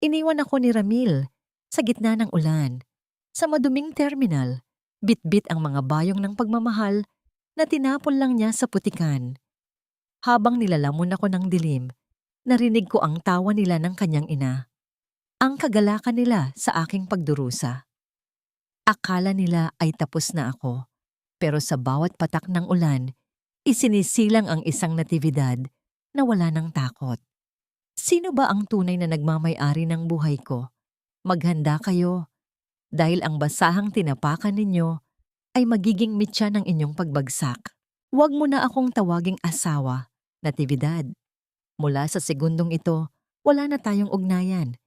Iniwan ako ni Ramil sa gitna ng ulan. Sa maduming terminal, bitbit ang mga bayong ng pagmamahal na tinapon lang niya sa putikan. Habang nilalamon ako ng dilim, narinig ko ang tawa nila ng kanyang ina. Ang kagalakan nila sa aking pagdurusa. Akala nila ay tapos na ako, pero sa bawat patak ng ulan, isinisilang ang isang natibidad na wala ng takot. Sino ba ang tunay na nagmamay-ari ng buhay ko? Maghanda kayo, dahil ang basahang tinapakan ninyo ay magiging mitya ng inyong pagbagsak. Huwag mo na akong tawaging asawa, Natividad. Mula sa segundong ito, wala na tayong ugnayan.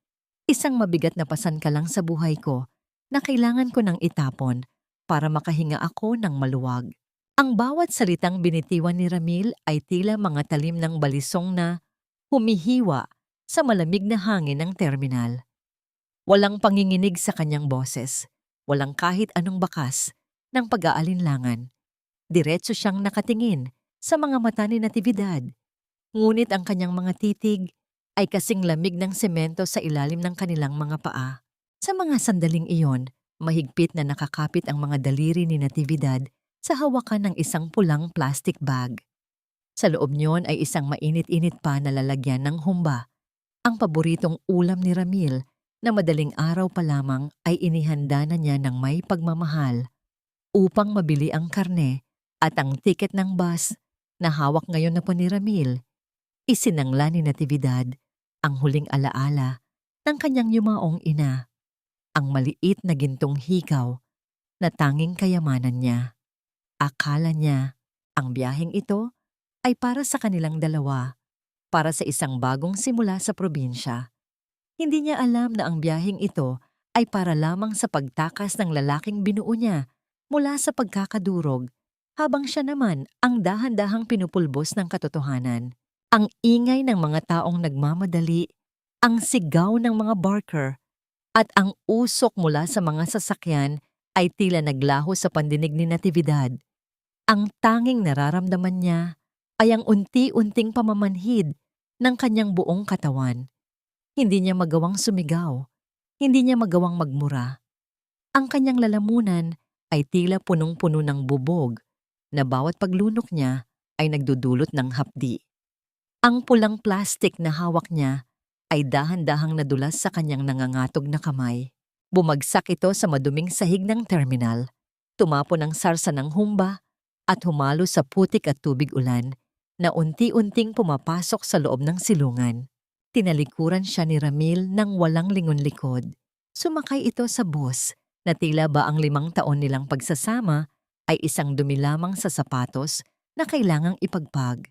Isang mabigat na pasan ka lang sa buhay ko na kailangan ko nang itapon para makahinga ako ng maluwag. Ang bawat salitang binitiwan ni Ramil ay tila mga talim ng balisong na humihiwa sa malamig na hangin ng terminal. Walang panginginig sa kanyang boses, walang kahit anong bakas ng pag-aalinlangan. Diretso siyang nakatingin sa mga mata ni Natividad. Ngunit ang kanyang mga titig ay kasing lamig ng semento sa ilalim ng kanilang mga paa. Sa mga sandaling iyon, mahigpit na nakakapit ang mga daliri ni Natividad sa hawakan ng isang pulang plastic bag. Sa loob niyon ay isang mainit-init pa na lalagyan ng humba. Ang paboritong ulam ni Ramil na madaling araw pa lamang ay inihanda na niya ng may pagmamahal upang mabili ang karne at ang tiket ng bus na hawak ngayon na po ni Ramil. Isinangla ni Natividad ang huling alaala ng kanyang yumaong ina, ang maliit na gintong hikaw na tanging kayamanan niya. Akala niya ang biyaheng ito ay para sa kanilang dalawa, para sa isang bagong simula sa probinsya. Hindi niya alam na ang biyaheng ito ay para lamang sa pagtakas ng lalaking binuo niya mula sa pagkakadurog, habang siya naman ang dahan-dahang pinupulbos ng katotohanan. Ang ingay ng mga taong nagmamadali, ang sigaw ng mga barker, at ang usok mula sa mga sasakyan ay tila naglaho sa pandinig ni Natividad. Ang tanging nararamdaman niya ay ang unti-unting pamamanhid ng kanyang buong katawan. Hindi niya magawang sumigaw, hindi niya magawang magmura. Ang kanyang lalamunan ay tila punong-puno ng bubog na bawat paglunok niya ay nagdudulot ng hapdi. Ang pulang plastik na hawak niya ay dahan-dahang nadulas sa kanyang nangangatog na kamay. Bumagsak ito sa maduming sahig ng terminal, tumapon ang sarsa ng humba at humalo sa putik at tubig ulan na unti-unting pumapasok sa loob ng silungan. Tinalikuran siya ni Ramil nang walang lingon likod. Sumakay ito sa bus na tila ba ang 5 taon nilang pagsasama ay isang dumi lamang sa sapatos na kailangang ipagpag.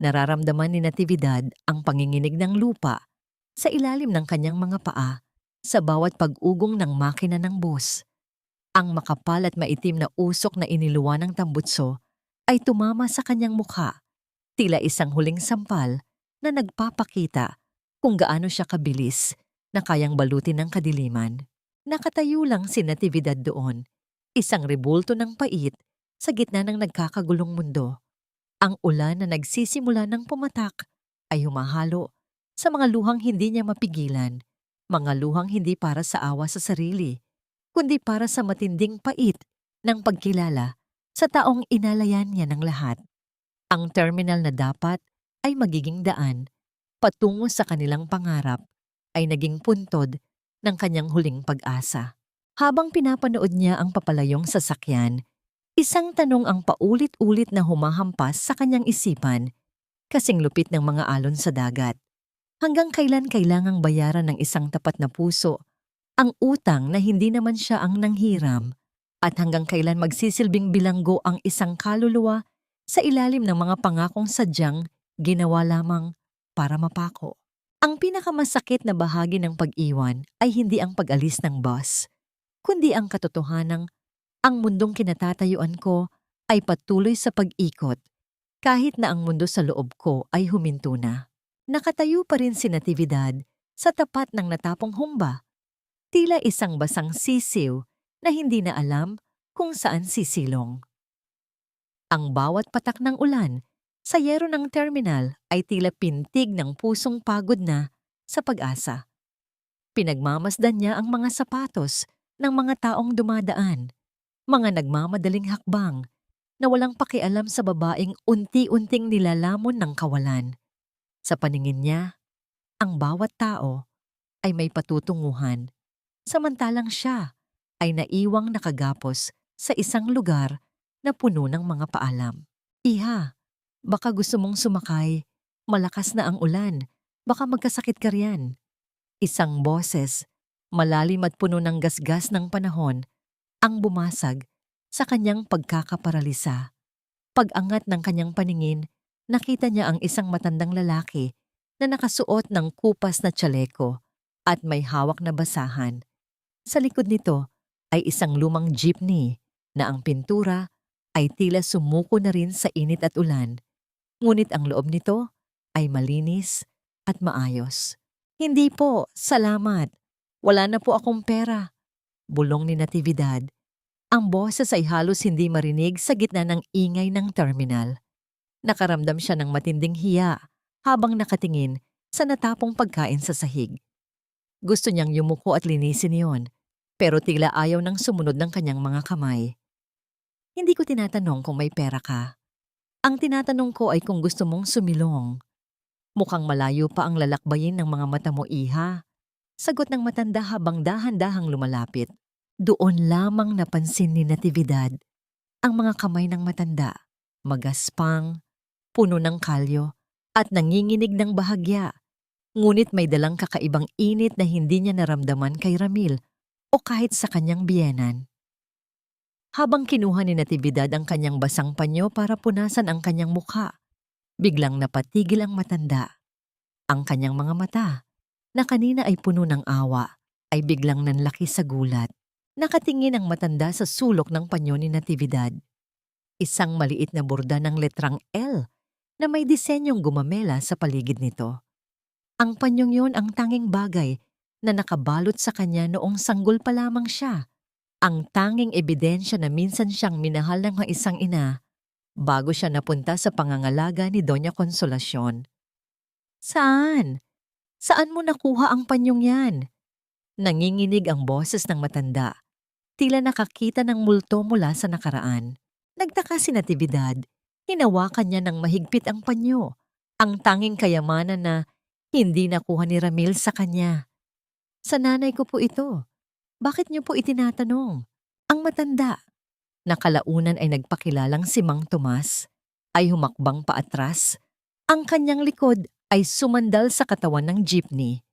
Nararamdaman ni Natividad ang panginginig ng lupa sa ilalim ng kanyang mga paa sa bawat pag-ugong ng makina ng bus. Ang makapal at maitim na usok na iniluwa ng tambutso ay tumama sa kanyang mukha, tila isang huling sampal na nagpapakita kung gaano siya kabilis na kayang balutin ng kadiliman. Nakatayo lang si Natividad doon, isang rebulto ng pait sa gitna ng nagkakagulong mundo. Ang ulan na nagsisimula ng pumatak ay humahalo sa mga luhang hindi niya mapigilan, mga luhang hindi para sa awa sa sarili, kundi para sa matinding pait ng pagkilala sa taong inalayan niya ng lahat. Ang terminal na dapat ay magiging daan patungo sa kanilang pangarap ay naging puntod ng kanyang huling pag-asa. Habang pinapanood niya ang papalayong sasakyan, isang tanong ang paulit-ulit na humahampas sa kanyang isipan, kasing lupit ng mga alon sa dagat. Hanggang kailan kailangang bayaran ng isang tapat na puso ang utang na hindi naman siya ang nanghiram, at hanggang kailan magsisilbing bilanggo ang isang kaluluwa sa ilalim ng mga pangakong sadyang ginawa lamang para mapako. Ang pinakamasakit na bahagi ng pag-iwan ay hindi ang pag-alis ng bus, kundi ang katotohanang ang mundong kinatatayuan ko ay patuloy sa pag-ikot kahit na ang mundo sa loob ko ay huminto na. Nakatayo pa rin si Natividad sa tapat ng natapong humba, tila isang basang sisiw na hindi na alam kung saan sisilong. Ang bawat patak ng ulan sa yero ng terminal ay tila pintig ng pusong pagod na sa pag-asa. Pinagmamasdan niya ang mga sapatos ng mga taong dumadaan, mga nagmamadaling hakbang na walang pakialam sa babaeng unti-unting nilalamon ng kawalan. Sa paningin niya, ang bawat tao ay may patutunguhan, samantalang siya ay naiwang nakagapos sa isang lugar na puno ng mga paalam. Iha, baka gusto mong sumakay. Malakas na ang ulan. Baka magkasakit ka riyan. Isang boses, malalim at puno ng gasgas ng panahon, ang bumasag sa kanyang pagkakaparalisa. Pag-angat ng kanyang paningin, nakita niya ang isang matandang lalaki na nakasuot ng kupas na tsaleko at may hawak na basahan. Sa likod nito ay isang lumang jeepney na ang pintura ay tila sumuko na rin sa init at ulan. Ngunit ang loob nito ay malinis at maayos. Hindi po, salamat. Wala na po akong pera. Bulong ni Natividad. Ang boses ay halos hindi marinig sa gitna ng ingay ng terminal. Nakaramdam siya ng matinding hiya habang nakatingin sa natapong pagkain sa sahig. Gusto niyang yumuko at linisin yon, pero tila ayaw nang sumunod ng kanyang mga kamay. Hindi ko tinatanong kung may pera ka. Ang tinatanong ko ay kung gusto mong sumilong. Mukhang malayo pa ang lalakbayin ng mga mata mo, Iha. Sagot ng matanda habang dahan-dahang lumalapit. Doon lamang napansin ni Natividad ang mga kamay ng matanda, magaspang, puno ng kalyo, at nanginginig ng bahagya. Ngunit may dalang kakaibang init na hindi niya naramdaman kay Ramil o kahit sa kanyang biyenan. Habang kinuha ni Natividad ang kanyang basang panyo para punasan ang kanyang mukha, biglang napatigil ang matanda. Ang kanyang mga mata, na kanina ay puno ng awa, ay biglang nanlaki sa gulat. Nakatingin ang matanda sa sulok ng panyo ni Natividad. Isang maliit na borda ng letrang L na may disenyong gumamela sa paligid nito. Ang panyong yon ang tanging bagay na nakabalot sa kanya noong sanggol pa lamang siya. Ang tanging ebidensya na minsan siyang minahal ng isang ina bago siya napunta sa pangangalaga ni Doña Consolacion. Saan? Saan mo nakuha ang panyong yan? Nanginginig ang boses ng matanda. Tila nakakita ng multo mula sa nakaraan. Nagtaka si Natividad. Hinawakan niya ng mahigpit ang panyo, ang tanging kayamanan na hindi nakuha ni Ramil sa kanya. Sa nanay ko po ito. Bakit niyo po itinatanong? Ang matanda, na kalaunan ay nagpakilalang si Mang Tomas, ay humakbang paatras. Ang kanyang likod ay sumandal sa katawan ng jeepney.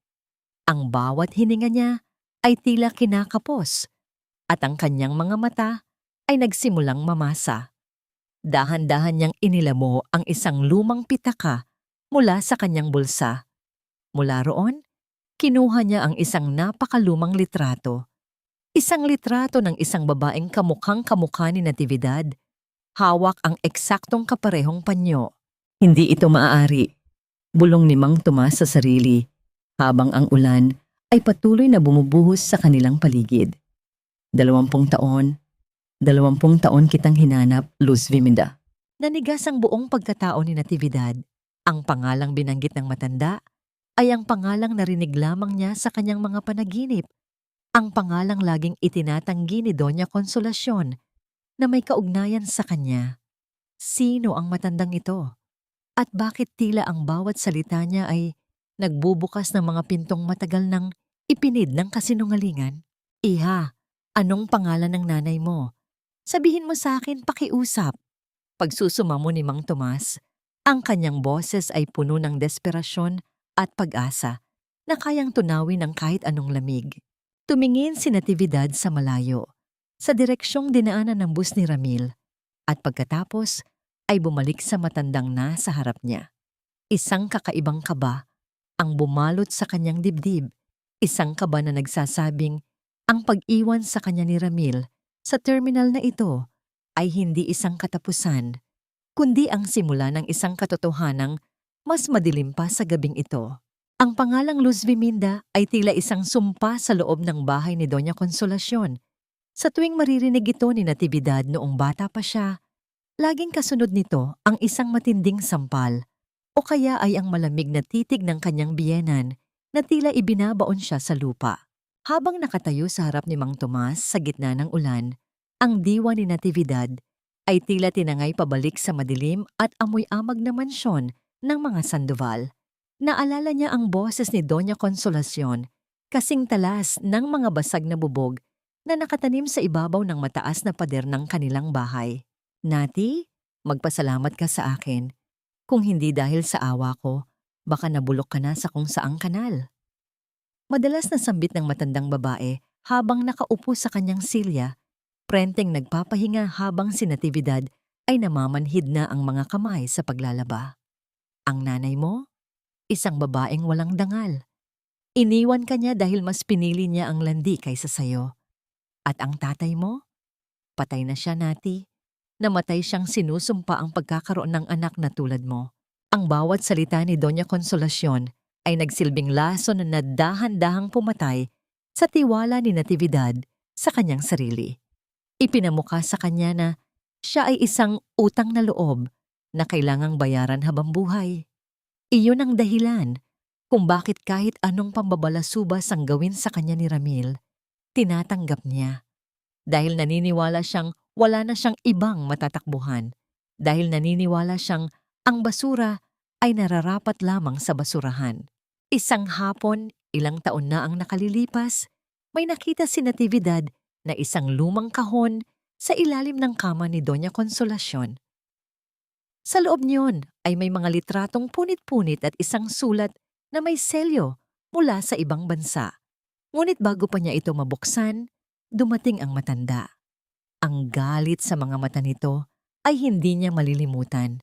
Ang bawat hininga niya ay tila kinakapos at ang kanyang mga mata ay nagsimulang mamasa. Dahan-dahan niyang inilamo ang isang lumang pitaka mula sa kanyang bulsa. Mula roon, kinuha niya ang isang napakalumang litrato. Isang litrato ng isang babaeng kamukhang-kamukha ni Natividad. Hawak ang eksaktong kaparehong panyo. Hindi ito maaari, bulong ni Mang Tomas sa sarili, habang ang ulan ay patuloy na bumubuhos sa kanilang paligid. 20 taon kitang hinanap, Luz Viminda. Nanigas ang buong pagkatao ni Natividad. Ang pangalang binanggit ng matanda ay ang pangalang narinig lamang niya sa kanyang mga panaginip. Ang pangalang laging itinatanggi ni Doña Consolacion na may kaugnayan sa kanya. Sino ang matandang ito? At bakit tila ang bawat salita niya ay nagbubukas ng mga pintong matagal nang ipinid ng kasinungalingan? Iha, anong pangalan ng nanay mo? Sabihin mo sa akin, pakiusap. Pagsusuma mo ni Mang Tomas, ang kanyang boses ay puno ng desperasyon at pag-asa na kayang tunawin ng kahit anong lamig. Tumingin si Natividad sa malayo, sa direksyong dinaanan ng bus ni Ramil, at pagkatapos ay bumalik sa matandang nasa harap niya. Isang kakaibang kaba ang bumalot sa kanyang dibdib, isang kaba na nagsasabing ang pag-iwan sa kanya ni Ramil sa terminal na ito ay hindi isang katapusan, kundi ang simula ng isang katotohanang mas madilim pa sa gabing ito. Ang pangalang Luz Viminda ay tila isang sumpa sa loob ng bahay ni Doña Consolacion. Sa tuwing maririnig ito ni Natividad noong bata pa siya, laging kasunod nito ang isang matinding sampal o kaya ay ang malamig na titig ng kanyang biyenan na tila ibinabaon siya sa lupa. Habang nakatayo sa harap ni Mang Tomas sa gitna ng ulan, ang diwa ni Natividad ay tila tinangay pabalik sa madilim at amoy-amag na mansyon ng mga Sandoval. Naalala niya ang boses ni Doña Consolacion, kasing talas ng mga basag na bubog na nakatanim sa ibabaw ng mataas na pader ng kanilang bahay. Nati, magpasalamat ka sa akin. Kung hindi dahil sa awa ko, baka nabulok ka na sa kung saang kanal. Madalas na sambit ng matandang babae habang nakaupo sa kanyang silya, prenteng nagpapahinga habang si Natividad ay namamanhid na ang mga kamay sa paglalaba. Ang nanay mo, isang babaeng walang dangal. Iniwan ka niya dahil mas pinili niya ang landi kaysa sayo. At ang tatay mo, patay na siya, Nati. Namatay siyang sinusumpa ang pagkakaroon ng anak na tulad mo. Ang bawat salita ni Doña Consolacion ay nagsilbing laso na nadahan-dahang pumatay sa tiwala ni Natividad sa kanyang sarili. Ipinamukha sa kanya na siya ay isang utang na loob na kailangang bayaran habang buhay. Iyon ang dahilan kung bakit kahit anong pambabalasubas ang gawin sa kanya ni Ramil, tinatanggap niya. Dahil naniniwala siyang wala na siyang ibang matatakbuhan. Dahil naniniwala siyang ang basura ay nararapat lamang sa basurahan. Isang hapon, ilang taon na ang nakalilipas, may nakita si Natividad na isang lumang kahon sa ilalim ng kama ni Doña Consolacion. Sa loob niyon ay may mga litratong punit-punit at isang sulat na may selyo mula sa ibang bansa. Ngunit bago pa niya ito mabuksan, dumating ang matanda. Ang galit sa mga mata nito ay hindi niya malilimutan.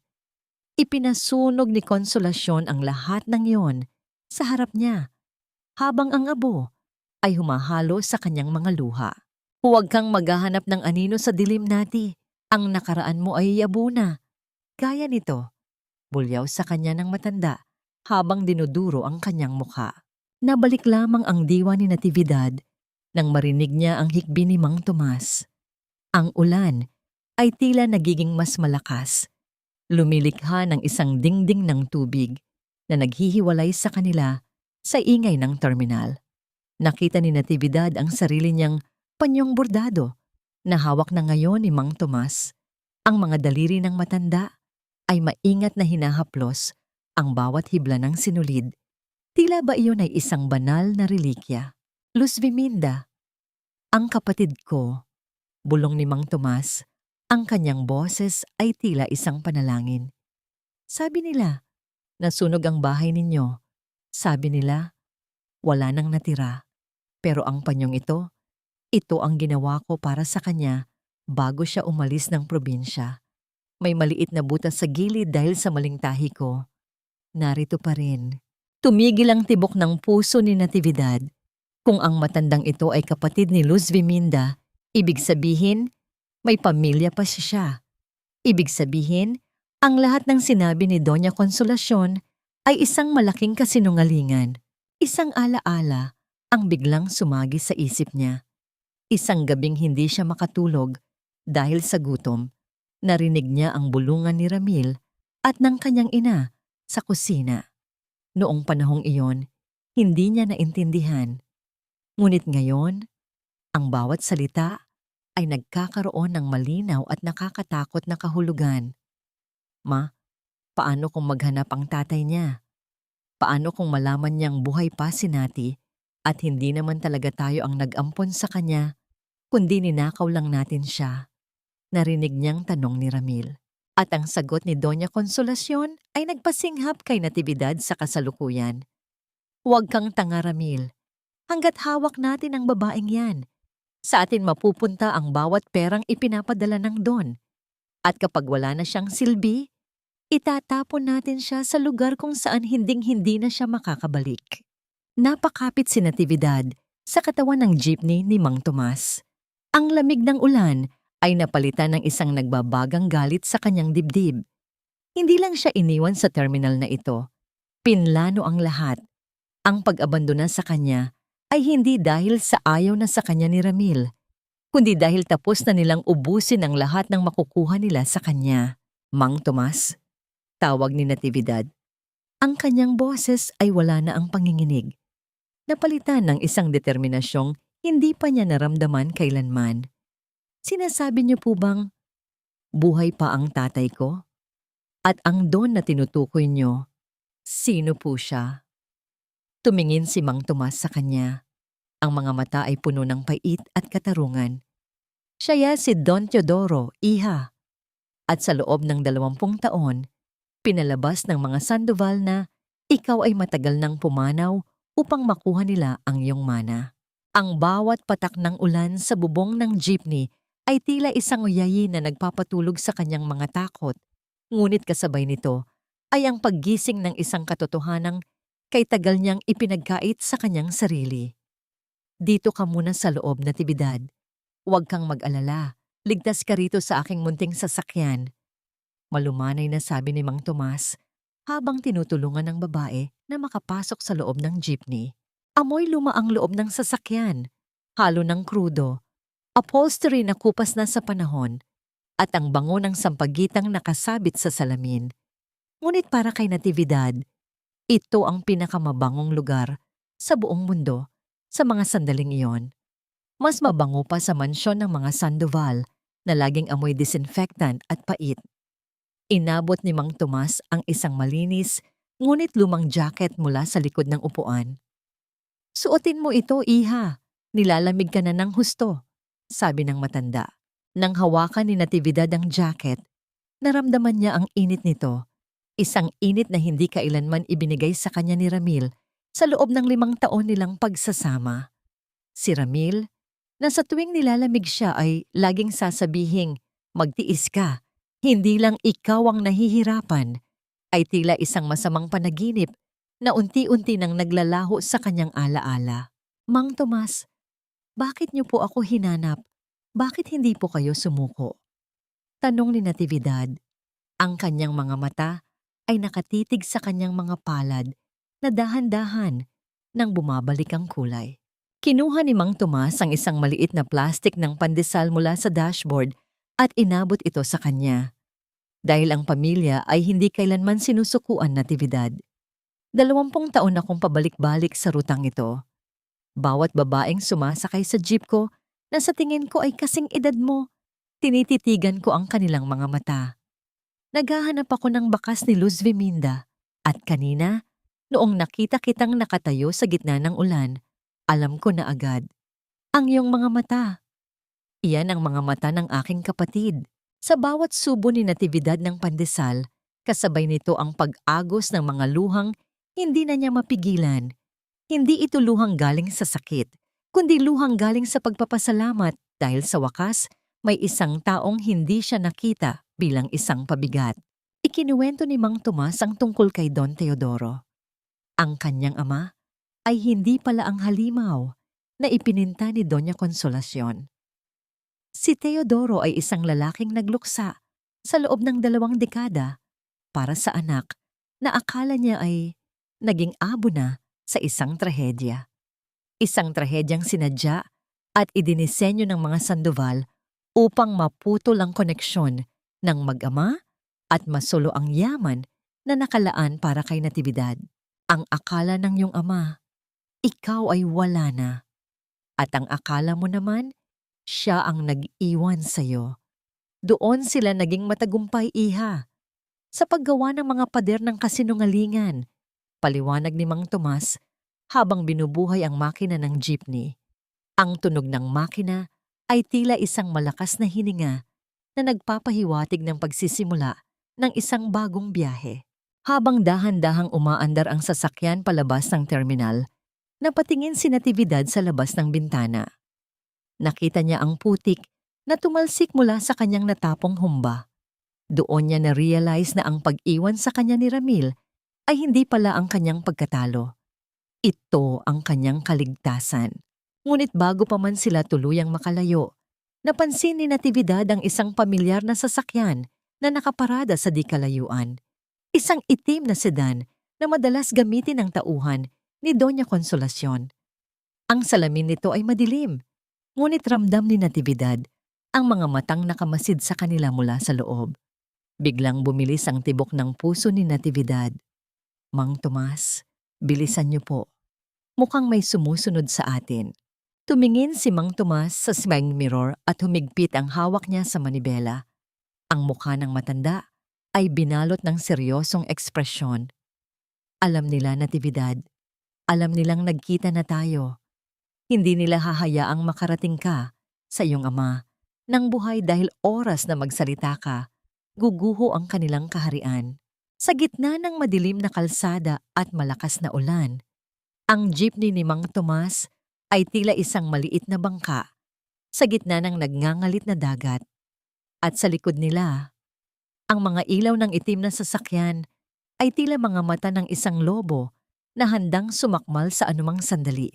Ipinasunog ni Consolacion ang lahat ng iyon sa harap niya, habang ang abo ay humahalo sa kanyang mga luha. Huwag kang maghahanap ng anino sa dilim, Nati. Ang nakaraan mo ay yabo na. Gaya nito, bulyaw sa kanya ng matanda habang dinuduro ang kanyang mukha. Nabalik lamang ang diwa ni Natividad nang marinig niya ang hikbi ni Mang Tomas. Ang ulan ay tila nagiging mas malakas. Lumilikha ng isang dingding ng tubig na naghihiwalay sa kanila sa ingay ng terminal. Nakita ni Natividad ang sarili niyang panyong bordado na hawak na ngayon ni Mang Tomas. Ang mga daliri ng matanda ay maingat na hinahaplos ang bawat hibla ng sinulid. Tila ba iyon ay isang banal na relikya? Luz Viminda, ang kapatid ko, bulong ni Mang Tomas, ang kanyang boses ay tila isang panalangin. Sabi nila, nasunog ang bahay ninyo. Sabi nila, wala nang natira. Pero ang panyong ito ang ginawa ko para sa kanya bago siya umalis ng probinsya. May maliit na butas sa gilid dahil sa maling tahi ko. Narito pa rin. Tumigil ang tibok ng puso ni Natividad. Kung ang matandang ito ay kapatid ni Luz Viminda, ibig sabihin, may pamilya pa siya. Ibig sabihin, ang lahat ng sinabi ni Doña Consolacion ay isang malaking kasinungalingan. Isang alaala ang biglang sumagi sa isip niya. Isang gabing hindi siya makatulog dahil sa gutom. Narinig niya ang bulungan ni Ramil at ng kanyang ina sa kusina. Noong panahong iyon, hindi niya naintindihan. Ngunit ngayon, ang bawat salita ay nagkakaroon ng malinaw at nakakatakot na kahulugan. Ma, paano kung maghanap ang tatay niya? Paano kung malaman niyang buhay pa si Nati at hindi naman talaga tayo ang nag-ampon sa kanya, kundi ninakaw lang natin siya? Narinig niyang tanong ni Ramil. At ang sagot ni Doña Consolacion ay nagpasinghap kay Natividad sa kasalukuyan. Huwag kang tanga, Ramil. Hanggat hawak natin ang babaeng yan, sa atin mapupunta ang bawat perang ipinapadala ng Don. At kapag wala na siyang silbi, itatapon natin siya sa lugar kung saan hinding-hindi na siya makakabalik. Napakapit si Natividad sa katawan ng jeepney ni Mang Tomas. Ang lamig ng ulan ay napalitan ng isang nagbabagang galit sa kanyang dibdib. Hindi lang siya iniwan sa terminal na ito. Pinlano ang lahat. Ang pag-abandona sa kanya ay hindi dahil sa ayaw na sa kanya ni Ramil, kundi dahil tapos na nilang ubusin ang lahat ng makukuha nila sa kanya. Mang Tomas, tawag ni Natividad. Ang kanyang boses ay wala na ang panginginig. napalitan ng isang determinasyong hindi pa niya naramdaman kailanman. Sinasabi niyo po bang buhay pa ang tatay ko? At ang don na tinutukoy niyo, sino po siya? Tumingin si Mang Tomas sa kanya. Ang mga mata ay puno ng pait at katarungan. Siya si Don Teodoro, iha. At sa loob ng 20 taon, pinalabas ng mga Sandoval na ikaw ay matagal nang pumanaw upang makuha nila ang iyong mana. Ang bawat patak ng ulan sa bubong ng jeepney ay tila isang uyayi na nagpapatulog sa kanyang mga takot. Ngunit kasabay nito ay ang paggising ng isang katotohanang kay tagal niyang ipinagkait sa kanyang sarili. Dito ka muna sa loob, Natividad. Huwag kang mag-alala. Ligtas ka rito sa aking munting sasakyan. Malumanay na sabi ni Mang Tomas habang tinutulungan ng babae na makapasok sa loob ng jeepney. Amoy luma ang loob ng sasakyan, halo ng krudo, upholstery na kupas na sa panahon, at ang bango ng sampagitang nakasabit sa salamin. Ngunit para kay Natividad, ito ang pinakamabangong lugar sa buong mundo sa mga sandaling iyon. Mas mabango pa sa mansyon ng mga Sandoval na laging amoy disinfectant at pait. Inabot ni Mang Tomas ang isang malinis ngunit lumang jacket mula sa likod ng upuan. Suotin mo ito, iha. Nilalamig ka na ng husto, sabi ng matanda. Nang hawakan ni Natividad ang jacket, naramdaman niya ang init nito. Isang init na hindi kailanman ibinigay sa kanya ni Ramil sa loob ng 5 taon nilang pagsasama. Si Ramil, na sa tuwing nilalamig siya ay laging sasabihing, magtiis ka, hindi lang ikaw ang nahihirapan, ay tila isang masamang panaginip na unti-unti nang naglalaho sa kanyang alaala. Mang Tomas, bakit niyo po ako hinanap? Bakit hindi po kayo sumuko? Tanong ni Natividad. Ang kanyang mga mata ay nakatitig sa kanyang mga palad na dahan-dahan nang bumabalik ang kulay. Kinuha ni Mang Tomas ang isang maliit na plastik ng pandesal mula sa dashboard at inabot ito sa kanya. Dahil ang pamilya ay hindi kailanman sinusukuan, Natividad. 20 taon akong pabalik-balik sa rutang ito. Bawat babaeng sumasakay sa jeep ko na sa tingin ko ay kasing edad mo, tinititigan ko ang kanilang mga mata. Naghahanap ako ng bakas ni Luz Viminda at kanina, noong nakita kitang nakatayo sa gitna ng ulan, alam ko na agad. Ang iyong mga mata. Iyan ang mga mata ng aking kapatid. Sa bawat subo ni Natividad ng pandesal, kasabay nito ang pag-agos ng mga luhang hindi na niya mapigilan. Hindi ito luhang galing sa sakit, kundi luhang galing sa pagpapasalamat dahil sa wakas may isang taong hindi siya nakita bilang isang pabigat. Ikinuwento ni Mang Tomas ang tungkol kay Don Teodoro. Ang kanyang ama ay hindi pala ang halimaw na ipininta ni Doña Consolacion. Si Teodoro ay isang lalaking nagluksa sa loob ng 2 dekada para sa anak na akala niya ay naging abo na sa isang trahedya. Isang trahedyang sinadya at idinisenyo ng mga Sandoval upang maputol ang koneksyon ng mag-ama at masulo ang yaman na nakalaan para kay Natividad. Ang akala ng iyong ama, ikaw ay wala na. At ang akala mo naman, siya ang nag-iwan sa'yo. Doon sila naging matagumpay, iha. Sa paggawa ng mga pader ng kasinungalingan, paliwanag ni Mang Tomas habang binubuhay ang makina ng jeepney. Ang tunog ng makina ay tila isang malakas na hininga na nagpapahiwatig ng pagsisimula ng isang bagong biyahe. Habang dahan-dahang umaandar ang sasakyan palabas ng terminal, napatingin si Natividad sa labas ng bintana. Nakita niya ang putik na tumalsik mula sa kanyang natapong humba. Doon niya na-realize na ang pag-iwan sa kanya ni Ramil ay hindi pala ang kanyang pagkatalo. Ito ang kanyang kaligtasan. Ngunit bago pa man sila tuluyang makalayo, napansin ni Natividad ang isang pamilyar na sasakyan na nakaparada sa di kalayuan. Isang itim na sedan na madalas gamitin ng tauhan ni Doña Consolacion. Ang salamin nito ay madilim, ngunit ramdam ni Natividad ang mga matang nakamasid sa kanila mula sa loob. Biglang bumilis ang tibok ng puso ni Natividad. Mang Tomas, bilisan niyo po. Mukhang may sumusunod sa atin. Tumingin si Mang Tomas sa side mirror at humigpit ang hawak niya sa manibela. Ang mukha ng matanda ay binalot ng seryosong ekspresyon. Alam nila, Natividad. Alam nilang nagkita na tayo. Hindi nila hahayaang makarating ka sa iyong ama ng buhay dahil oras na magsalita ka, guguho ang kanilang kaharian. Sa gitna ng madilim na kalsada at malakas na ulan, ang jeepney ni Mang Tomas ay tila isang maliit na bangka sa gitna ng nagngangalit na dagat. At sa likod nila, ang mga ilaw ng itim na sasakyan ay tila mga mata ng isang lobo na handang sumakmal sa anumang sandali.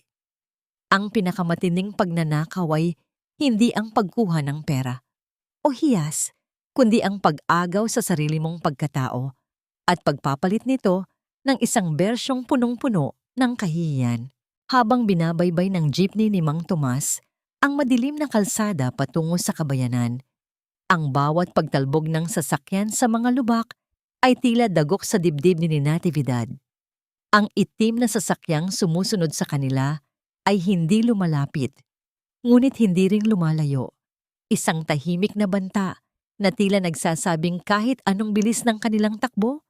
Ang pinakamatining pagnanakaw ay hindi ang pagkuha ng pera o hiyas, kundi ang pag-agaw sa sarili mong pagkatao at pagpapalit nito ng isang bersyong punong-puno ng kahihiyan. Habang binabaybay ng jeepney ni Mang Tomas ang madilim na kalsada patungo sa kabayanan, ang bawat pagtalbog ng sasakyan sa mga lubak ay tila dagok sa dibdib ni Natividad. Ang itim na sasakyang sumusunod sa kanila ay hindi lumalapit, ngunit hindi ring lumalayo. Isang tahimik na banta na tila nagsasabing kahit anong bilis ng kanilang takbo,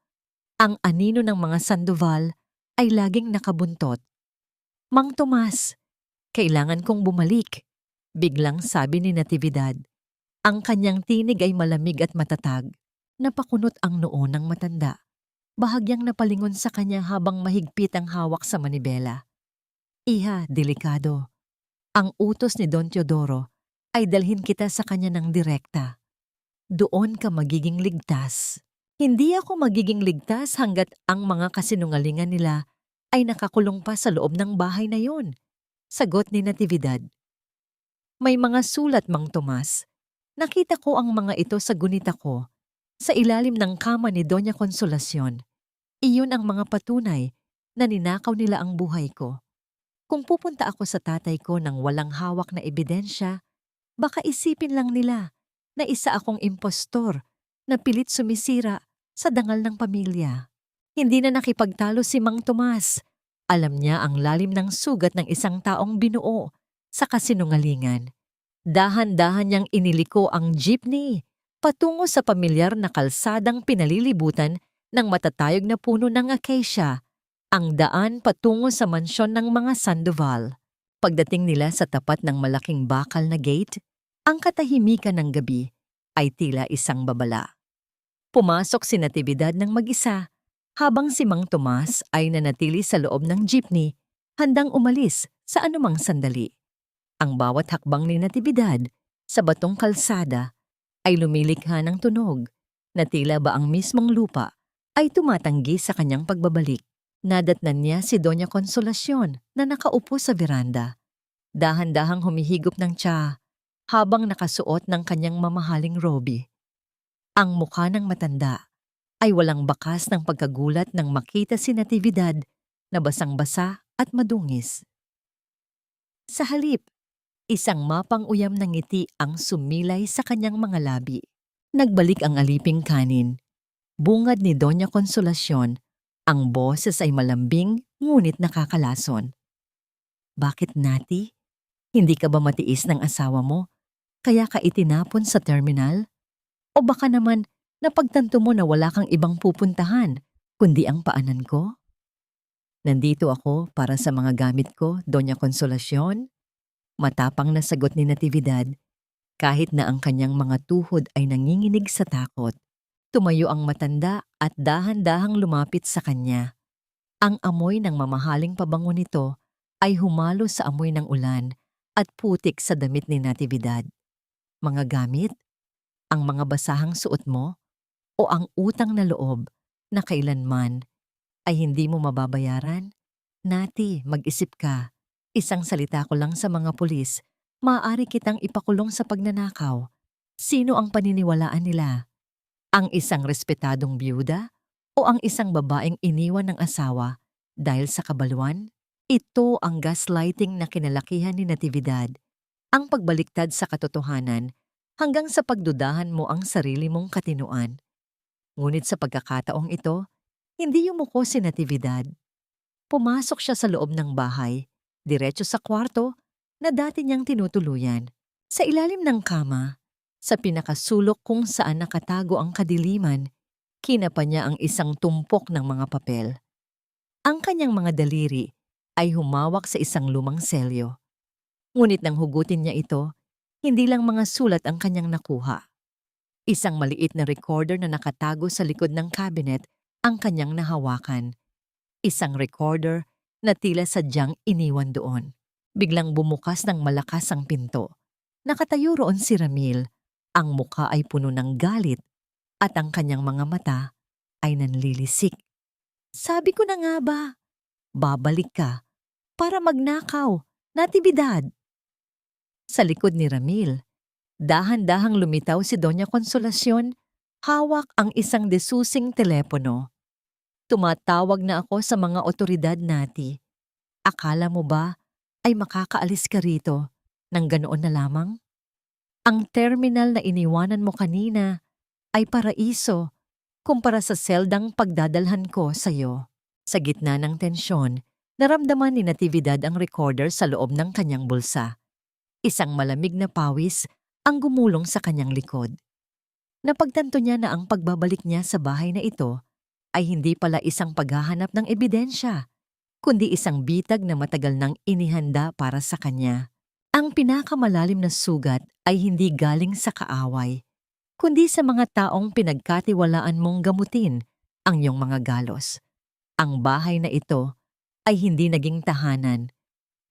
ang anino ng mga Sandoval ay laging nakabuntot. Mang Tomas, kailangan kong bumalik, biglang sabi ni Natividad. Ang kanyang tinig ay malamig at matatag. Napakunot ang noo ng matanda. Bahagyang napalingon sa kanya habang mahigpit ang hawak sa manibela. Iha, delikado. Ang utos ni Don Teodoro ay dalhin kita sa kanya ng direkta. Doon ka magiging ligtas. Hindi ako magiging ligtas hanggat ang mga kasinungalingan nila ay nakakulong pa sa loob ng bahay na yon, sagot ni Natividad. May mga sulat, Mang Tomas. Nakita ko ang mga ito sa gunita ko, sa ilalim ng kama ni Doña Consolacion. Iyon ang mga patunay na ninakaw nila ang buhay ko. Kung pupunta ako sa tatay ko nang walang hawak na ebidensya, baka isipin lang nila na isa akong impostor na pilit sumisira sa dangal ng pamilya. Hindi na nakipagtalo si Mang Tomas. Alam niya ang lalim ng sugat ng isang taong binuo sa kasinungalingan. Dahan-dahan niyang iniliko ang jeepney patungo sa pamilyar na kalsadang pinalilibutan ng matatayog na puno ng acacia, ang daan patungo sa mansyon ng mga Sandoval. Pagdating nila sa tapat ng malaking bakal na gate, ang katahimikan ng gabi ay tila isang babala. Pumasok si Natividad ng mag-isa, habang si Mang Tomas ay nanatili sa loob ng jeepney, handang umalis sa anumang sandali. Ang bawat hakbang ni Natividad sa batong kalsada ay lumilikha ng tunog na tila ba ang mismong lupa ay tumatanggi sa kanyang pagbabalik. Nadatnan niya si Doña Consolacion na nakaupo sa veranda. Dahan-dahang humihigop ng tsa habang nakasuot ng kanyang mamahaling robe. Ang mukha ng matanda ay walang bakas ng pagkagulat nang makita si Natividad na basang-basa at madungis. Sa halip, isang mapang-uyam na ngiti ang sumilay sa kanyang mga labi. Nagbalik ang aliping kanin. Bungad ni Doña Consolacion, ang boses ay malambing ngunit nakakalason. Bakit, Nati? Hindi ka ba matiis ng asawa mo, kaya ka itinapon sa terminal? O baka naman napagtanto mo na wala kang ibang pupuntahan, kundi ang paanan ko? Nandito ako para sa mga gamit ko, Doña Consolacion. Matapang na sagot ni Natividad, kahit na ang kanyang mga tuhod ay nanginginig sa takot. Tumayo ang matanda at dahan-dahang lumapit sa kanya. Ang amoy ng mamahaling pabango nito ay humalo sa amoy ng ulan at putik sa damit ni Natividad. Mga gamit? Ang mga basahang suot mo? O ang utang na loob na kailanman ay hindi mo mababayaran? Nati, mag-isip ka. Isang salita ko lang sa mga pulis, maaari kitang ipakulong sa pagnanakaw. Sino ang paniniwalaan nila? Ang isang respetadong byuda o ang isang babaeng iniwan ng asawa dahil sa kabaluan? Ito ang gaslighting na kinalakihan ni Natividad, ang pagbaliktad sa katotohanan hanggang sa pagdudahan mo ang sarili mong katinuan. Ngunit sa pagkakataong ito, hindi yumuko si Natividad. Pumasok siya sa loob ng bahay, diretso sa kwarto na dati niyang tinutuluyan. Sa ilalim ng kama, sa pinakasulok kung saan nakatago ang kadiliman, kinapa niya ang isang tumpok ng mga papel. Ang kanyang mga daliri ay humawak sa isang lumang selyo. Ngunit nang hugutin niya ito, hindi lang mga sulat ang kanyang nakuha. Isang maliit na recorder na nakatago sa likod ng cabinet ang kanyang nahawakan. Isang recorder na tila sadyang iniwan doon. Biglang bumukas ng malakas ang pinto. Nakatayo roon si Ramil. Ang muka ay puno ng galit at ang kanyang mga mata ay nanlilisik. Sabi ko na nga ba, babalik ka para magnakaw, Natividad. Sa likod ni Ramil, dahan-dahang lumitaw si Doña Consolacion, hawak ang isang desusing telepono. Tumatawag na ako sa mga otoridad, Nati. Akala mo ba ay makakaalis ka rito ng ganoon na lamang? Ang terminal na iniwanan mo kanina ay paraiso kumpara sa seldang pagdadalhan ko sa iyo. Sa gitna ng tensyon, naramdaman ni Natividad ang recorder sa loob ng kanyang bulsa. Isang malamig na pawis ang gumulong sa kanyang likod. Napagtanto niya na ang pagbabalik niya sa bahay na ito ay hindi pala isang paghahanap ng ebidensya, kundi isang bitag na matagal nang inihanda para sa kanya. Ang pinakamalalim na sugat ay hindi galing sa kaaway, kundi sa mga taong pinagkatiwalaan mong gamutin ang iyong mga galos. Ang bahay na ito ay hindi naging tahanan,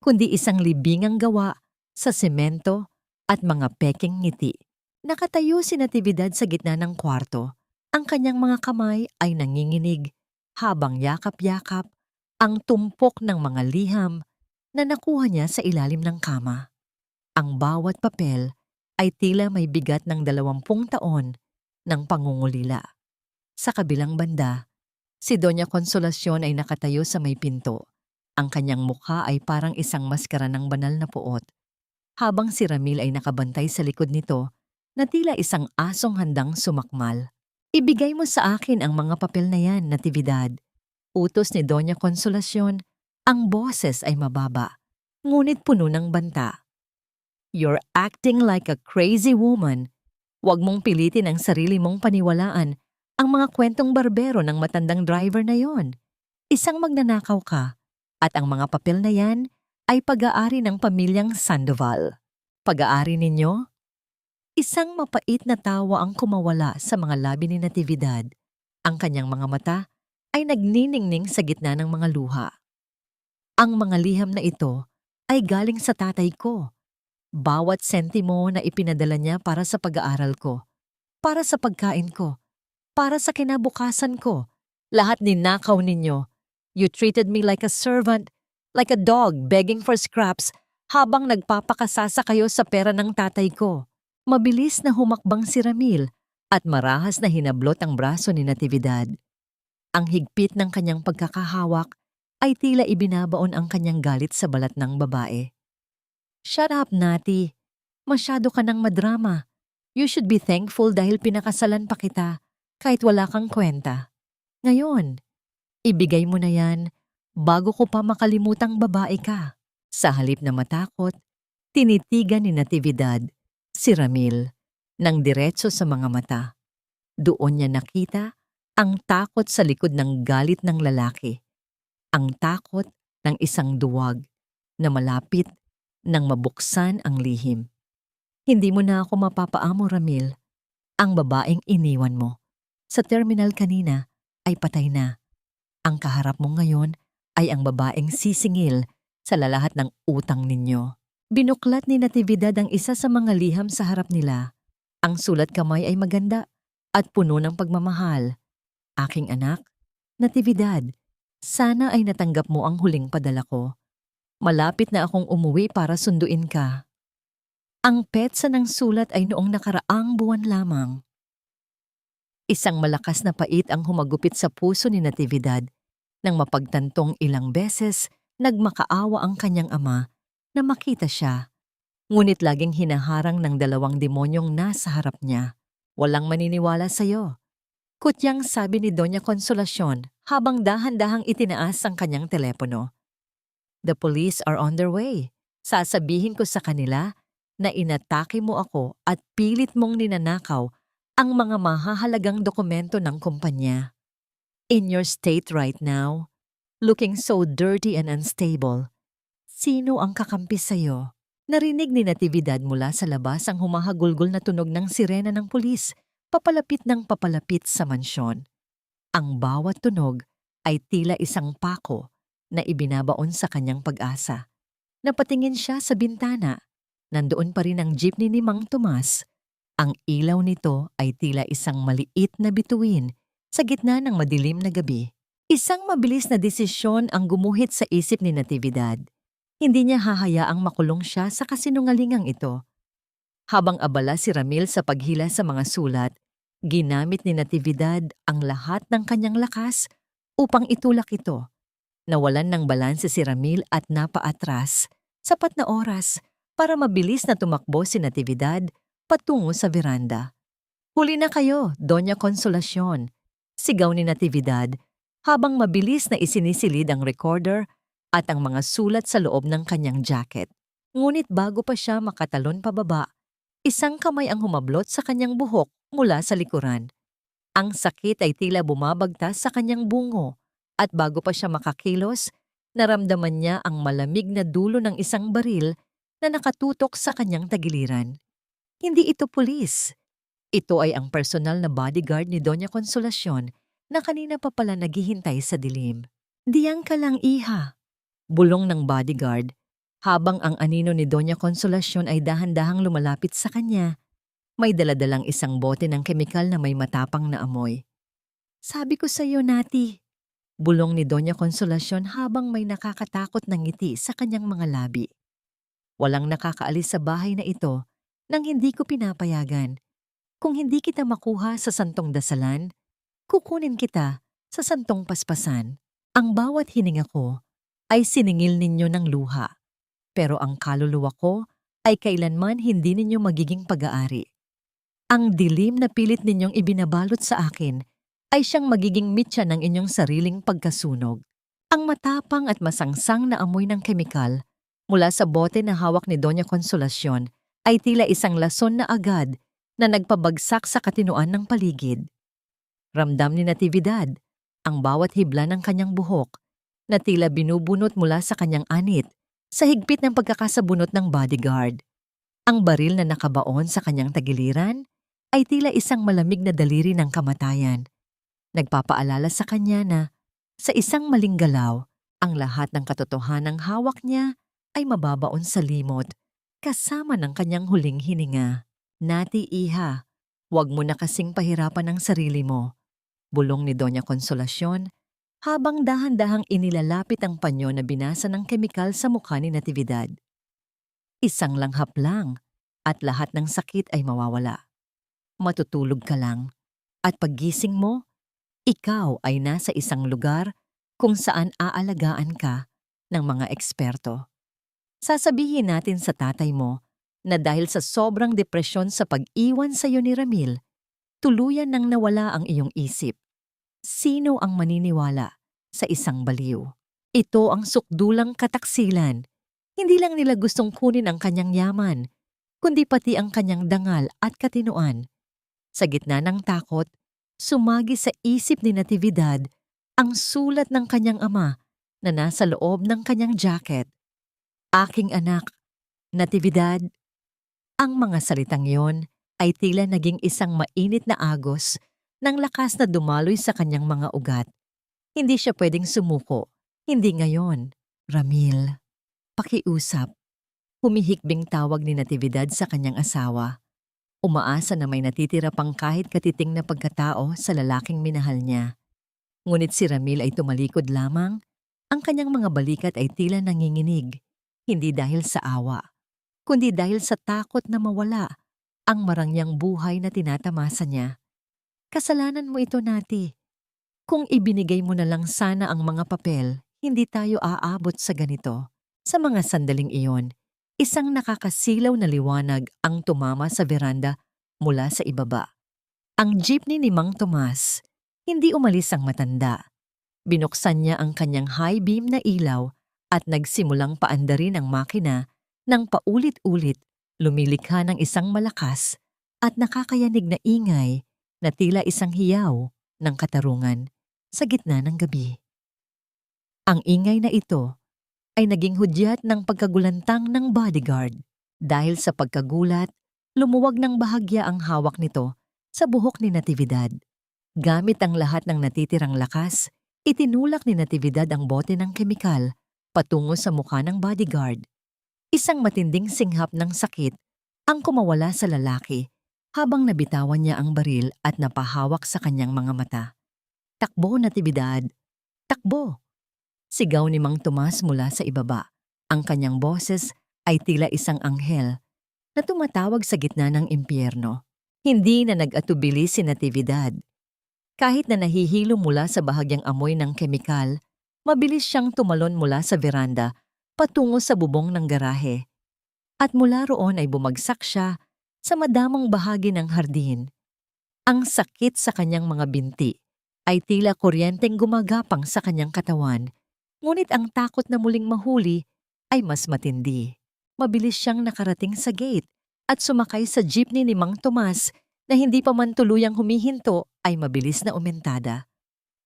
kundi isang libingang gawa sa semento at mga peking ngiti. Nakatayo si Natividad sa gitna ng kwarto. Ang kanyang mga kamay ay nanginginig habang yakap-yakap ang tumpok ng mga liham na nakuha niya sa ilalim ng kama. Ang bawat papel ay tila may bigat ng 20 taon ng pangungulila. Sa kabilang banda, si Doña Consolacion ay nakatayo sa may pinto. Ang kanyang mukha ay parang isang maskara ng banal na puot, habang si Ramil ay nakabantay sa likod nito na tila isang asong handang sumakmal. Ibigay mo sa akin ang mga papel na yan, Natividad. Utos ni Doña Consolacion. Ang boses ay mababa, ngunit puno ng banta. You're acting like a crazy woman. Huwag mong pilitin ang sarili mong paniwalaan ang mga kwentong barbero ng matandang driver na yon. Isang magnanakaw ka, at ang mga papel na yan ay pag-aari ng pamilyang Sandoval. Pag-aari ninyo? Isang mapait na tawa ang kumawala sa mga labi ni Natividad. Ang kanyang mga mata ay nagniningning sa gitna ng mga luha. Ang mga liham na ito ay galing sa tatay ko. Bawat sentimo na ipinadala niya para sa pag-aaral ko, para sa pagkain ko, para sa kinabukasan ko. Lahat ninakaw ninyo. You treated me like a servant, like a dog begging for scraps habang nagpapakasasa kayo sa pera ng tatay ko. Mabilis na humakbang si Ramil at marahas na hinablot ang braso ni Natividad. Ang higpit ng kanyang pagkakahawak ay tila ibinabaon ang kanyang galit sa balat ng babae. Shut up, Nati. Masyado ka nang madrama. You should be thankful dahil pinakasalan pa kita kahit wala kang kwenta. Ngayon, ibigay mo na yan bago ko pa makalimutang babae ka. Sa halip na matakot, tinitigan ni Natividad si Ramil nang diretso sa mga mata. Doon niya nakita ang takot sa likod ng galit ng lalaki. Ang takot ng isang duwag na malapit nang mabuksan ang lihim. Hindi mo na ako mapapaamo, Ramil. Ang babaeng iniwan mo sa terminal kanina ay patay na. Ang kaharap mo ngayon ay ang babaeng sisingil sa lalahat ng utang ninyo. Binuklat ni Natividad ang isa sa mga liham sa harap nila. Ang sulat kamay ay maganda at puno ng pagmamahal. Aking anak, Natividad, sana ay natanggap mo ang huling padala ko. Malapit na akong umuwi para sunduin ka. Ang petsa ng sulat ay noong nakaraang buwan lamang. Isang malakas na pait ang humagupit sa puso ni Natividad nang mapagtantong ilang beses nagmakaawa ang kanyang ama na makita siya. Ngunit laging hinaharang ng 2 demonyong nasa harap niya. Walang maniniwala sa'yo. Kutyang sabi ni Doña Consolacion habang dahan-dahang itinaas ang kanyang telepono. The police are on their way. Sasabihin ko sa kanila na inatake mo ako at pilit mong ninanakaw ang mga mahahalagang dokumento ng kumpanya. In your state right now, looking so dirty and unstable, sino ang kakampi sa'yo? Narinig ni Natividad mula sa labas ang humahagulgol na tunog ng sirena ng pulis, papalapit ng papalapit sa mansyon. Ang bawat tunog ay tila isang pako na ibinabaon sa kanyang pag-asa. Napatingin siya sa bintana. Nandoon pa rin ang jeepney ni Mang Tomas. Ang ilaw nito ay tila isang maliit na bituin sa gitna ng madilim na gabi. Isang mabilis na desisyon ang gumuhit sa isip ni Natividad. Hindi niya hahayaang makulong siya sa kasinungalingang ito. Habang abala si Ramil sa paghila sa mga sulat, ginamit ni Natividad ang lahat ng kanyang lakas upang itulak ito. Nawalan ng balanse si Ramil at napaatras, sapat na oras para mabilis na tumakbo si Natividad patungo sa veranda. Huli na kayo, Doña Consolacion, sigaw ni Natividad habang mabilis na isinisilid ang recorder at ang mga sulat sa loob ng kanyang jacket. Ngunit bago pa siya makatalon pababa, isang kamay ang humablot sa kanyang buhok mula sa likuran. Ang sakit ay tila bumabagtas sa kanyang bungo at bago pa siya makakilos, naramdaman niya ang malamig na dulo ng isang baril na nakatutok sa kanyang tagiliran. Hindi ito pulis. Ito ay ang personal na bodyguard ni Doña Consolacion na kanina pa pala naghihintay sa dilim. "Diyan ka lang, iha," bulong ng bodyguard, habang ang anino ni Doña Consolacion ay dahan-dahang lumalapit sa kanya. May daladalang isang bote ng kemikal na may matapang na amoy. "Sabi ko sa iyo, Nati," bulong ni Doña Consolacion habang may nakakatakot na ngiti sa kanyang mga labi. "Walang nakakaalis sa bahay na ito nang hindi ko pinapayagan. Kung hindi kita makuha sa santong dasalan, kukunin kita sa santong paspasan. Ang bawat hininga ko ay siningil ninyo ng luha, pero ang kaluluwa ko ay kailanman hindi ninyo magiging pag-aari. Ang dilim na pilit ninyong ibinabalot sa akin ay siyang magiging mitya ng inyong sariling pagkasunog." Ang matapang at masangsang na amoy ng kemikal mula sa bote na hawak ni Doña Consolacion ay tila isang lason na agad na nagpabagsak sa katinoan ng paligid. Ramdam ni Natividad ang bawat hibla ng kanyang buhok na tila binubunot mula sa kanyang anit sa higpit ng pagkakasabunot ng bodyguard. Ang baril na nakabaon sa kanyang tagiliran ay tila isang malamig na daliri ng kamatayan. Nagpapaalala sa kanya na sa isang maling galaw, ang lahat ng katotohanang hawak niya ay mababaon sa limot kasama ng kanyang huling hininga. "Nati, iha, huwag mo na kasing pahirapan ang sarili mo," bulong ni Doña Consolacion habang dahan-dahang inilalapit ang panyo na binasa ng kemikal sa mukha ni Natividad. "Isang langhap lang at lahat ng sakit ay mawawala. Matutulog ka lang at paggising mo, ikaw ay nasa isang lugar kung saan aalagaan ka ng mga eksperto. Sasabihin natin sa tatay mo na dahil sa sobrang depresyon sa pag-iwan sa iyo ni Ramil, tuluyan nang nawala ang iyong isip. Sino ang maniniwala sa isang baliw? Ito ang sukdulang kataksilan. Hindi lang nila gustong kunin ang kanyang yaman, kundi pati ang kanyang dangal at katinoan." Sa gitna ng takot, sumagi sa isip ni Natividad ang sulat ng kanyang ama na nasa loob ng kanyang jacket. "Aking anak, Natividad." Ang mga salitang yon ay tila naging isang mainit na agos ng lakas na dumaloy sa kanyang mga ugat. Hindi siya pwedeng sumuko. Hindi ngayon. "Ramil, pakiusap." Humihikbing tawag ni Natividad sa kanyang asawa. Umaasa na may natitira pang kahit katiting na pagkatao sa lalaking minahal niya. Ngunit si Ramil ay tumalikod lamang. Ang kanyang mga balikat ay tila nanginginig, hindi dahil sa awa, kundi dahil sa takot na mawala ang marangyang buhay na tinatamasa niya. "Kasalanan mo ito, Nati. Kung ibinigay mo na lang sana ang mga papel, hindi tayo aabot sa ganito." Sa mga sandaling iyon, isang nakakasilaw na liwanag ang tumama sa veranda mula sa ibaba. Ang jeepney ni Mang Tomas, Hindi umalis ang matanda. Binuksan niya ang kanyang high beam na ilaw at nagsimulang paandarin ang makina nang paulit-ulit lumilikha ng isang malakas at nakakayanig na ingay na tila isang hiyaw ng katarungan sa gitna ng gabi. Ang ingay na ito ay naging hudyat ng pagkagulantang ng bodyguard. Dahil sa pagkagulat, lumuwag ng bahagya ang hawak nito sa buhok ni Natividad. Gamit ang lahat ng natitirang lakas, itinulak ni Natividad ang bote ng kemikal patungo sa mukha ng bodyguard. Isang matinding singhap ng sakit ang kumawala sa lalaki habang nabitawan niya ang baril at napahawak sa kanyang mga mata. "Takbo, Natividad! Takbo!" Sigaw ni Mang Tomas mula sa ibaba. Ang kanyang boses ay tila isang anghel na tumatawag sa gitna ng impyerno. Hindi na nag-atubili si Natividad. Kahit na nahihilo mula sa bahagyang amoy ng kemikal, mabilis siyang tumalon mula sa veranda patungo sa bubong ng garahe. At mula roon ay bumagsak siya sa madamong bahagi ng hardin. Ang sakit sa kanyang mga binti ay tila kuryenteng gumagapang sa kanyang katawan, ngunit ang takot na muling mahuli ay mas matindi. Mabilis siyang nakarating sa gate at sumakay sa jeepney ni Mang Tomas na hindi pa man tuluyang humihinto ay mabilis na umentada.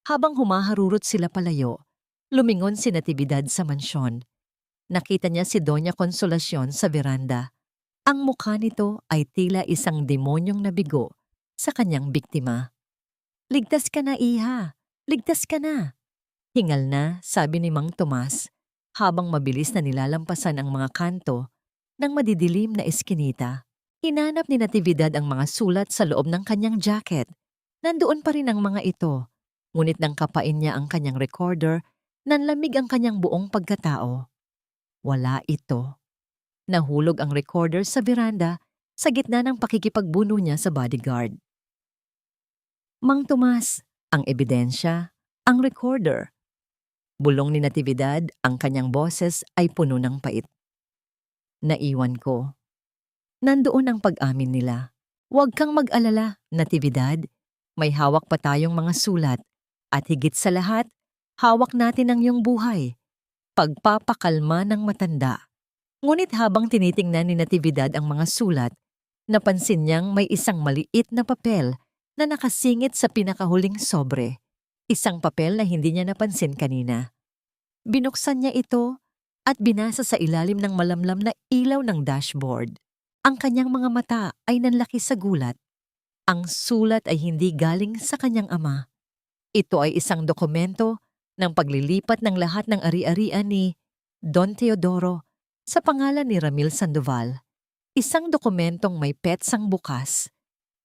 Habang humaharurot sila palayo, lumingon si Natividad sa mansyon. Nakita niya si Doña Consolacion sa veranda. Ang mukha nito ay tila isang demonyong nabigo sa kanyang biktima. "Ligtas ka na, iha! Ligtas ka na!" Hingal na, sabi ni Mang Tomas, habang mabilis na nilalampasan ang mga kanto ng madidilim na eskinita. Hinanap ni Natividad ang mga sulat sa loob ng kanyang jacket. Nandoon pa rin ang mga ito, ngunit nang kapain niya ang kanyang recorder, nanlamig ang kanyang buong pagkatao. Wala ito. Nahulog ang recorder sa veranda sa gitna ng pakikipagbuno niya sa bodyguard. "Mang Tomas, ang ebidensya, ang recorder." Bulong ni Natividad, ang kanyang boses ay puno ng pait. "Naiwan ko." Nandoon ang pag-amin nila. "Huwag kang mag-alala, Natividad. May hawak pa tayong mga sulat. At higit sa lahat, hawak natin ang iyong buhay." Pagpapakalma ng matanda. Ngunit habang tinitingnan ni Natividad ang mga sulat, napansin niyang may isang maliit na papel na nakasingit sa pinakahuling sobre. Isang papel na hindi niya napansin kanina. Binuksan niya ito at binasa sa ilalim ng malamlam na ilaw ng dashboard. Ang kanyang mga mata ay nanlaki sa gulat. Ang sulat ay hindi galing sa kanyang ama. Ito ay isang dokumento ng paglilipat ng lahat ng ari-arian ni Don Teodoro sa pangalan ni Ramil Sandoval. Isang dokumentong may petsang bukas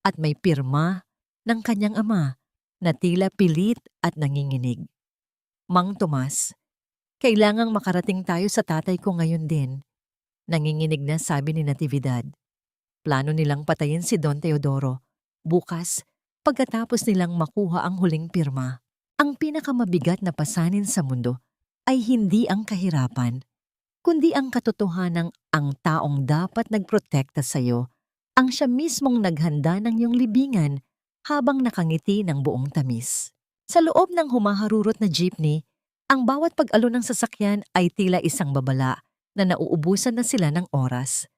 at may pirma ng kanyang ama na tila pilit at nanginginig. "Mang Tomas, kailangang makarating tayo sa tatay ko ngayon din." Nanginginig na sabi ni Natividad. Plano nilang patayin si Don Teodoro bukas pagkatapos nilang makuha ang huling pirma. Ang pinakamabigat na pasanin sa mundo ay hindi ang kahirapan, kundi ang katotohanang ang taong dapat nagprotekta sa iyo ang siya mismong naghanda ng iyong libingan habang nakangiti ng buong tamis. Sa loob ng humaharurot na jeepney, ang bawat pag-alo ng sasakyan ay tila isang babala na nauubusan na sila ng oras.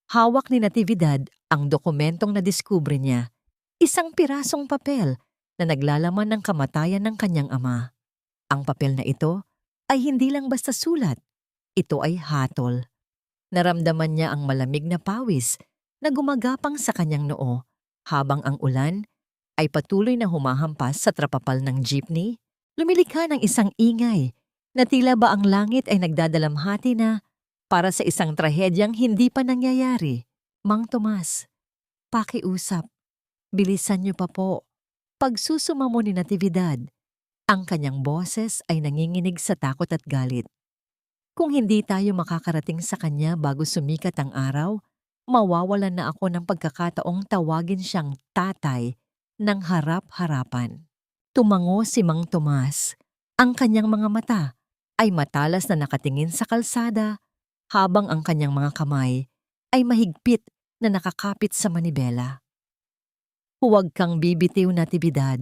Hawak ni Natividad ang dokumentong nadiskubre niya, isang pirasong papel na naglalaman ng kamatayan ng kanyang ama. Ang papel na ito ay hindi lang basta sulat, ito ay hatol. Naramdaman niya ang malamig na pawis na gumagapang sa kanyang noo habang ang ulan ay patuloy na humahampas sa trapapal ng jeepney. Lumilikha ng isang ingay na tila ba ang langit ay nagdadalamhati na para sa isang trahedyang hindi pa nangyayari. "Mang Tomas, pakiusap. Bilisan niyo pa po." Pagsusumamo ni Natividad, ang kanyang boses ay nanginginig sa takot at galit. "Kung hindi tayo makakarating sa kanya bago sumikat ang araw, mawawalan na ako ng pagkakataong tawagin siyang tatay ng harap-harapan." Tumango si Mang Tomas. Ang kanyang mga mata ay matalas na nakatingin sa kalsada habang ang kanyang mga kamay ay mahigpit na nakakapit sa manibela. "Huwag kang bibitiw, Natividad.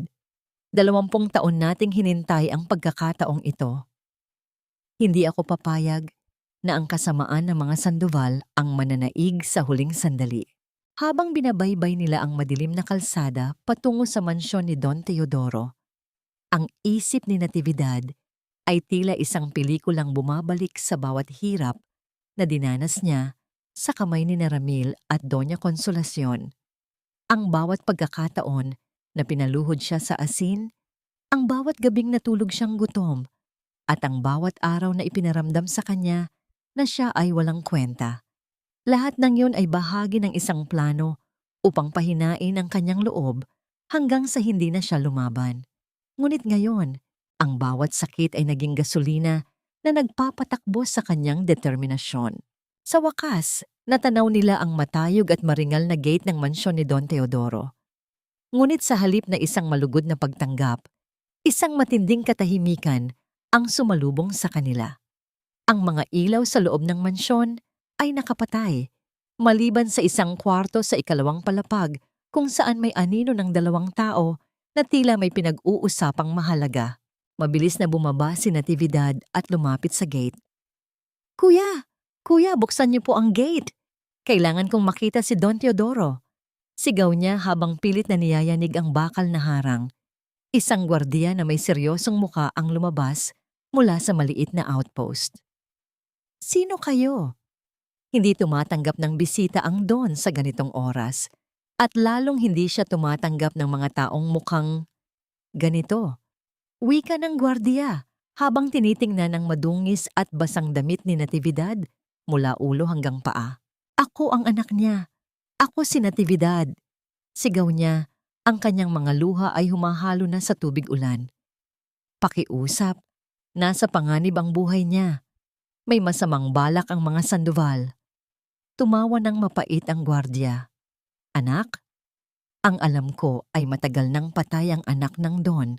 20 taon nating hinintay ang pagkakataong ito. Hindi ako papayag na ang kasamaan ng mga Sandoval ang mananaig sa huling sandali. Habang binabaybay nila ang madilim na kalsada patungo sa mansyon ni Don Teodoro, ang isip ni Natividad ay tila isang pelikulang bumabalik sa bawat hirap na dinanas niya sa kamay ni Ramil at Doña Consolacion. Ang bawat pagkakataon na pinaluhod siya sa asin, ang bawat gabing natulog siyang gutom, at ang bawat araw na ipinaramdam sa kanya na siya ay walang kwenta. Lahat ng yun ay bahagi ng isang plano upang pahinain ang kanyang loob hanggang sa hindi na siya lumaban. Ngunit ngayon, ang bawat sakit ay naging gasolina na nagpapatakbo sa kanyang determinasyon. Sa wakas, natanaw nila ang matayog at maringal na gate ng mansyon ni Don Teodoro. Ngunit sa halip na isang malugod na pagtanggap, isang matinding katahimikan ang sumalubong sa kanila. Ang mga ilaw sa loob ng mansyon ay nakapatay, maliban sa isang kwarto sa ikalawang palapag kung saan may anino ng 2 tao na tila may pinag-uusapang mahalaga. Mabilis na bumaba si Natividad at lumapit sa gate. Kuya! Kuya, buksan niyo po ang gate! Kailangan kong makita si Don Teodoro. Sigaw niya habang pilit na niyayanig ang bakal na harang. Isang gwardiya na may seryosong muka ang lumabas mula sa maliit na outpost. Sino kayo? Hindi tumatanggap ng bisita ang Don sa ganitong oras, at lalong hindi siya tumatanggap ng mga taong mukhang ganito. Wika ng gwardiya habang tinitingnan ang madungis at basang damit ni Natividad mula ulo hanggang paa. Ako ang anak niya. Ako si Natividad. Sigaw niya, ang kanyang mga luha ay humahalo na sa tubig ulan. Pakiusap, nasa panganib ang buhay niya. May masamang balak ang mga Sandoval. Tumawa ng mapait ang gwardiya. Anak? Ang alam ko ay matagal nang patay ang anak ng Don.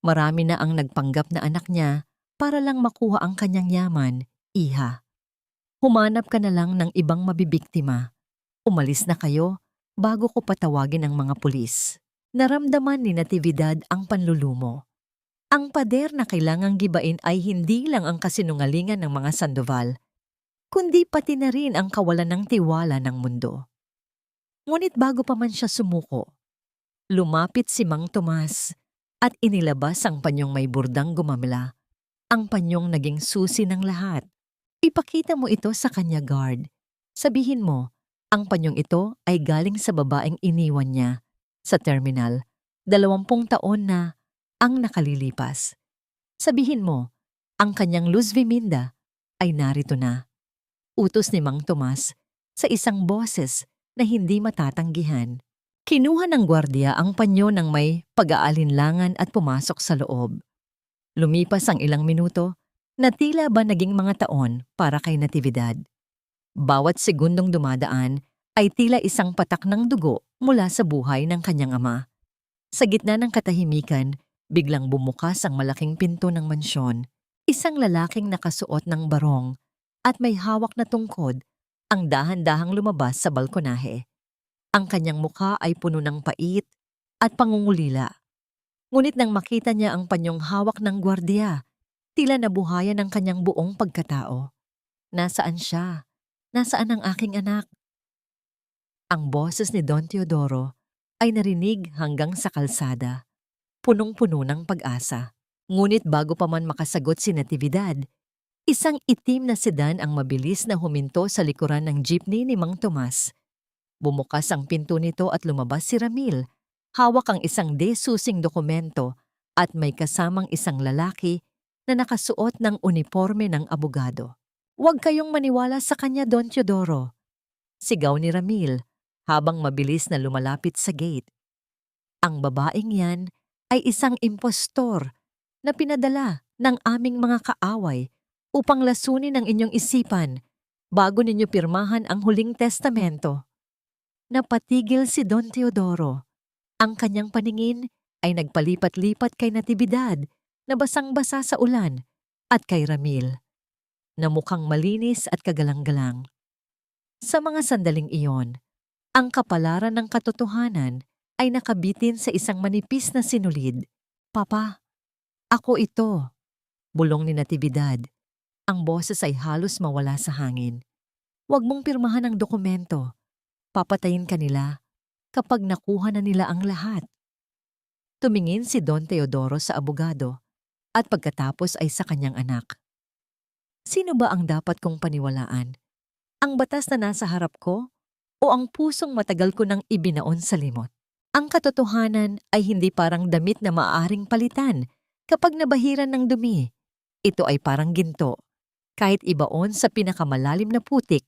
Marami na ang nagpanggap na anak niya para lang makuha ang kanyang yaman, iha. Humanap ka na lang ng ibang mabibiktima. Umalis na kayo bago ko patawagin ang mga pulis. Naramdaman ni Natividad ang panlulumo. Ang pader na kailangang gibain ay hindi lang ang kasinungalingan ng mga Sandoval, kundi pati na rin ang kawalan ng tiwala ng mundo. Ngunit bago pa man siya sumuko, lumapit si Mang Tomas at inilabas ang panyong may burdang gumamela. Ang panyong naging susi ng lahat. Ipakita mo ito sa kanya, guard. Sabihin mo, ang panyong ito ay galing sa babaeng iniwan niya sa terminal. 20 taon na ang nakalilipas. Sabihin mo, ang kanyang Luz Viminda ay narito na. Utos ni Mang Tomas sa isang boses na hindi matatanggihan. Kinuha ng gwardiya ang panyo ng may pag-aalinlangan at pumasok sa loob. Lumipas ang ilang minuto na tila ba naging mga taon para kay Natividad. Bawat segundong dumadaan ay tila isang patak ng dugo mula sa buhay ng kanyang ama. Sa gitna ng katahimikan, biglang bumukas ang malaking pinto ng mansyon. Isang lalaking nakasuot ng barong at may hawak na tungkod ang dahan-dahang lumabas sa balkonahe. Ang kanyang mukha ay puno ng pait at pangungulila. Ngunit nang makita niya ang panyong hawak ng gwardiya, tila nabuhayan ang kanyang buong pagkatao. Nasaan siya? Nasaan ang aking anak? Ang boses ni Don Teodoro ay narinig hanggang sa kalsada, punong-puno ng pag-asa. Ngunit bago pa man makasagot si Natividad, isang itim na sedan ang mabilis na huminto sa likuran ng jeepney ni Mang Tomas. Bumukas ang pinto nito at lumabas si Ramil. Hawak ang isang desusing dokumento at may kasamang isang lalaki na nakasuot ng uniforme ng abogado. Huwag kayong maniwala sa kanya, Don Teodoro. Sigaw ni Ramil habang mabilis na lumalapit sa gate. Ang babaeng yan ay isang impostor na pinadala ng aming mga kaaway upang lasunin ang inyong isipan bago ninyo pirmahan ang huling testamento. Napatigil si Don Teodoro. Ang kanyang paningin ay nagpalipat-lipat kay Natividad na basang-basa sa ulan at kay Ramil na mukhang malinis at kagalang-galang. Sa mga sandaling iyon, ang kapalaran ng katotohanan ay nakabitin sa isang manipis na sinulid. Papa, ako ito, bulong ni Natividad. Ang boses ay halos mawala sa hangin. Huwag mong pirmahan ang dokumento. Papatayin ka nila kapag nakuha na nila ang lahat. Tumingin si Don Teodoro sa abogado at pagkatapos ay sa kanyang anak. Sino ba ang dapat kong paniwalaan? Ang batas na nasa harap ko o ang pusong matagal ko nang ibinaon sa limot? Ang katotohanan ay hindi parang damit na maaaring palitan kapag nabahiran ng dumi. Ito ay parang ginto. Kahit ibaon sa pinakamalalim na putik,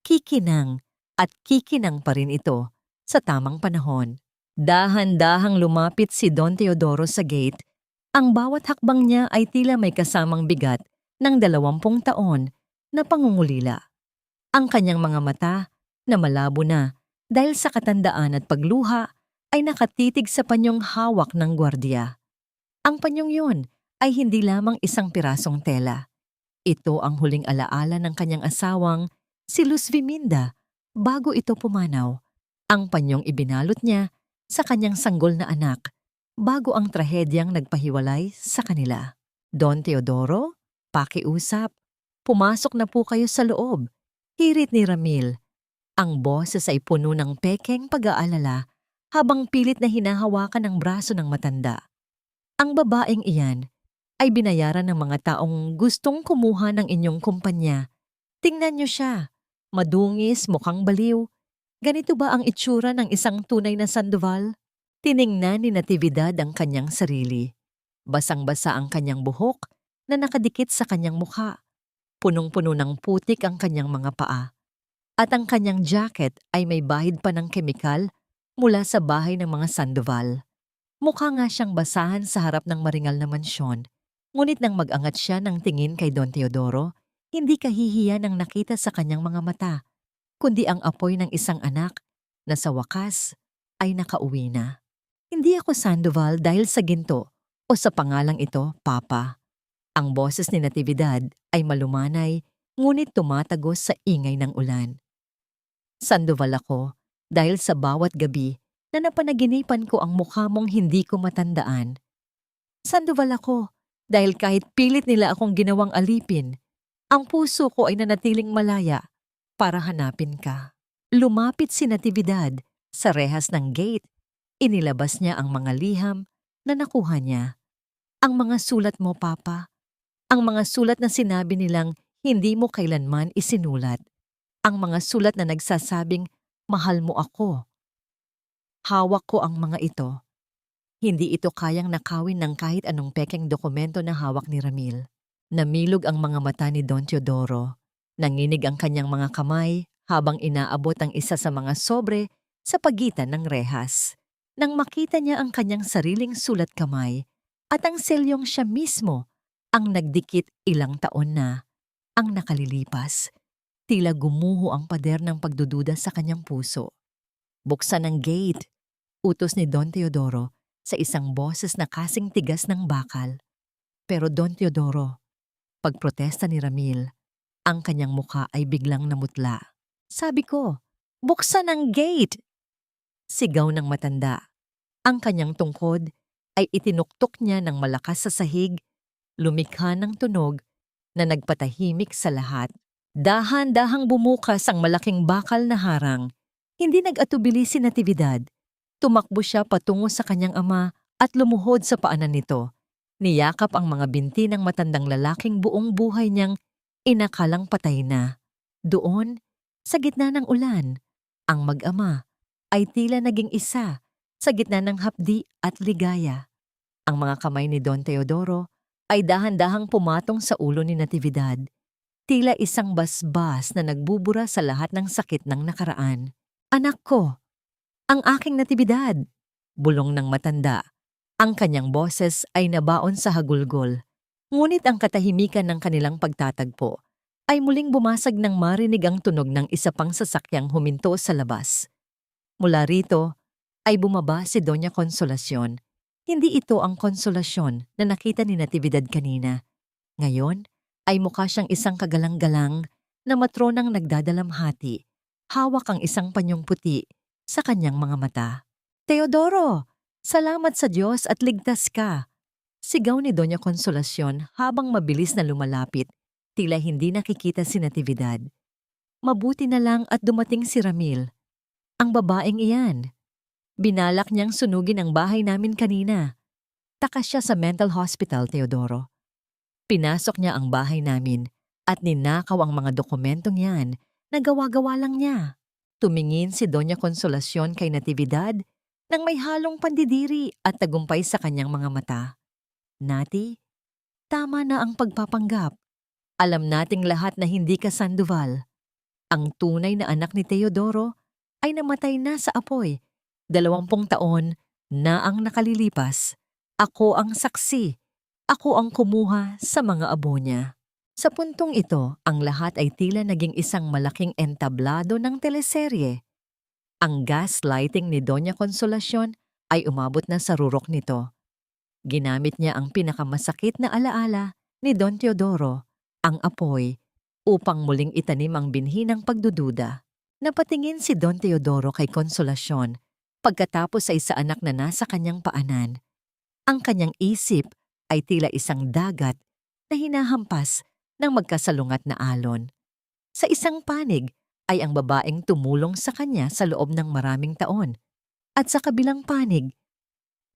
kikinang at kikinang pa rin ito sa tamang panahon. Dahan-dahang lumapit si Don Teodoro sa gate. Ang bawat hakbang niya ay tila may kasamang bigat ng 20 taon na pangungulila. Ang kanyang mga mata na malabo na dahil sa katandaan at pagluha ay nakatitig sa panyong hawak ng gwardiya. Ang panyong yun ay hindi lamang isang pirasong tela. Ito ang huling alaala ng kanyang asawang si Luz Viminda bago ito pumanaw. Ang panyong ibinalot niya sa kanyang sanggol na anak bago ang trahedyang nagpahiwalay sa kanila. Don Teodoro, pakiusap. Pumasok na po kayo sa loob. Hirit ni Ramil. Ang boses ay puno ng pekeng pag-aalala habang pilit na hinahawakan ang braso ng matanda. Ang babaeng iyan ay binayaran ng mga taong gustong kumuha ng inyong kumpanya. Tingnan niyo siya. Madungis, mukhang baliw. Ganito ba ang itsura ng isang tunay na Sandoval? Tiningnan ni Natividad ang kanyang sarili. Basang-basa ang kanyang buhok na nakadikit sa kanyang mukha. Punong-puno ng putik ang kanyang mga paa. At ang kanyang jacket ay may bahid pa ng kemikal mula sa bahay ng mga Sandoval. Mukha nga siyang basahan sa harap ng maringal na mansyon. Ngunit nang mag-angat siya ng tingin kay Don Teodoro, hindi kahihiyan ang nakita sa kanyang mga mata, kundi ang apoy ng isang anak na sa wakas ay nakauwi na. Hindi ako Sandoval dahil sa ginto o sa pangalang ito, Papa. Ang boses ni Natividad ay malumanay ngunit tumatagos sa ingay ng ulan. Sandoval ako dahil sa bawat gabi na napanaginipan ko ang mukha mong hindi ko matandaan. Sandoval ako dahil kahit pilit nila akong ginawang alipin, ang puso ko ay nanatiling malaya para hanapin ka. Lumapit si Natividad sa rehas ng gate. Inilabas niya ang mga liham na nakuha niya. Ang mga sulat mo, Papa. Ang mga sulat na sinabi nilang hindi mo kailanman isinulat. Ang mga sulat na nagsasabing mahal mo ako. Hawak ko ang mga ito. Hindi ito kayang nakawin ng kahit anong pekeng dokumento na hawak ni Ramil. Namilog ang mga mata ni Don Teodoro. Nanginig ang kanyang mga kamay habang inaabot ang isa sa mga sobre sa pagitan ng rehas. Nang makita niya ang kanyang sariling sulat kamay at ang selyong siya mismo ang nagdikit ilang taon na ang nakalilipas, tila gumuho ang pader ng pagdududa sa kanyang puso. Buksan ang gate, utos ni Don Teodoro sa isang boses na kasing tigas ng bakal. Pero Don Teodoro, pagprotesta ni Ramil, ang kanyang mukha ay biglang namutla. Sabi ko, buksan ang gate! Sigaw ng matanda. Ang kanyang tungkod ay itinuktok niya ng malakas sa sahig, lumikha ng tunog na nagpatahimik sa lahat. Dahan-dahang bumukas ang malaking bakal na harang. Hindi nag-atubili si Natividad. Tumakbo siya patungo sa kanyang ama at lumuhod sa paanan nito. Niyakap ang mga binti ng matandang lalaking buong buhay niyang inakalang patay na. Doon, sa gitna ng ulan, ang mag-ama ay tila naging isa sa gitna ng hapdi at ligaya. Ang mga kamay ni Don Teodoro ay dahan-dahang pumatong sa ulo ni Natividad. Tila isang basbas na nagbubura sa lahat ng sakit ng nakaraan. Anak ko, ang aking Natividad, bulong ng matanda. Ang kanyang boses ay nabaon sa hagulgol. Ngunit ang katahimikan ng kanilang pagtatagpo ay muling bumasag nang marinig ang tunog ng isa pang sasakyang huminto sa labas. Mula rito ay bumaba si Doña Consolacion. Hindi ito ang konsolasyon na nakita ni Natividad kanina. Ngayon ay mukha siyang isang kagalang-galang na matronang nagdadalamhati. Hawak ang isang panyong puti sa kanyang mga mata. Teodoro, salamat sa Diyos at ligtas ka. Sigaw ni Doña Consolacion habang mabilis na lumalapit, tila hindi nakikita si Natividad. Mabuti na lang at dumating si Ramil. Ang babaeng iyan. Binalak niyang sunugin ang bahay namin kanina. Takas siya sa mental hospital, Teodoro. Pinasok niya ang bahay namin at ninakaw ang mga dokumentong yan na gawa-gawa lang niya. Tumingin si Doña Consolacion kay Natividad nang may halong pandidiri at tagumpay sa kanyang mga mata. Nati, tama na ang pagpapanggap. Alam nating lahat na hindi ka Sandoval. Ang tunay na anak ni Teodoro ay namatay na sa apoy. 20 taon na ang nakalilipas. Ako ang saksi. Ako ang kumuha sa mga abo niya. Sa puntong ito, ang lahat ay tila naging isang malaking entablado ng teleserye. Ang gaslighting ni Doña Consolacion ay umabot na sa rurok nito. Ginamit niya ang pinakamasakit na alaala ni Don Teodoro, ang apoy, upang muling itanim ang binhi ng pagdududa. Napatingin si Don Teodoro kay Consolacion pagkatapos ay sa anak na nasa kanyang paanan. Ang kanyang isip ay tila isang dagat na hinahampas ng magkasalungat na alon. Sa isang panig ay ang babaeng tumulong sa kanya sa loob ng maraming taon. At sa kabilang panig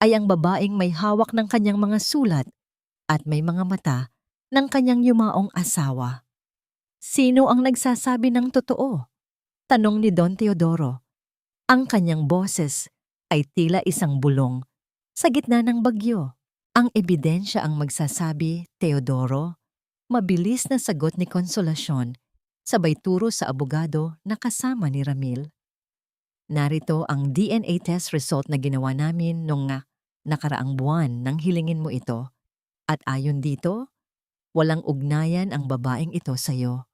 ay ang babaeng may hawak ng kanyang mga sulat at may mga mata ng kanyang yumaong asawa. Sino ang nagsasabi ng totoo? Tanong ni Don Teodoro. Ang kanyang boses ay tila isang bulong sa gitna ng bagyo. Ang ebidensya ang magsasabi, Teodoro. Mabilis na sagot ni Consolacion, sabay turo sa abogado na kasama ni Ramil. Narito ang DNA test result na ginawa namin nung nakaraang buwan nang hilingin mo ito. At ayon dito, walang ugnayan ang babaeng ito sa'yo.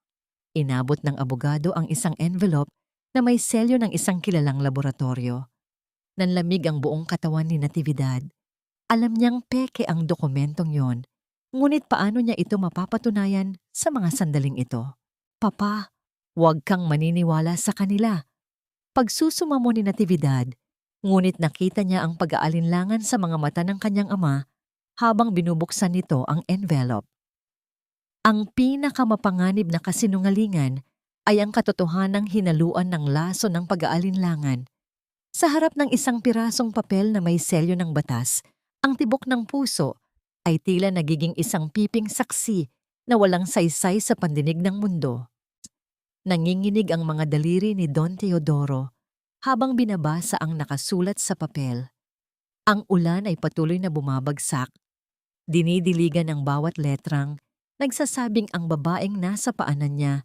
Inabot ng abogado ang isang envelope na may selyo ng isang kilalang laboratorio. Nanlamig ang buong katawan ni Natividad. Alam niyang peke ang dokumentong yon. Ngunit paano niya ito mapapatunayan sa mga sandaling ito? Papa, huwag kang maniniwala sa kanila. Pagsusuma mo ni Natividad, ngunit nakita niya ang pag-aalinlangan sa mga mata ng kanyang ama habang binubuksan nito ang envelope. Ang pinakamapanganib na kasinungalingan ay ang katotohanang hinaluan ng laso ng pag-aalinlangan. Sa harap ng isang pirasong papel na may selyo ng batas, ang tibok ng puso ay tila nagiging isang piping saksi na walang saysay sa pandinig ng mundo. Nanginginig ang mga daliri ni Don Teodoro habang binabasa ang nakasulat sa papel. Ang ulan ay patuloy na bumabagsak. Dinidiligan ang bawat letrang, nagsasabing ang babaeng nasa paanan niya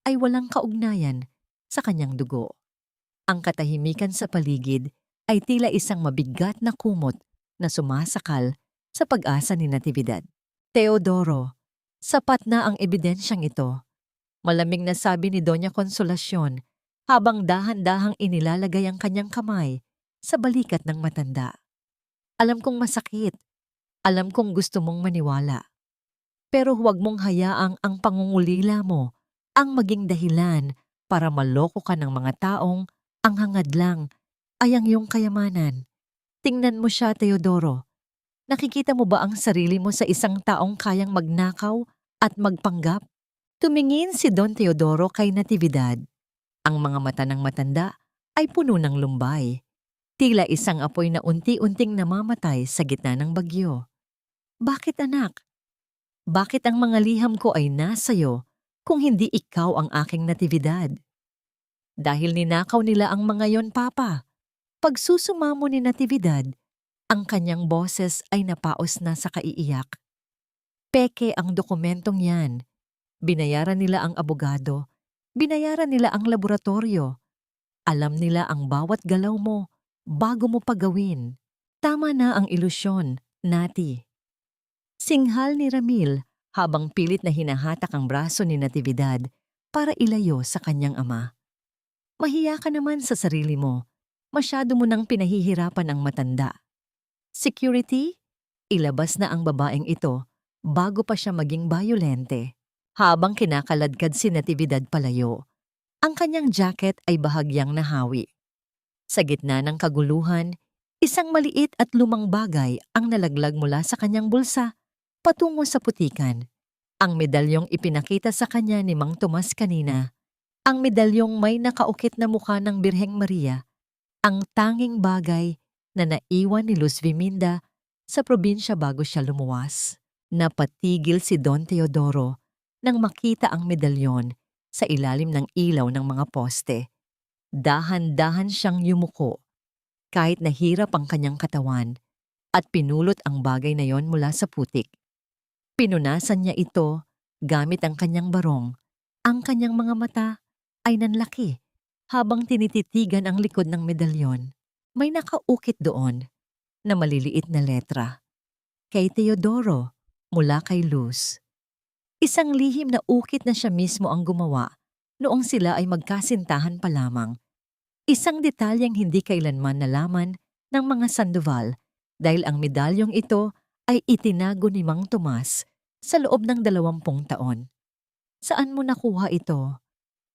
ay walang kaugnayan sa kanyang dugo. Ang katahimikan sa paligid ay tila isang mabigat na kumot na sumasakal sa pag-asa ni Natividad. Teodoro, sapat na ang ebidensyang ito. Malamig na sabi ni Doña Consolacion habang dahan-dahang inilalagay ang kanyang kamay sa balikat ng matanda. Alam kong masakit. Alam kong gusto mong maniwala. Pero huwag mong hayaang ang pangungulila mo ang maging dahilan para maloko ka ng mga taong ang hangad lang ay ang iyong kayamanan. Tingnan mo siya, Teodoro. Nakikita mo ba ang sarili mo sa isang taong kayang magnakaw at magpanggap? Tumingin si Don Teodoro kay Natividad. Ang mga mata ng matanda ay puno ng lumbay. Tila isang apoy na unti-unting namamatay sa gitna ng bagyo. Bakit anak? Bakit ang mga liham ko ay nasa'yo kung hindi ikaw ang aking Natividad? Dahil ninakaw nila ang mga yon, Papa. Pagsusuma mo ni Natividad, ang kanyang boses ay napaos na sa kaiiyak. Peke ang dokumentong yan. Binayaran nila ang abogado. Binayaran nila ang laboratorio. Alam nila ang bawat galaw mo bago mo pagawin. Tama na ang ilusyon, Nati. Singhal ni Ramil habang pilit na hinahatak ang braso ni Natividad para ilayo sa kanyang ama. Mahiya ka naman sa sarili mo. Masyado mo nang pinahihirapan ang matanda. Security, ilabas na ang babaeng ito bago pa siya maging bayolente. Habang kinakaladkad si Natividad palayo, ang kanyang jacket ay bahagyang nahawi. Sa gitna ng kaguluhan, Isang maliit at lumang bagay ang nalaglag mula sa kanyang bulsa patungo sa putikan. Ang medalyong ipinakita sa kanya ni Mang Tomas kanina. Ang medalyong may nakaukit na mukha ng Birheng Maria. Ang tanging bagay na naiwan ni Luz Viminda sa probinsya bago siya lumuwas. Napatigil si Don Teodoro nang makita ang medalyon sa ilalim ng ilaw ng mga poste. Dahan-dahan siyang yumuko kahit nahirap ang kanyang katawan at pinulot ang bagay na yon mula sa putik. Pinunasan niya ito gamit ang kanyang barong. Ang kanyang mga mata ay nanlaki habang tinititigan ang likod ng medalyon. May nakaukit doon na maliliit na letra. Kay Teodoro, mula kay Luz. Isang lihim na ukit na siya mismo ang gumawa noong sila ay magkasintahan pa lamang. Isang detalyeng hindi kailanman nalaman ng mga Sandoval dahil ang medalyong ito ay itinago ni Mang Tomas sa loob ng 20 taon. Saan mo nakuha ito?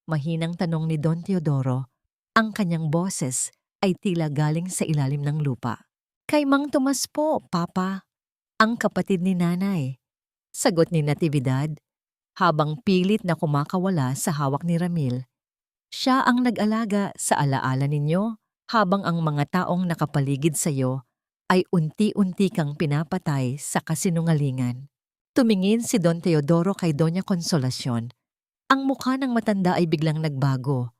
Mahinang tanong ni Don Teodoro. Ang kanyang boses ay tila galing sa ilalim ng lupa. Kay Mang Tomas po, Papa. Ang kapatid ni Nanay. Sagot ni Natividad habang pilit na kumakawala sa hawak ni Ramil. Siya ang nag-alaga sa alaala ninyo habang ang mga taong nakapaligid sa iyo ay unti-unti kang pinapatay sa kasinungalingan. Tumingin si Don Teodoro kay Doña Consolacion. Ang mukha ng matanda ay biglang nagbago.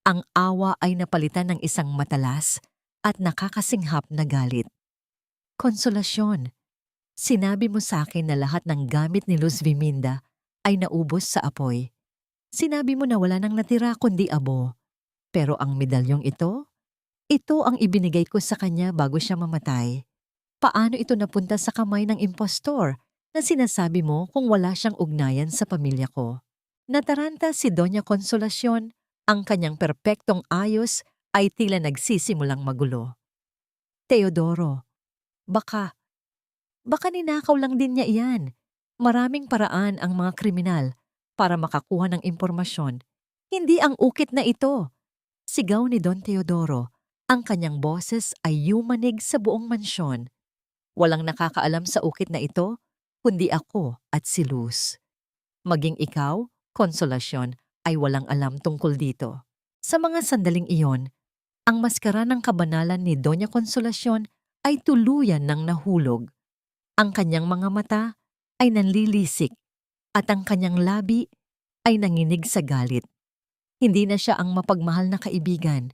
Ang awa ay napalitan ng isang matalas at nakakasinghap na galit. Consolacion, sinabi mo sa akin na lahat ng gamit ni Luz Viminda ay naubos sa apoy. Sinabi mo na wala nang natira kundi abo. Pero ang medalyong ito ang ibinigay ko sa kanya bago siya mamatay. Paano ito napunta sa kamay ng impostor na sinasabi mo kung wala siyang ugnayan sa pamilya ko? Nataranta si Doña Consolacion, ang kanyang perpektong ayos ay tila nagsisimulang magulo. Teodoro, baka ninakaw lang din niya iyan. Maraming paraan ang mga kriminal para makakuha ng impormasyon. Hindi ang ukit na ito. Sigaw ni Don Teodoro. Ang kanyang boses ay yumanig sa buong mansyon. Walang nakakaalam sa ukit na ito, kundi ako at si Luz. Maging ikaw, Consolacion, ay walang alam tungkol dito. Sa mga sandaling iyon, ang maskara ng kabanalan ni Doña Consolacion ay tuluyan ng nahulog. Ang kanyang mga mata ay nanlilisik at ang kanyang labi ay nanginig sa galit. Hindi na siya ang mapagmahal na kaibigan.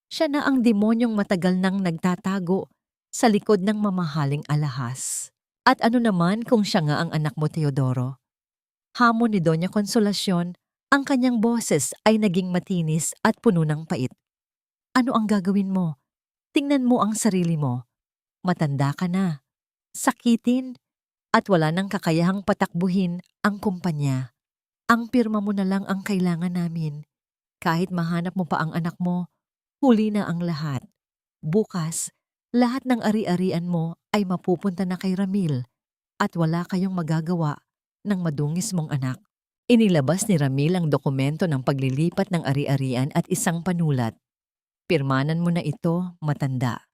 Siya na ang demonyong matagal nang nagtatago sa likod ng mamahaling alahas. At ano naman kung siya nga ang anak mo, Teodoro? Hamon ni Doña Consolacion, ang kanyang boses ay naging matinis at puno ng pait. Ano ang gagawin mo? Tingnan mo ang sarili mo. Matanda ka na. Sakitin at wala nang kakayahang patakbuhin ang kumpanya. Ang pirma mo na lang ang kailangan namin. Kahit mahanap mo pa ang anak mo, huli na ang lahat. Bukas, lahat ng ari-arian mo ay mapupunta na kay Ramil at wala kayong magagawa ng madungis mong anak. Inilabas ni Ramil ang dokumento ng paglilipat ng ari-arian at isang panulat. Pirmanan mo na ito, matanda.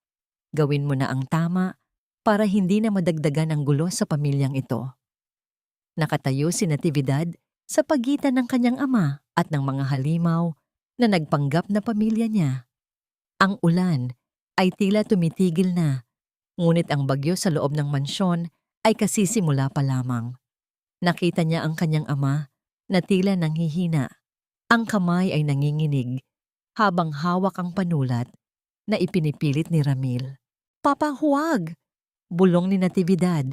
Gawin mo na ang tama para hindi na madagdagan ang gulo sa pamilyang ito. Nakatayo si Natividad sa pagitan ng kanyang ama at ng mga halimaw na nagpanggap na pamilya niya. Ang ulan ay tila tumitigil na, ngunit ang bagyo sa loob ng mansyon ay kasisimula pa lamang. Nakita niya ang kanyang ama na tila nanghihina. Ang kamay ay nanginginig habang hawak ang panulat na ipinipilit ni Ramil. Papa, huwag! Bulong ni Natividad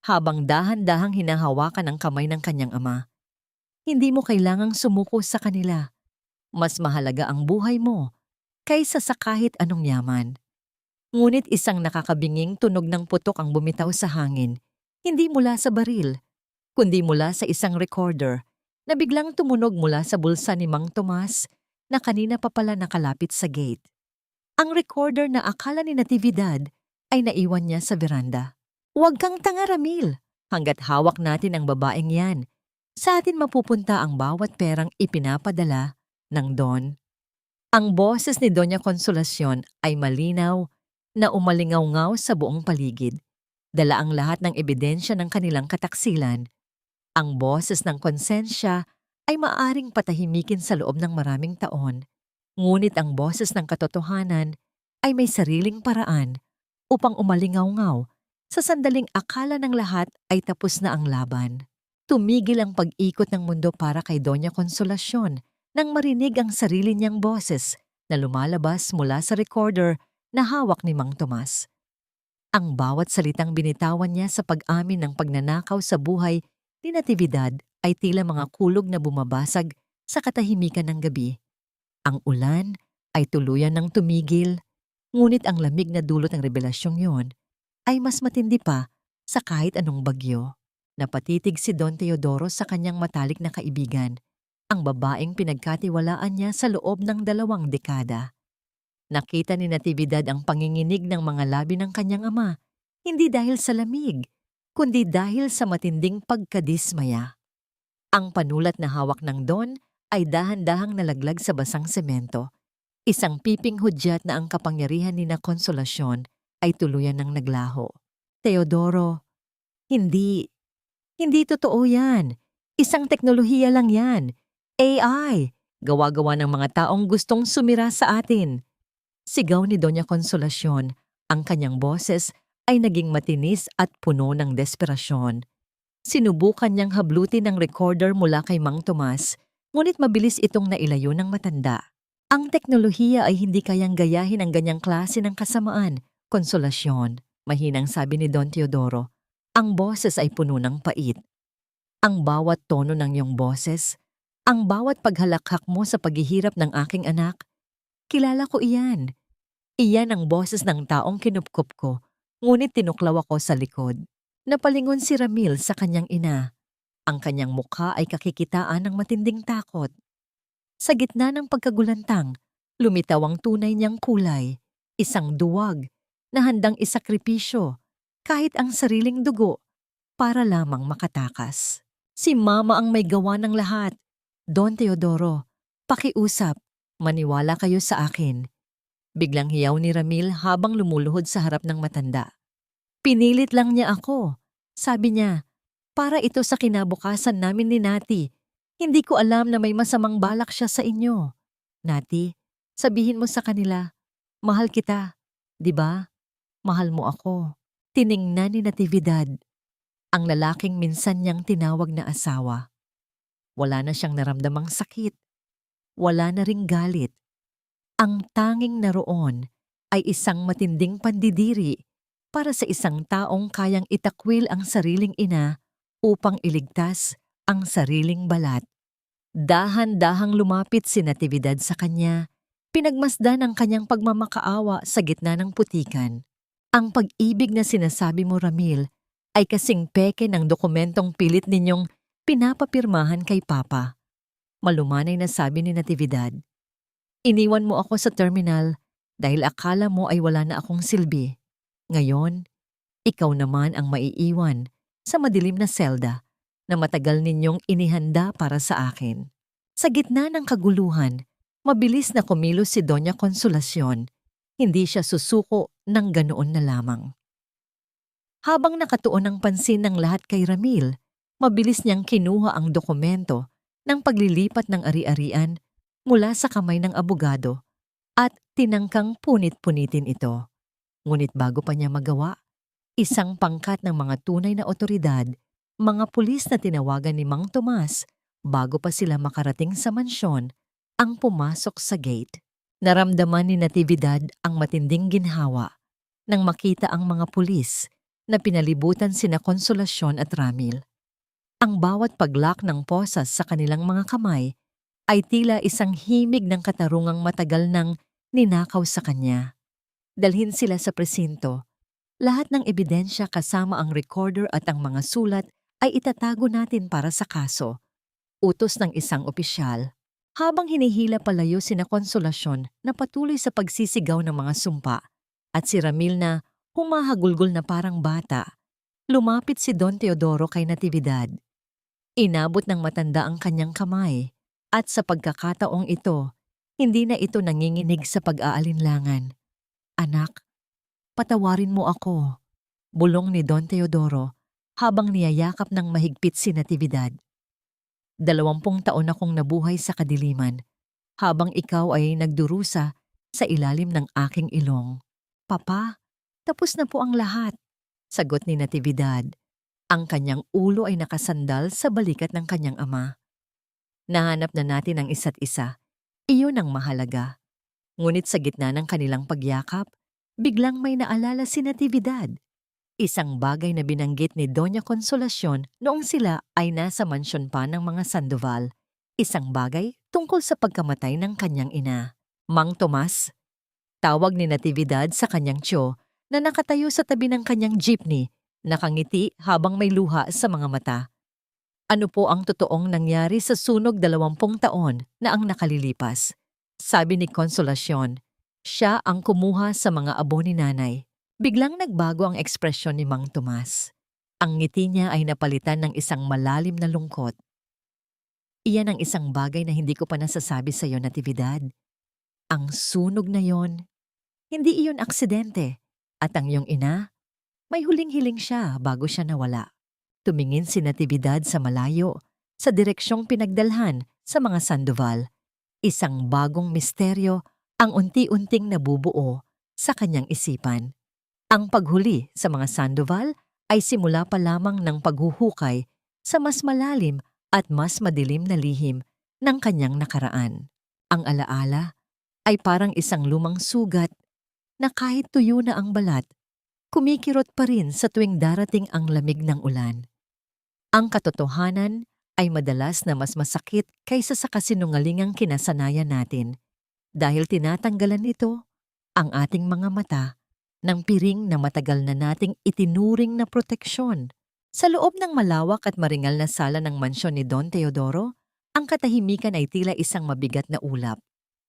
habang dahan-dahang hinahawakan ang kamay ng kanyang ama. Hindi mo kailangang sumuko sa kanila. Mas mahalaga ang buhay mo kaysa sa kahit anong yaman. Ngunit isang nakakabinging tunog ng putok ang bumitaw sa hangin, hindi mula sa baril, kundi mula sa isang recorder na biglang tumunog mula sa bulsa ni Mang Tomas na kanina pa pala nakalapit sa gate. Ang recorder na akala ni Natividad ay naiwan niya sa veranda. Huwag kang tanga, Ramil. Hanggat hawak natin ang babaeng yan, sa atin mapupunta ang bawat perang ipinapadala ng Don. Ang boses ni Doña Consolacion ay malinaw na umalingaw-ngaw sa buong paligid. Dala ang lahat ng ebidensya ng kanilang kataksilan. Ang boses ng konsensya ay maaring patahimikin sa loob ng maraming taon, ngunit ang boses ng katotohanan ay may sariling paraan upang umalingaw-ngaw sa sandaling akala ng lahat ay tapos na ang laban. Tumigil ang pag-ikot ng mundo para kay Doña Consolacion nang marinig ang sarili niyang boses na lumalabas mula sa recorder na hawak ni Mang Tomas. Ang bawat salitang binitawan niya sa pag-amin ng pagnanakaw sa buhay ni Natividad ay tila mga kulog na bumabasag sa katahimikan ng gabi. Ang ulan ay tuluyan ng tumigil, ngunit ang lamig na dulot ng revelasyong yon ay mas matindi pa sa kahit anong bagyo. Napatitig si Don Teodoro sa kanyang matalik na kaibigan, ang babaeng pinagkatiwalaan niya sa loob ng 2 dekada. Nakita ni Natividad ang panginginig ng mga labi ng kanyang ama, hindi dahil sa lamig, kundi dahil sa matinding pagkadismaya. Ang panulat na hawak ng Don ay dahan-dahang nalaglag sa basang semento, isang piping hudyat na ang kapangyarihan ni na Consolacion ay tuluyan ng naglaho. Teodoro, hindi totoo yan. Isang teknolohiya lang yan. AI, gawa-gawa ng mga taong gustong sumira sa atin. Sigaw ni Doña Consolacion, ang kanyang boses ay naging matinis at puno ng desperasyon. Sinubukan niyang hablutin ang recorder mula kay Mang Tomas, ngunit mabilis itong nailayo ng matanda. Ang teknolohiya ay hindi kayang gayahin ang ganyang klase ng kasamaan, Consolacion, mahinang sabi ni Don Teodoro. Ang boses ay puno ng pait. Ang bawat tono ng iyong boses, ang bawat paghalakhak mo sa paghihirap ng aking anak, kilala ko iyan. Iyan ang boses ng taong kinupkup ko, ngunit tinuklaw ako sa likod. Napalingon si Ramil sa kanyang ina. Ang kanyang mukha ay kakikitaan ng matinding takot. Sa gitna ng pagkagulantang, lumitaw ang tunay niyang kulay, isang duwag na handang isakripisyo, kahit ang sariling dugo, para lamang makatakas. Si Mama ang may gawa ng lahat. Don Teodoro, pakiusap, maniwala kayo sa akin. Biglang hiyaw ni Ramil habang lumuluhod sa harap ng matanda. Pinilit lang niya ako. Sabi niya, para ito sa kinabukasan namin ni Nati. Hindi ko alam na may masamang balak siya sa inyo. Nati, sabihin mo sa kanila, mahal kita, di ba? Mahal mo ako. Tiningnan ni Natividad ang lalaking minsan niyang tinawag na asawa. Wala na siyang naramdamang sakit. Wala na ring galit. Ang tanging naroon ay isang matinding pandidiri para sa isang taong kayang itakwil ang sariling ina upang iligtas ang sariling balat. Dahan-dahang lumapit si Natividad sa kanya, pinagmasdan ang kanyang pagmamakaawa sa gitna ng putikan. Ang pag-ibig na sinasabi mo, Ramil, ay kasing peke ng dokumentong pilit ninyong pinapapirmahan kay Papa. Malumanay na sabi ni Natividad. Iniwan mo ako sa terminal dahil akala mo ay wala na akong silbi. Ngayon, ikaw naman ang maiiwan sa madilim na selda na matagal ninyong inihanda para sa akin. Sa gitna ng kaguluhan, mabilis na kumilos si Doña Consolacion. Hindi siya susuko ng ganoon na lamang. Habang nakatuon ang pansin ng lahat kay Ramil, mabilis niyang kinuha ang dokumento ng paglilipat ng ari-arian mula sa kamay ng abogado at tinangkang punit-punitin ito. Ngunit bago pa niya magawa, isang pangkat ng mga tunay na otoridad, mga pulis na tinawagan ni Mang Tomas bago pa sila makarating sa mansyon, ang pumasok sa gate. Naramdaman ni Natividad ang matinding ginhawa nang makita ang mga pulis na pinalibutan sina Consolacion at Ramil. Ang bawat paglak ng posas sa kanilang mga kamay ay tila isang himig ng katarungang matagal nang ninakaw sa kanya. Dalhin sila sa presinto. Lahat ng ebidensya kasama ang recorder at ang mga sulat ay itatago natin para sa kaso. Utos ng isang opisyal. Habang hinihila palayo sina Consolacion na patuloy sa pagsisigaw ng mga sumpa at si Ramil na humahagulgol na parang bata, lumapit si Don Teodoro kay Natividad. Inabot ng matanda ang kanyang kamay at sa pagkakataong ito, hindi na ito nanginginig sa pag-aalinlangan. Anak, Patawarin mo ako, bulong ni Don Teodoro habang niyayakap ng mahigpit si Natividad. 20 taon akong nabuhay sa kadiliman habang ikaw ay nagdurusa sa ilalim ng aking ilong. Papa, tapos na po ang lahat, sagot ni Natividad. Ang kanyang ulo ay nakasandal sa balikat ng kanyang ama. Nahanap na natin ang isa't isa. Iyon ang mahalaga. Ngunit sa gitna ng kanilang pagyakap, biglang may naalala si Natividad. Isang bagay na binanggit ni Doña Consolacion noong sila ay nasa mansyon pa ng mga Sandoval. Isang bagay tungkol sa pagkamatay ng kanyang ina. Mang Tomas, tawag ni Natividad sa kanyang tiyo na nakatayo sa tabi ng kanyang jeepney, nakangiti habang may luha sa mga mata. Ano po ang totoong nangyari sa sunog 20 taon na ang nakalilipas? Sabi ni Consolacion, siya ang kumuha sa mga abo ni nanay. Biglang nagbago ang ekspresyon ni Mang Tomas. Ang ngiti niya ay napalitan ng isang malalim na lungkot. Iyan ang isang bagay na hindi ko pa nasasabi sa iyo, Natividad. Ang sunog na yon, hindi iyon aksidente. At ang iyong ina, may huling-hiling siya bago siya nawala. Tumingin si Natividad sa malayo, sa direksyong pinagdalhan sa mga Sandoval. Isang bagong misteryo ang unti-unting nabubuo sa kanyang isipan. Ang paghuli sa mga Sandoval ay simula pa lamang ng paghuhukay sa mas malalim at mas madilim na lihim ng kanyang nakaraan. Ang alaala ay parang isang lumang sugat na kahit tuyo na ang balat, kumikirot pa rin sa tuwing darating ang lamig ng ulan. Ang katotohanan ay madalas na mas masakit kaysa sa kasinungalingang kinasanayan natin dahil tinatanggalan ito ang ating mga mata ng piring na matagal na nating itinuring na proteksyon. Sa loob ng malawak at maringal na sala ng mansyon ni Don Teodoro, ang katahimikan ay tila isang mabigat na ulap.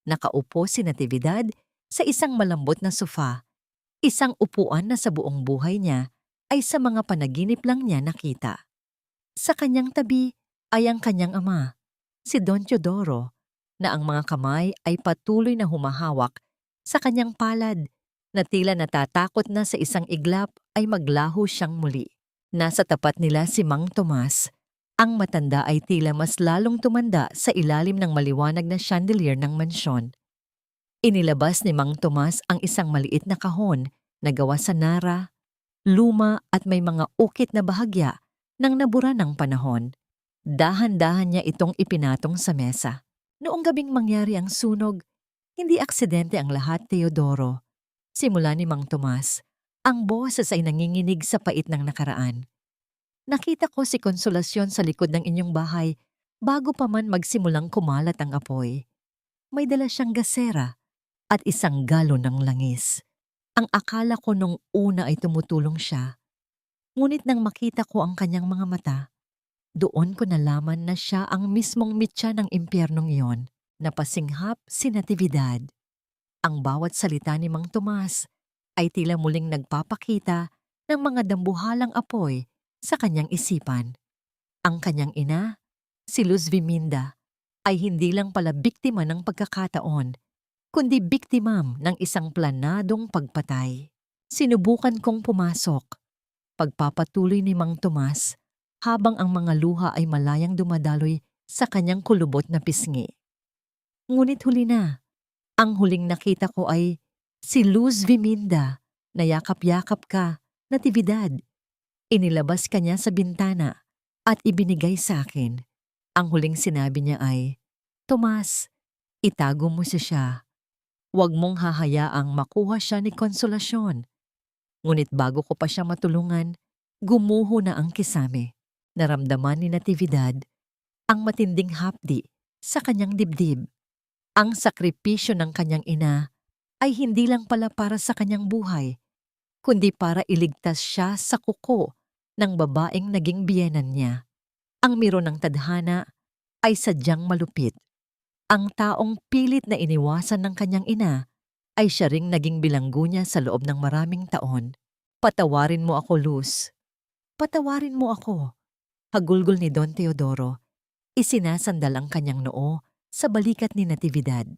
Nakaupo si Natividad sa isang malambot na sofa, isang upuan na sa buong buhay niya ay sa mga panaginip lang niya nakita. Sa kanyang tabi ay ang kanyang ama, si Don Teodoro, na ang mga kamay ay patuloy na humahawak sa kanyang palad na tila natatakot na sa isang iglap ay maglaho siyang muli. Nasa tapat nila si Mang Tomas. Ang matanda ay tila mas lalong tumanda sa ilalim ng maliwanag na chandelier ng mansyon. Inilabas ni Mang Tomas ang isang maliit na kahon na gawa sa nara, luma at may mga ukit na bahagya ng nabura ng panahon. Dahan-dahan niya itong ipinatong sa mesa. Noong gabing mangyari ang sunog, hindi aksidente ang lahat, Teodoro. Simula ni Mang Tomas, ang boses ay nanginginig sa pait ng nakaraan. Nakita ko si Consolacion sa likod ng inyong bahay bago pa man magsimulang kumalat ang apoy. May dala siyang gasera at isang galon ng langis. Ang akala ko nung una ay tumutulong siya. Ngunit nang makita ko ang kanyang mga mata, doon ko nalaman na siya ang mismong mitya ng impyernong iyon. Napasinghap si Natividad. Ang bawat salita ni Mang Tomas ay tila muling nagpapakita ng mga dambuhalang apoy sa kanyang isipan. Ang kanyang ina, si Luz Viminda, ay hindi lang pala biktima ng pagkakataon, kundi biktimam ng isang planadong pagpatay. Sinubukan kong pumasok. Pagpapatuloy ni Mang Tomas habang ang mga luha ay malayang dumadaloy sa kanyang kulubot na pisngi. Ngunit huli na. Ang huling nakita ko ay si Luz Viminda na yakap-yakap ka, Natividad. Inilabas ka niya sa bintana at ibinigay sa akin. Ang huling sinabi niya ay, Tomas, itago mo siya. Huwag mong hahayaang makuha siya ni Consolacion. Ngunit bago ko pa siya matulungan, gumuho na ang kisame. Naramdaman ni Natividad ang matinding hapdi sa kanyang dibdib. Ang sakripisyo ng kanyang ina ay hindi lang pala para sa kanyang buhay, kundi para iligtas siya sa kuko ng babaeng naging biyenan niya. Ang miro ng tadhana ay sadyang malupit. Ang taong pilit na iniwasan ng kanyang ina ay siya ring naging bilanggo niya sa loob ng maraming taon. Patawarin mo ako, Luz. Patawarin mo ako. Hagulgol ni Don Teodoro. Isinasandal ang kanyang noo sa balikat ni Natividad.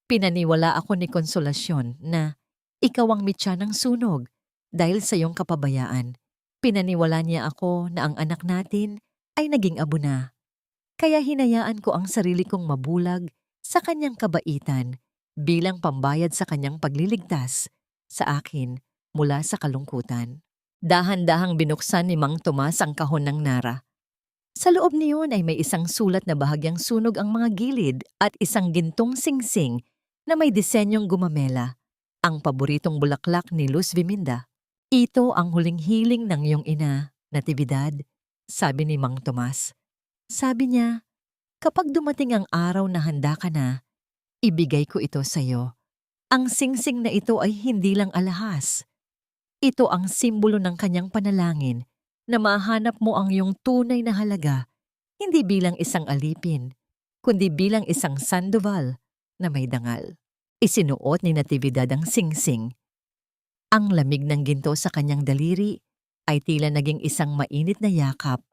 Pinaniwala ako ni Consolacion na Ikaw ang mitya ng sunog dahil sa iyong kapabayaan. Pinaniwala niya ako na ang anak natin ay naging abo na. Kaya hinayaan ko ang sarili kong mabulag sa kanyang kabaitan bilang pambayad sa kanyang pagliligtas sa akin mula sa kalungkutan. Dahan-dahang binuksan ni Mang Tomas ang kahon ng Nara. Sa loob niyon ay may isang sulat na bahagyang sunog ang mga gilid at isang gintong singsing na may disenyong gumamela, ang paboritong bulaklak ni Luz Viminda. Ito ang huling hiling ng iyong ina, Natividad, sabi ni Mang Tomas. Sabi niya, kapag dumating ang araw na handa ka na, ibigay ko ito sa iyo. Ang singsing na ito ay hindi lang alahas. Ito ang simbolo ng kanyang panalangin na mahanap mo ang iyong tunay na halaga, hindi bilang isang alipin, kundi bilang isang sandoval na may dangal. Isinuot ni Natividad ang singsing. Ang lamig ng ginto sa kanyang daliri ay tila naging isang mainit na yakap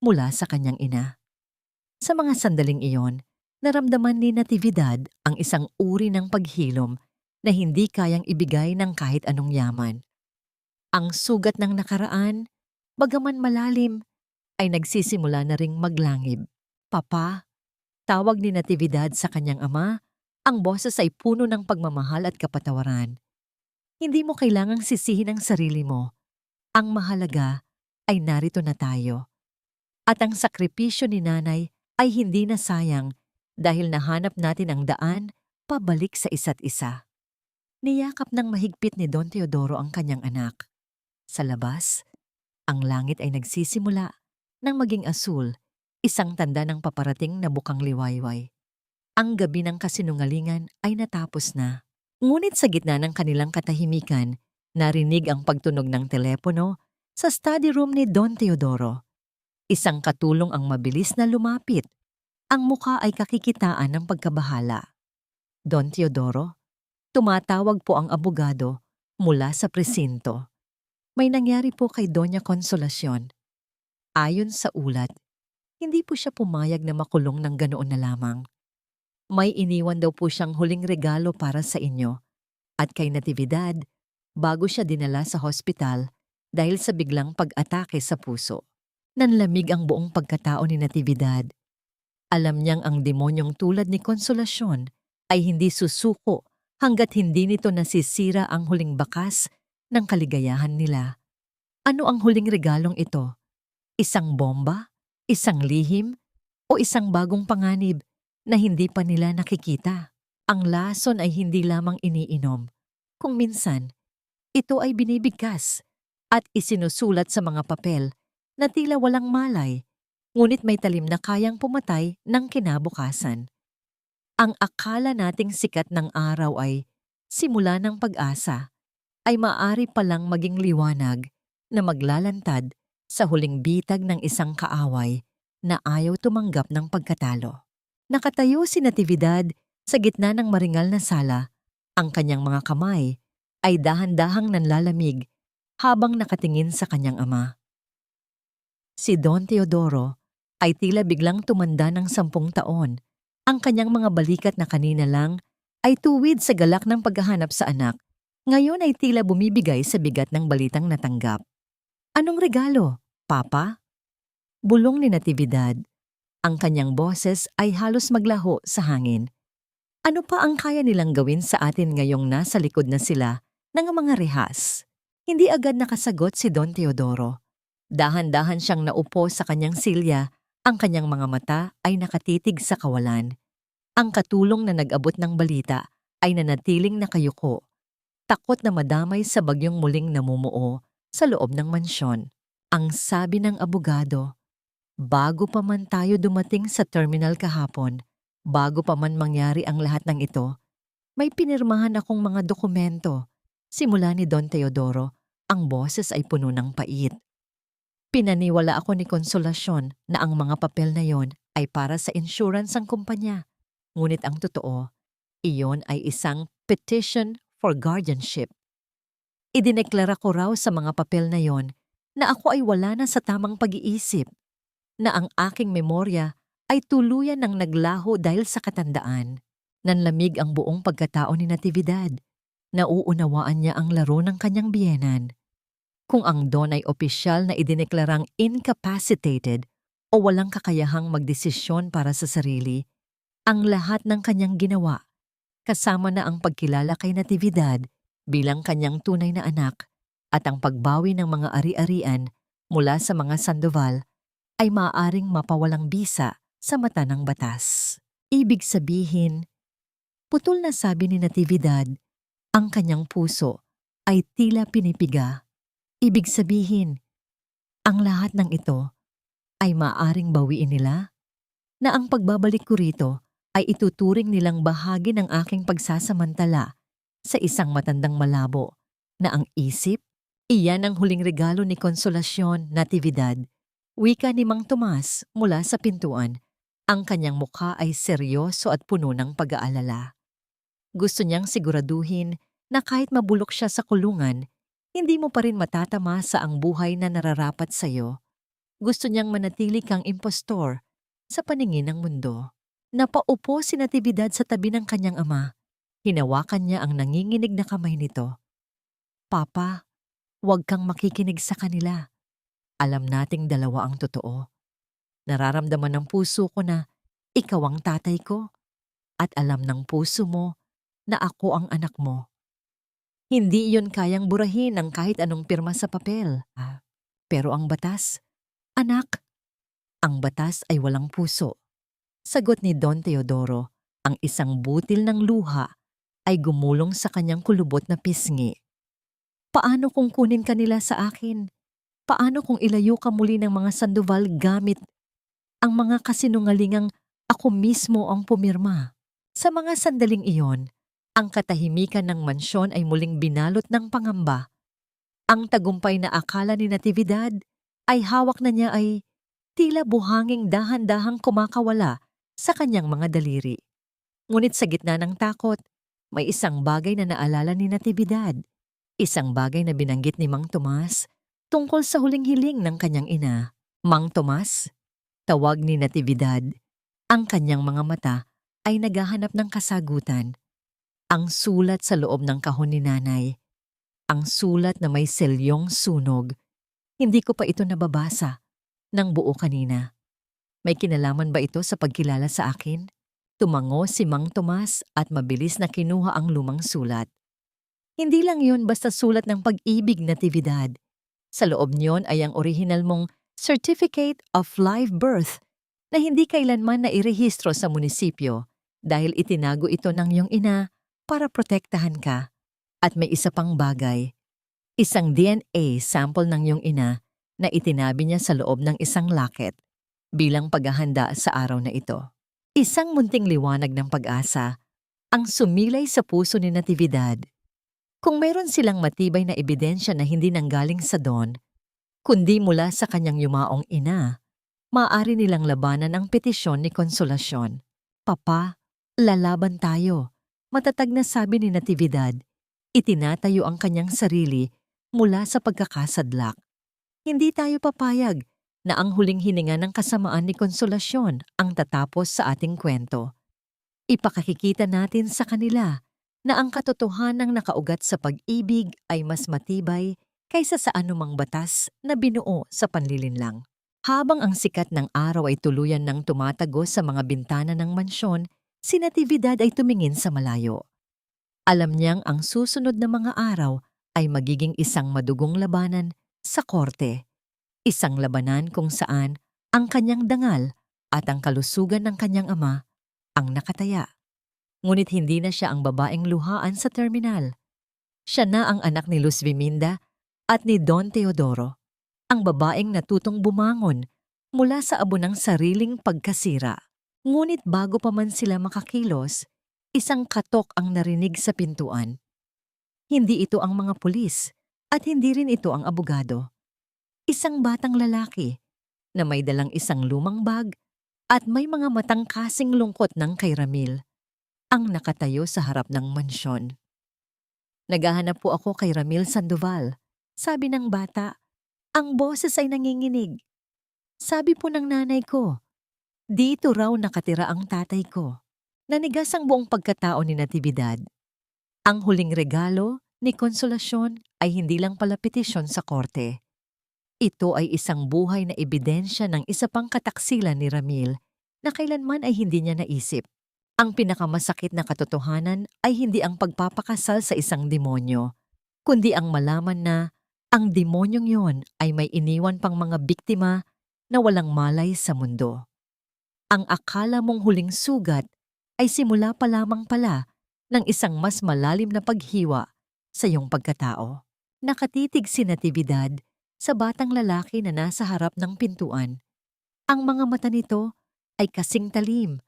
mula sa kanyang ina. Sa mga sandaling iyon, naramdaman ni Natividad ang isang uri ng paghilom na hindi kayang ibigay ng kahit anong yaman. Ang sugat ng nakaraan, bagaman malalim, ay nagsisimula na ring maglangib. Papa, tawag ni Natividad sa kanyang ama, ang boses ay puno ng pagmamahal at kapatawaran. Hindi mo kailangang sisihin ang sarili mo. Ang mahalaga ay narito na tayo. At ang sakripisyo ni nanay ay hindi na sayang dahil nahanap natin ang daan pabalik sa isa't isa. Niyakap ng mahigpit ni Don Teodoro ang kanyang anak. Sa labas, ang langit ay nagsisimula ng maging asul, isang tanda ng paparating na bukang liwayway. Ang gabi ng kasinungalingan ay natapos na. Ngunit sa gitna ng kanilang katahimikan, narinig ang pagtunog ng telepono sa study room ni Don Teodoro. Isang katulong ang mabilis na lumapit. Ang mukha ay kakikitaan ng pagkabahala. Don Teodoro, tumatawag po ang abogado mula sa presinto. May nangyari po kay Doña Consolacion. Ayon sa ulat, hindi po siya pumayag na makulong ng ganoon na lamang. May iniwan daw po siyang huling regalo para sa inyo at kay Natividad bago siya dinala sa hospital dahil sa biglang pag-atake sa puso. Nanlamig ang buong pagkatao ni Natividad. Alam niyang ang demonyong tulad ni Consolacion ay hindi susuko hanggat hindi nito nasisira ang huling bakas ng kaligayahan nila. Ano ang huling regalong ito? Isang bomba? Isang lihim? O isang bagong panganib na hindi pa nila nakikita? Ang lason ay hindi lamang iniinom. Kung minsan, ito ay binibigkas at isinusulat sa mga papel na tila walang malay, ngunit may talim na kayang pumatay ng kinabukasan. Ang akala nating sikat ng araw ay simula ng pag-asa, ay maaari palang maging liwanag na maglalantad sa huling bitag ng isang kaaway na ayaw tumanggap ng pagkatalo. Nakatayo si Natividad sa gitna ng maringal na sala. Ang kanyang mga kamay ay dahan-dahang nanlalamig habang nakatingin sa kanyang ama. Si Don Teodoro ay tila biglang tumanda ng 10 taon. Ang kanyang mga balikat na kanina lang ay tuwid sa galak ng paghahanap sa anak. Ngayon ay tila bumibigay sa bigat ng balitang natanggap. Anong regalo, Papa? Bulong ni Natividad. Ang kanyang boses ay halos maglaho sa hangin. Ano pa ang kaya nilang gawin sa atin ngayong nasa likod na sila ng mga rehas? Hindi agad nakasagot si Don Teodoro. Dahan-dahan siyang naupo sa kanyang silya, ang kanyang mga mata ay nakatitig sa kawalan. Ang katulong na nag-abot ng balita ay nanatiling nakayuko, takot na madamay sa bagyong muling namumuo sa loob ng mansyon. Ang sabi ng abogado, bago pa man tayo dumating sa terminal kahapon, bago pa man mangyari ang lahat ng ito, may pinirmahan akong mga dokumento. Simula ni Don Teodoro, ang boses ay puno ng pait. Pinaniwala ako ni Consolacion na ang mga papel na yon ay para sa insurance ng kumpanya. Ngunit ang totoo, iyon ay isang petition for guardianship. Idineklara ko raw sa mga papel na yon na ako ay wala na sa tamang pag-iisip, na ang aking memorya ay tuluyan ng naglaho dahil sa katandaan. Nanlamig ang buong pagkatao ni Natividad. Nauunawaan niya ang laro ng kanyang biyenan. Kung ang Don ay opisyal na idineklarang incapacitated o walang kakayahang magdesisyon para sa sarili, ang lahat ng kanyang ginawa, kasama na ang pagkilala kay Natividad bilang kanyang tunay na anak at ang pagbawi ng mga ari-arian mula sa mga Sandoval, ay maaaring mapawalang bisa sa mata ng batas. Ibig sabihin, putol na sabi ni Natividad, ang kanyang puso ay tila pinipiga. Ibig sabihin, ang lahat ng ito ay maaaring bawiin nila, na ang pagbabalik ko rito ay ituturing nilang bahagi ng aking pagsasamantala sa isang matandang malabo na ang isip, iyan ang huling regalo ni Konsolasyon, Natividad. Wika ni Mang Tomas mula sa pintuan. Ang kanyang mukha ay seryoso at puno ng pag-aalala. Gusto niyang siguraduhin na kahit mabulok siya sa kulungan, hindi mo pa rin matatamasa ang buhay na nararapat sa'yo. Gusto niyang manatili kang impostor sa paningin ng mundo. Napaupo si Natividad sa tabi ng kanyang ama. Hinawakan niya ang nanginginig na kamay nito. Papa, huwag kang makikinig sa kanila. Alam nating dalawa ang totoo. Nararamdaman ng puso ko na ikaw ang tatay ko at alam ng puso mo na ako ang anak mo. Hindi iyon kayang burahin ng kahit anong pirma sa papel. Pero ang batas, anak, ang batas ay walang puso. Sagot ni Don Teodoro, ang isang butil ng luha ay gumulong sa kanyang kulubot na pisngi. Paano kung kunin ka nila sa akin? Paano kung ilayo ka muli ng mga Sandoval gamit ang mga kasinungalingang ako mismo ang pumirma? Sa mga sandaling iyon, ang katahimikan ng mansyon ay muling binalot ng pangamba. Ang tagumpay na akala ni Natividad ay hawak na niya ay tila buhanging dahan-dahang kumakawala sa kanyang mga daliri. Ngunit sa gitna ng takot, may isang bagay na naalala ni Natividad. Isang bagay na binanggit ni Mang Tomas tungkol sa huling hiling ng kanyang ina. Mang Tomas, tawag ni Natividad. Ang kanyang mga mata ay naghahanap ng kasagutan. Ang sulat sa loob ng kahon ni nanay. Ang sulat na may selyong sunog. Hindi ko pa ito nababasa ng buo kanina. May kinalaman ba ito sa pagkilala sa akin? Tumango si Mang Tomas at mabilis na kinuha ang lumang sulat. Hindi lang yun basta sulat ng pag-ibig, Natividad. Sa loob niyon ay ang orihinal mong Certificate of Live Birth na hindi kailanman nairehistro sa munisipyo dahil itinago ito ng iyong ina para protektahan ka. At may isa pang bagay, isang DNA sample ng iyong ina na itinabi niya sa loob ng isang locket bilang paghahanda sa araw na ito. Isang munting liwanag ng pag-asa ang sumilay sa puso ni Natividad. Kung mayroon silang matibay na ebidensya na hindi nanggaling sa Don, kundi mula sa kanyang yumaong ina, maaari nilang labanan ang petisyon ni Konsolasyon. Papa, lalaban tayo. Matatag na sabi ni Natividad, itinatayo ang kanyang sarili mula sa pagkakasadlak. Hindi tayo papayag na ang huling hininga ng kasamaan ni Konsolasyon ang tatapos sa ating kwento. Ipakikita natin sa kanila na ang katotohanang nakaugat sa pag-ibig ay mas matibay kaysa sa anumang batas na binuo sa panlilinlang. Habang ang sikat ng araw ay tuluyan ng tumatago sa mga bintana ng mansyon, si Natividad ay tumingin sa malayo. Alam niyang ang susunod na mga araw ay magiging isang madugong labanan sa korte. Isang labanan kung saan ang kanyang dangal at ang kalusugan ng kanyang ama ang nakataya. Ngunit hindi na siya ang babaeng luhaan sa terminal. Siya na ang anak ni Luz Viminda at ni Don Teodoro, ang babaeng natutong bumangon mula sa abo ng sariling pagkasira. Ngunit bago pa man sila makakilos, isang katok ang narinig sa pintuan. Hindi ito ang mga pulis at hindi rin ito ang abogado. Isang batang lalaki na may dalang isang lumang bag at may mga matang kasing lungkot ng kay Ramil ang nakatayo sa harap ng mansyon. Naghahanap po ako kay Ramil Sandoval, sabi ng bata. Ang boses ay nanginginig. Sabi po ng nanay ko, dito raw nakatira ang tatay ko. Nanigas ang buong pagkatao ni Natividad. Ang huling regalo ni Konsolasyon ay hindi lang pala petisyon sa korte. Ito ay isang buhay na ebidensya ng isa pang kataksilan ni Ramil na kailanman ay hindi niya naisip. Ang pinakamasakit na katotohanan ay hindi ang pagpapakasal sa isang demonyo, kundi ang malaman na ang demonyong yon ay may iniwan pang mga biktima na walang malay sa mundo. Ang akala mong huling sugat ay simula pa lamang pala ng isang mas malalim na paghiwa sa iyong pagkatao. Nakatitig si Natividad sa batang lalaki na nasa harap ng pintuan. Ang mga mata nito ay kasing talim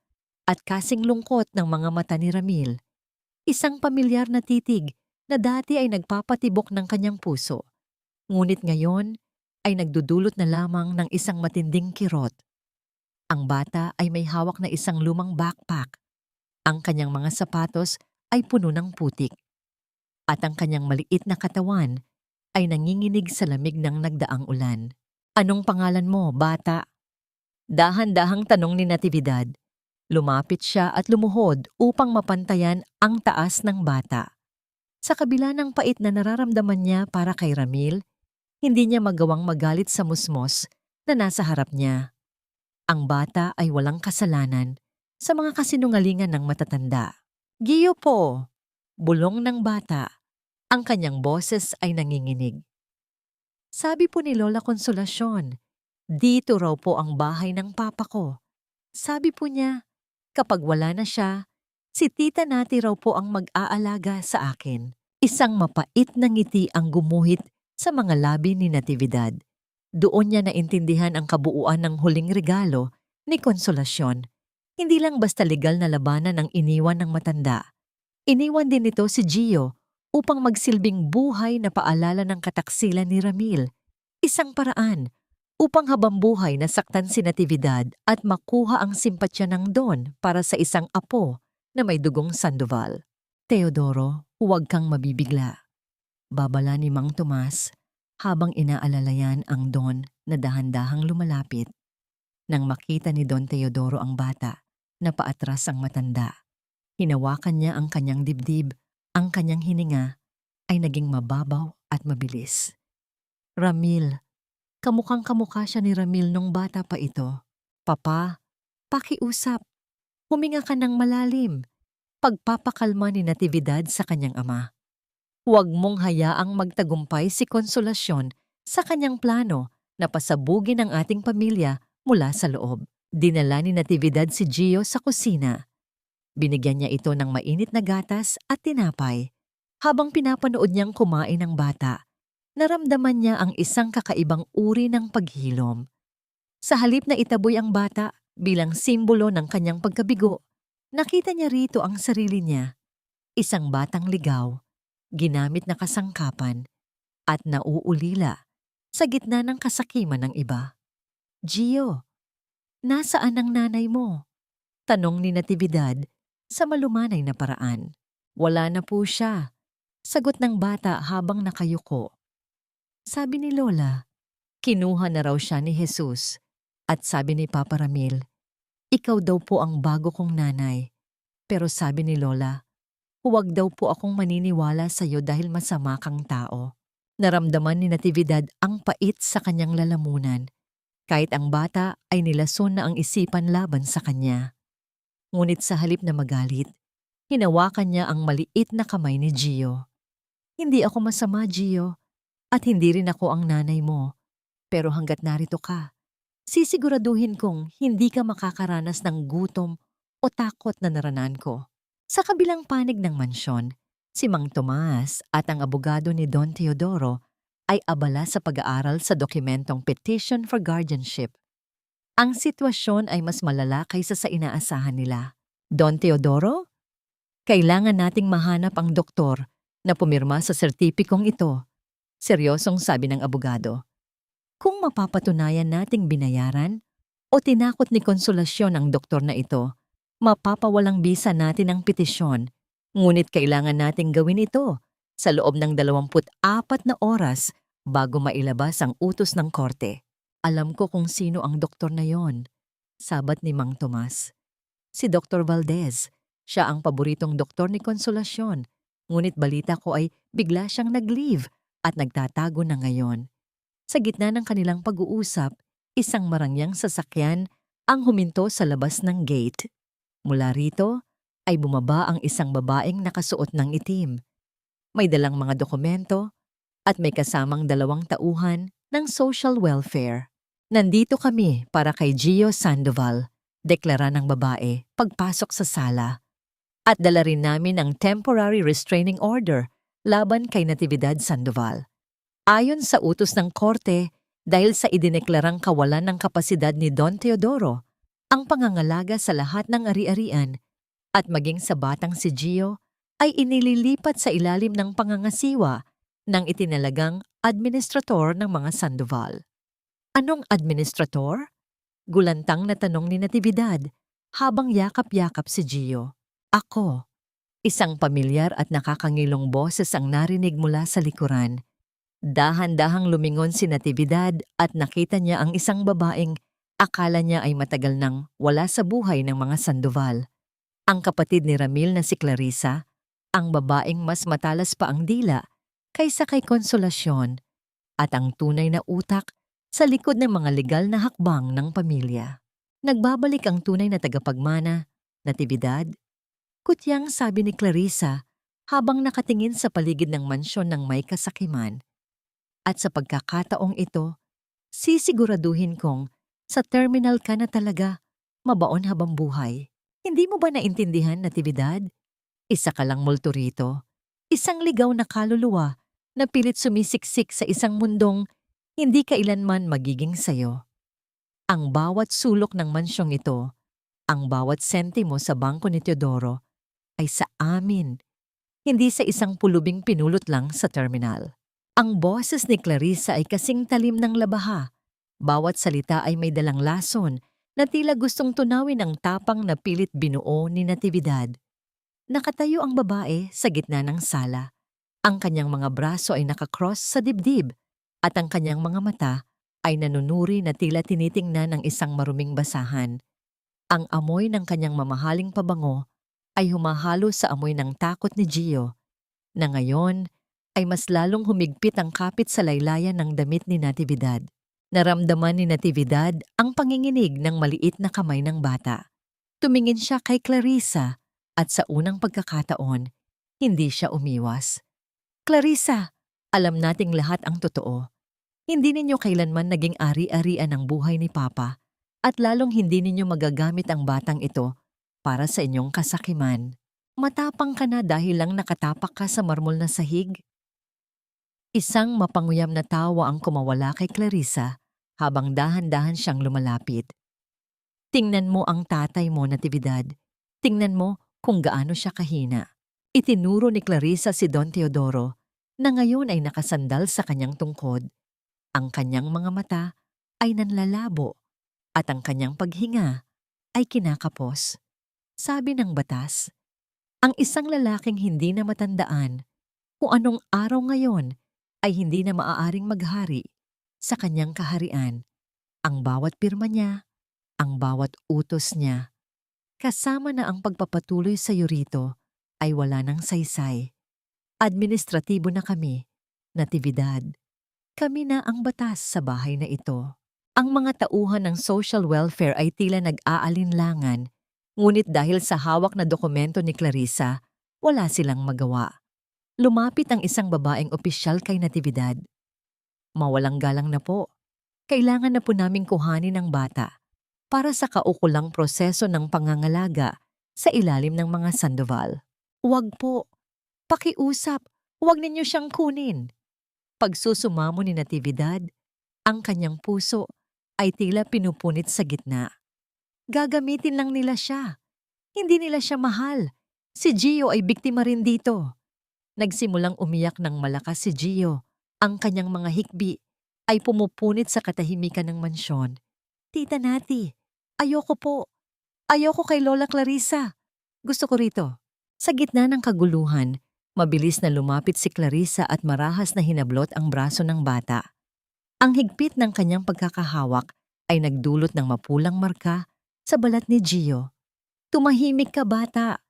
at kasing lungkot ng mga mata ni Ramil. Isang pamilyar na titig na dati ay nagpapatibok ng kanyang puso. Ngunit ngayon ay nagdudulot na lamang ng isang matinding kirot. Ang bata ay may hawak na isang lumang backpack. Ang kanyang mga sapatos ay puno ng putik. At ang kanyang maliit na katawan ay nanginginig sa lamig ng nagdaang ulan. Anong pangalan mo, bata? Dahan-dahang tanong ni Natividad. Lumapit siya at lumuhod upang mapantayan ang taas ng bata. Sa kabila ng pait na nararamdaman niya para kay Ramil, hindi niya magawang magalit sa musmos na nasa harap niya. Ang bata ay walang kasalanan sa mga kasinungalingan ng matatanda. Giyo po, bulong ng bata. Ang kanyang boses ay nanginginig. Sabi po ni Lola Konsolasyon, dito raw po ang bahay ng papa ko. Sabi po niya, kapag wala na siya, si Tita Nati raw po ang mag-aalaga sa akin. Isang mapait na ngiti ang gumuhit sa mga labi ni Natividad. Doon niya naintindihan ang kabuuan ng huling regalo ni Konsolasyon. Hindi lang basta legal na labanan ang iniwan ng matanda. Iniwan din nito si Gio upang magsilbing buhay na paalala ng kataksilan ni Ramil. Isang paraan upang habang buhay nasaktan si Natividad at makuha ang simpatya ng Don para sa isang apo na may dugong Sandoval. Teodoro, huwag kang mabibigla. Babala ni Mang Tomas habang inaalalayan ang Don na dahan-dahang lumalapit. Nang makita ni Don Teodoro ang bata, napaatras ang matanda. Hinawakan niya ang kanyang dibdib, ang kanyang hininga ay naging mababaw at mabilis. Ramil, kamukhang-kamukha siya ni Ramil nung bata pa ito. Papa, pakiusap. Huminga ka ng malalim. Pagpapakalma ni Natividad sa kanyang ama. Huwag mong hayaang magtagumpay si Konsolasyon sa kanyang plano na pasabugin ang ating pamilya mula sa loob. Dinala ni Natividad si Gio sa kusina. Binigyan niya ito ng mainit na gatas at tinapay. Habang pinapanood niyang kumain ng bata, naramdaman niya ang isang kakaibang uri ng paghilom. Sa halip na itaboy ang bata bilang simbolo ng kanyang pagkabigo, nakita niya rito ang sarili niya. Isang batang ligaw, ginamit na kasangkapan, at nauulila sa gitna ng kasakiman ng iba. Gio, nasaan ang nanay mo? Tanong ni Natividad sa malumanay na paraan. Wala na po siya, sagot ng bata habang nakayuko. Sabi ni Lola, kinuha na raw siya ni Jesus. At sabi ni Papa Ramil, ikaw daw po ang bago kong nanay. Pero sabi ni Lola, huwag daw po akong maniniwala sa iyo dahil masama kang tao. Naramdaman ni Natividad ang pait sa kanyang lalamunan, kahit ang bata ay nilason na ang isipan laban sa kanya. Ngunit sa halip na magalit, hinawakan niya ang maliit na kamay ni Gio. Hindi ako masama, Gio, at hindi rin ako ang nanay mo. Pero hanggat narito ka, sisiguraduhin kong hindi ka makakaranas ng gutom o takot na naranan ko. Sa kabilang panig ng mansyon, si Mang Tomas at ang abogado ni Don Teodoro ay abala sa pag-aaral sa dokumentong Petition for Guardianship. Ang sitwasyon ay mas malala kaysa sa inaasahan nila. Don Teodoro, kailangan nating mahanap ang doktor na pumirma sa sertipikong ito. Seryosong sabi ng abogado. Kung mapapatunayan nating binayaran o tinakot ni Konsolasyon ang doktor na ito, mapapawalang bisa natin ang petisyon. Ngunit kailangan nating gawin ito sa loob ng 24 na oras bago mailabas ang utos ng korte. Alam ko kung sino ang doktor na yon, sabat ni Mang Tomas. Si Dr. Valdez, siya ang paboritong doktor ni Konsolasyon Ngunit balita ko ay bigla siyang nag-leave at nagtatago na ngayon. Sa gitna ng kanilang pag-uusap, isang marangyang sasakyan ang huminto sa labas ng gate. Mula rito ay bumaba ang isang babaeng nakasuot ng itim. May dalang mga dokumento at may kasamang 2 tauhan ng social welfare. Nandito kami para kay Gio Sandoval, deklara ng babae pagpasok sa sala. At dala rin namin ang temporary restraining order laban kay Natividad Sandoval. Ayon sa utos ng korte, dahil sa idineklarang kawalan ng kapasidad ni Don Teodoro, ang pangangalaga sa lahat ng ari-arian at maging sa batang si Gio ay inililipat sa ilalim ng pangangasiwa ng itinalagang administrator ng mga Sandoval. Anong administrator? Gulantang na tanong ni Natividad habang yakap-yakap si Gio. Ako. Isang pamilyar at nakakangilong boses ang narinig mula sa likuran. Dahan-dahang lumingon si Natividad at nakita niya ang isang babaeng akala niya ay matagal nang wala sa buhay ng mga Sandoval. Ang kapatid ni Ramil na si Clarissa, ang babaeng mas matalas pa ang dila kaysa kay Konsolasyon at ang tunay na utak sa likod ng mga legal na hakbang ng pamilya. Nagbabalik ang tunay na tagapagmana, Natividad. Kutyang sabi ni Clarissa habang nakatingin sa paligid ng mansyon ng may kasakiman. At sa pagkakataong ito, sisiguraduhin kong sa terminal ka na talaga, mabaon habang buhay. Hindi mo ba naintindihan, Natividad? Isa ka lang multo rito. Isang ligaw na kaluluwa na pilit sumisiksik sa isang mundong hindi kailanman magiging sayo. Ang bawat sulok ng mansyong ito, ang bawat sentimo sa bangko ni Teodoro, ay sa amin, hindi sa isang pulubing pinulot lang sa terminal. Ang boses ni Clarissa ay kasing talim ng labaha. Bawat salita ay may dalang lason na tila gustong tunawin ang tapang na pilit binuo ni Natividad. Nakatayo ang babae sa gitna ng sala. Ang kanyang mga braso ay nakakross sa dibdib at ang kanyang mga mata ay nanunuri na tila tinitingnan ng isang maruming basahan. Ang amoy ng kanyang mamahaling pabango ay humahalo sa amoy ng takot ni Gio, na ngayon ay mas lalong humigpit ang kapit sa laylayan ng damit ni Natividad. Naramdaman ni Natividad ang panginginig ng maliit na kamay ng bata. Tumingin siya kay Clarissa at sa unang pagkakataon, hindi siya umiwas. Clarissa, alam nating lahat ang totoo. Hindi ninyo kailanman naging ari-arian ang buhay ni Papa at lalong hindi ninyo magagamit ang batang ito para sa inyong kasakiman. Matapang ka na dahil lang nakatapak ka sa marmol na sahig? Isang mapanguyam na tawa ang kumawala kay Clarissa habang dahan-dahan siyang lumalapit. Tingnan mo ang tatay mo, Natividad. Tingnan mo kung gaano siya kahina. Itinuro ni Clarissa si Don Teodoro na ngayon ay nakasandal sa kanyang tungkod. Ang kanyang mga mata ay nanlalabo at ang kanyang paghinga ay kinakapos. Sabi ng batas, ang isang lalaking hindi na matandaan kung anong araw ngayon ay hindi na maaaring maghari sa kanyang kaharian. Ang bawat pirma niya, ang bawat utos niya, kasama na ang pagpapatuloy sa iyo rito, ay wala ng saysay. Administratibo na kami, Natividad. Kami na ang batas sa bahay na ito. Ang mga tauhan ng social welfare ay tila nag-aalinlangan, ngunit dahil sa hawak na dokumento ni Clarissa, wala silang magawa. Lumapit ang isang babaeng opisyal kay Natividad. Mawalang galang na po. Kailangan na po naming kuhanin ang bata para sa kaukulang proseso ng pangangalaga sa ilalim ng mga Sandoval. Huwag po. Pakiusap. Huwag ninyo siyang kunin. Pagsusumamo ni Natividad, ang kanyang puso ay tila pinupunit sa gitna. Gagamitin lang nila siya. Hindi nila siya mahal. Si Gio ay biktima rin dito. Nagsimulang umiyak ng malakas si Gio. Ang kanyang mga hikbi ay pumupunit sa katahimikan ng mansyon. Tita Nati, ayoko po. Ayoko kay Lola Clarissa. Gusto ko rito. Sa gitna ng kaguluhan, mabilis na lumapit si Clarissa at marahas na hinablot ang braso ng bata. Ang higpit ng kanyang pagkakahawak ay nagdulot ng mapulang marka sa balat ni Gio. Tumahimik ka, bata.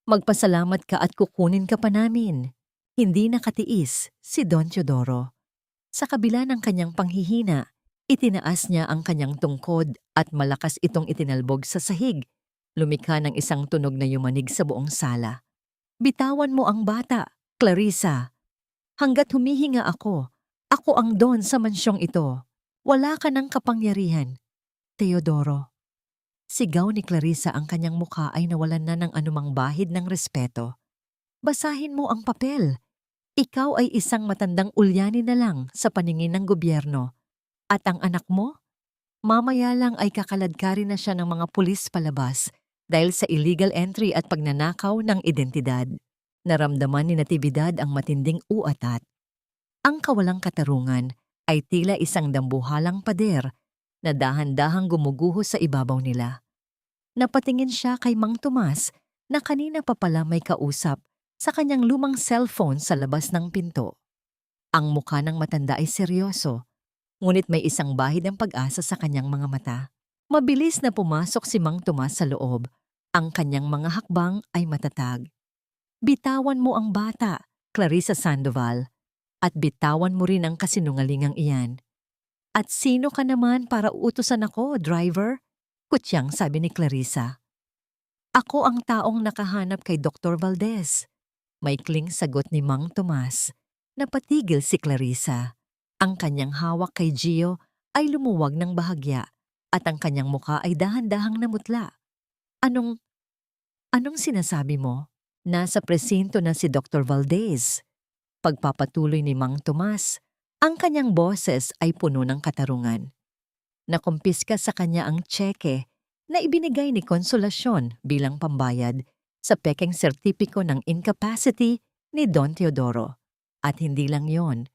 Magpasalamat ka at kukunin ka pa namin. Hindi nakatiis si Don Teodoro. Sa kabila ng kanyang panghihina, itinaas niya ang kanyang tungkod at malakas itong itinalbog sa sahig. Lumikha ng isang tunog na yumanig sa buong sala. Bitawan mo ang bata, Clarissa. Hanggat humihinga ako ang Don sa mansyong ito. Wala ka ng kapangyarihan, Teodoro. Sigaw ni Clarissa, ang kanyang mukha ay nawalan na ng anumang bahid ng respeto. Basahin mo ang papel. Ikaw ay isang matandang ulyani na lang sa paningin ng gobyerno. At ang anak mo? Mamaya lang ay kakaladkari na siya ng mga pulis palabas dahil sa illegal entry at pagnanakaw ng identidad. Naramdaman ni Natividad ang matinding uatat. Ang kawalang katarungan ay tila isang dambuhalang pader na dahan-dahang gumuguho sa ibabaw nila. Napatingin siya kay Mang Tomas na kanina pa pala may kausap sa kanyang lumang cellphone sa labas ng pinto. Ang mukha ng matanda ay seryoso, ngunit may isang bahid ng pag-asa sa kanyang mga mata. Mabilis na pumasok si Mang Tomas sa loob. Ang kanyang mga hakbang ay matatag. Bitawan mo ang bata, Clarissa Sandoval, at bitawan mo rin ang kasinungalingang iyan. At sino ka naman para utusan ako, driver? Kutyang sabi ni Clarissa. Ako ang taong nakahanap kay Dr. Valdez. Maikling sagot ni Mang Tomas. Napatigil si Clarissa. Ang kanyang hawak kay Gio ay lumuwag ng bahagya at ang kanyang mukha ay dahan-dahang namutla. Anong sinasabi mo? Nasa presinto na si Dr. Valdez. Pagpapatuloy ni Mang Tomas, ang kanyang boses ay puno ng katarungan. Nakumpiska sa kanya ang tseke na ibinigay ni Konsolasyon bilang pambayad sa pekeng sertipiko ng incapacity ni Don Teodoro. At hindi lang yon.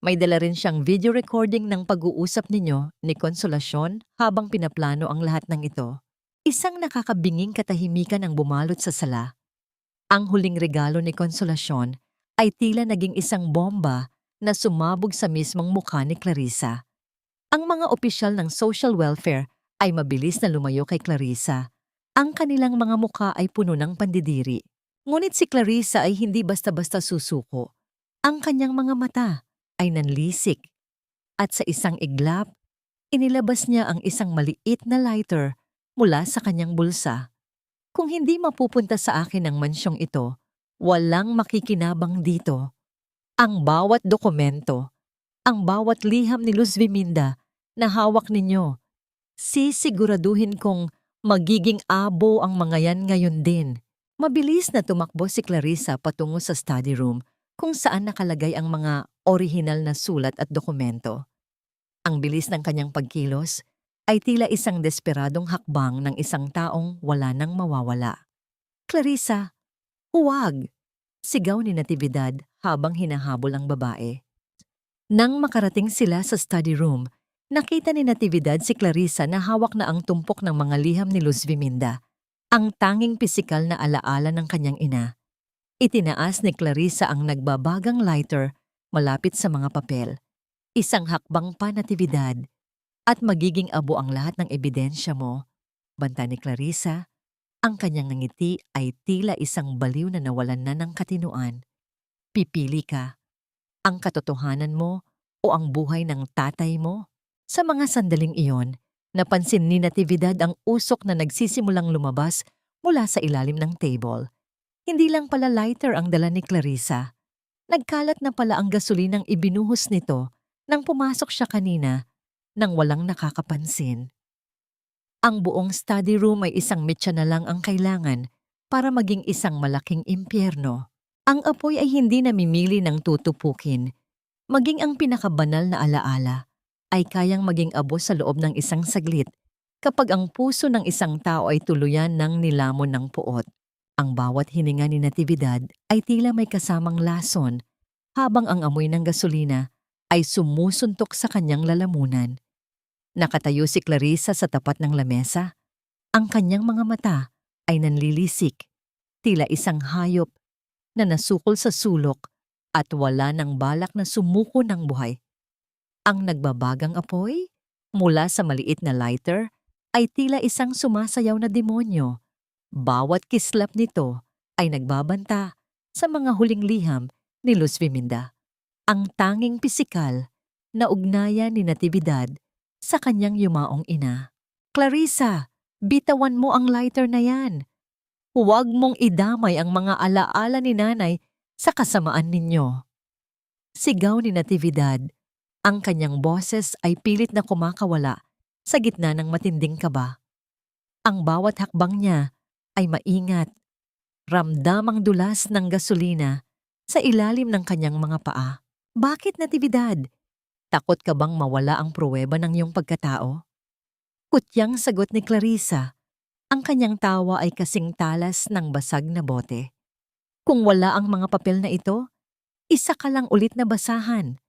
May dala rin siyang video recording ng pag-uusap ninyo ni Konsolasyon habang pinaplano ang lahat ng ito. Isang nakakabinging katahimikan ang bumalot sa sala. Ang huling regalo ni Konsolasyon ay tila naging isang bomba na sumabog sa mismong mukha ni Clarissa. Ang mga opisyal ng social welfare ay mabilis na lumayo kay Clarissa. Ang kanilang mga mukha ay puno ng pandidiri. Ngunit si Clarissa ay hindi basta-basta susuko. Ang kanyang mga mata ay nanlisik. At sa isang iglap, inilabas niya ang isang maliit na lighter mula sa kanyang bulsa. Kung hindi mapupunta sa akin ang mansyong ito, walang makikinabang dito. Ang bawat dokumento, ang bawat liham ni Luz Viminda na hawak ninyo, sisiguraduhin kong magiging abo ang mga yan ngayon din. Mabilis na tumakbo si Clarissa patungo sa study room kung saan nakalagay ang mga orihinal na sulat at dokumento. Ang bilis ng kanyang pagkilos ay tila isang desperadong hakbang ng isang taong wala nang mawawala. Clarissa, huwag! Sigaw ni Natividad habang hinahabol ang babae. Nang makarating sila sa study room, nakita ni Natividad si Clarissa na hawak na ang tumpok ng mga liham ni Luz Viminda, ang tanging pisikal na alaala ng kanyang ina. Itinaas ni Clarissa ang nagbabagang lighter malapit sa mga papel. Isang hakbang pa, Natividad, at magiging abo ang lahat ng ebidensya mo. Banta ni Clarissa. Ang kanyang ngiti ay tila isang baliw na nawalan na ng katinuan. Pipili ka, ang katotohanan mo o ang buhay ng tatay mo? Sa mga sandaling iyon, napansin ni Natividad ang usok na nagsisimulang lumabas mula sa ilalim ng table. Hindi lang pala lighter ang dala ni Clarissa. Nagkalat na pala ang gasolinang ibinuhos nito nang pumasok siya kanina nang walang nakakapansin. Ang buong study room ay isang mitya na lang ang kailangan para maging isang malaking impyerno. Ang apoy ay hindi namimili ng tutupukin. Maging ang pinakabanal na alaala ay kayang maging abo sa loob ng isang saglit kapag ang puso ng isang tao ay tuluyan ng nilamon ng puot. Ang bawat hininga ni Natividad ay tila may kasamang lason habang ang amoy ng gasolina ay sumusuntok sa kanyang lalamunan. Nakatayo si Clarissa sa tapat ng lamesa. Ang kanyang mga mata ay nanlilisik, tila isang hayop na nasukol sa sulok at wala ng balak na sumuko ng buhay. Ang nagbabagang apoy mula sa maliit na lighter ay tila isang sumasayaw na demonyo. Bawat kislap nito ay nagbabanta sa mga huling liham ni Luz Viminda. Ang tanging pisikal na ugnayan ni Natividad sa kanyang yumaong ina. Clarissa, bitawan mo ang lighter na yan. Huwag mong idamay ang mga alaala ni nanay sa kasamaan ninyo. Sigaw ni Natividad. Ang kanyang boses ay pilit na kumakawala sa gitna ng matinding kaba. Ang bawat hakbang niya ay maingat. Ramdam ang dulas ng gasolina sa ilalim ng kanyang mga paa. Bakit, Natividad? Takot ka bang mawala ang pruweba ng iyong pagkatao? Kutyang sagot ni Clarissa. Ang kanyang tawa ay kasing talas ng basag na bote. Kung wala ang mga papel na ito, isa ka lang ulit na basahan.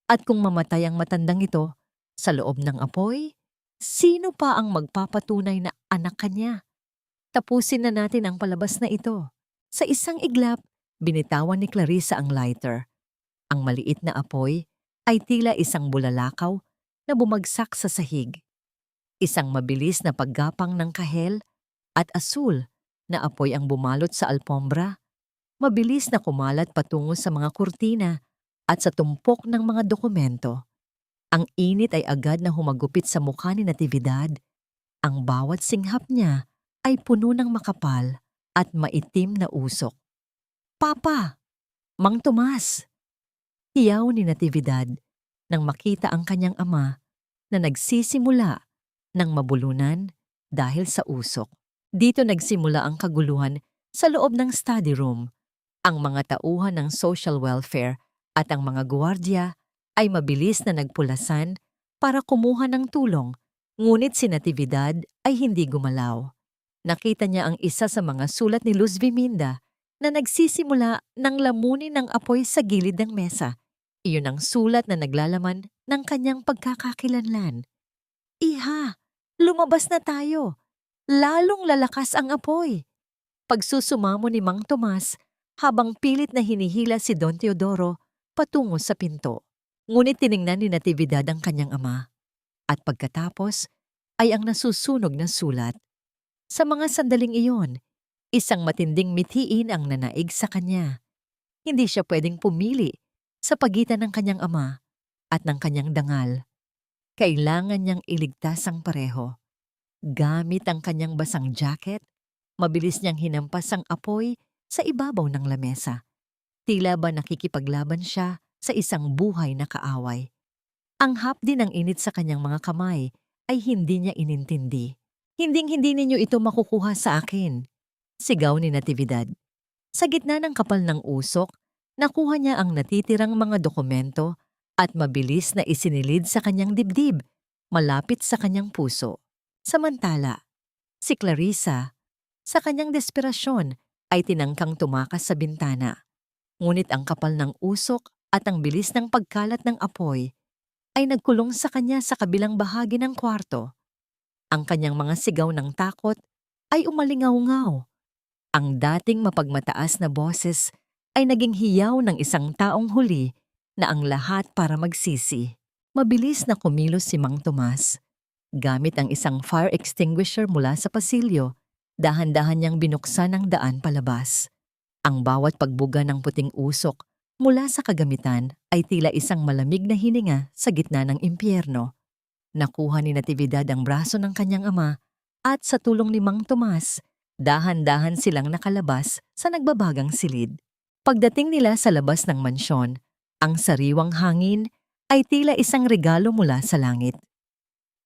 At kung mamatay ang matandang ito sa loob ng apoy, sino pa ang magpapatunay na anak ka niya? Tapusin na natin ang palabas na ito. Sa isang iglap, binitawan ni Clarissa ang lighter. Ang maliit na apoy ay tila isang bulalakaw na bumagsak sa sahig. Isang mabilis na paggapang ng kahel at asul na apoy ang bumalot sa alpombra. Mabilis na kumalat patungo sa mga kurtina at sa tumpok ng mga dokumento. Ang init ay agad na humagupit sa mukha ni Natividad. Ang bawat singhap niya ay puno ng makapal at maitim na usok. Papa! Mang Tomas! Hiyaw ni Natividad nang makita ang kanyang ama na nagsisimula ng mabulunan dahil sa usok. Dito nagsimula ang kaguluhan sa loob ng study room. Ang mga tauhan ng social welfare at ang mga guwardiya ay mabilis na nagpulasan para kumuha ng tulong, ngunit si Natividad ay hindi gumalaw. Nakita niya ang isa sa mga sulat ni Luz Viminda na nagsisimula ng lamunin ng apoy sa gilid ng mesa. Iyon ang sulat na naglalaman ng kanyang pagkakakilanlan. Iha, lumabas na tayo. Lalong lalakas ang apoy. Pagsusumamo ni Mang Tomas habang pilit na hinihila si Don Teodoro patungo sa pinto. Ngunit tiningnan ni Natividad ang kanyang ama. At pagkatapos ay ang nasusunog na sulat. Sa mga sandaling iyon, isang matinding mithiin ang nanaig sa kanya. Hindi siya pwedeng pumili sa pagitan ng kanyang ama at ng kanyang dangal. Kailangan niyang iligtas ang pareho. Gamit ang kanyang basang jacket, mabilis niyang hinampas ang apoy sa ibabaw ng lamesa. Tila ba nakikipaglaban siya sa isang buhay na kaaway. Ang hapdi ng init sa kanyang mga kamay ay hindi niya inintindi. Hinding-hindi ninyo ito makukuha sa akin, sigaw ni Natividad. Sa gitna ng kapal ng usok, nakuha niya ang natitirang mga dokumento at mabilis na isinilid sa kanyang dibdib, malapit sa kanyang puso. Samantala, si Clarissa, sa kanyang desperasyon, ay tinangkang tumakas sa bintana. Ngunit ang kapal ng usok at ang bilis ng pagkalat ng apoy ay nagkulong sa kanya sa kabilang bahagi ng kwarto. Ang kanyang mga sigaw ng takot ay umalingaw-ngaw. Ang dating mapagmataas na boses ay naging hiyaw ng isang taong huli na ang lahat para magsisi. Mabilis na kumilos si Mang Tomas. Gamit ang isang fire extinguisher mula sa pasilyo, dahan-dahan niyang binuksan ang daan palabas. Ang bawat pagbuga ng puting usok mula sa kagamitan ay tila isang malamig na hininga sa gitna ng impyerno. Nakuha ni Natividad ang braso ng kanyang ama at sa tulong ni Mang Tomas, dahan-dahan silang nakalabas sa nagbabagang silid. Pagdating nila sa labas ng mansyon, ang sariwang hangin ay tila isang regalo mula sa langit.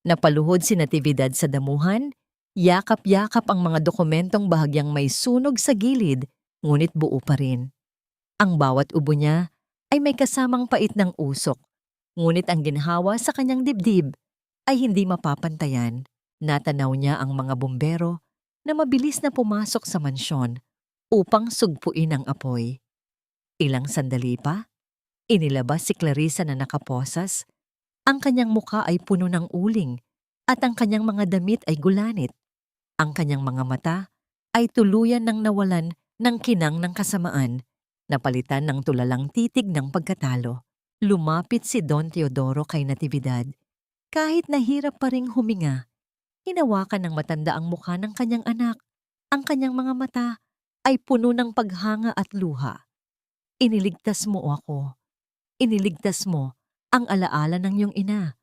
Napaluhod si Natividad sa damuhan, yakap-yakap ang mga dokumentong bahagyang may sunog sa gilid, ngunit buo pa rin. Ang bawat ubo niya ay may kasamang pait ng usok, ngunit ang ginhawa sa kanyang dibdib ay hindi mapapantayan. Natanaw niya ang mga bumbero na mabilis na pumasok sa mansyon upang sugpuin ang apoy. Ilang sandali pa, inilabas si Clarissa na nakaposas. Ang kanyang muka ay puno ng uling at ang kanyang mga damit ay gulanit. Ang kanyang mga mata ay tuluyan ng nawalan ng kinang ng kasamaan, napalitan ng tulalang titig ng pagkatalo. Lumapit si Don Teodoro kay Natividad. Kahit nahirap pa ring huminga, hinawakan ng matanda ang mukha ng kanyang anak. Ang kanyang mga mata ay puno ng paghanga at luha. Iniligtas mo ako. Iniligtas mo ang alaala ng iyong ina.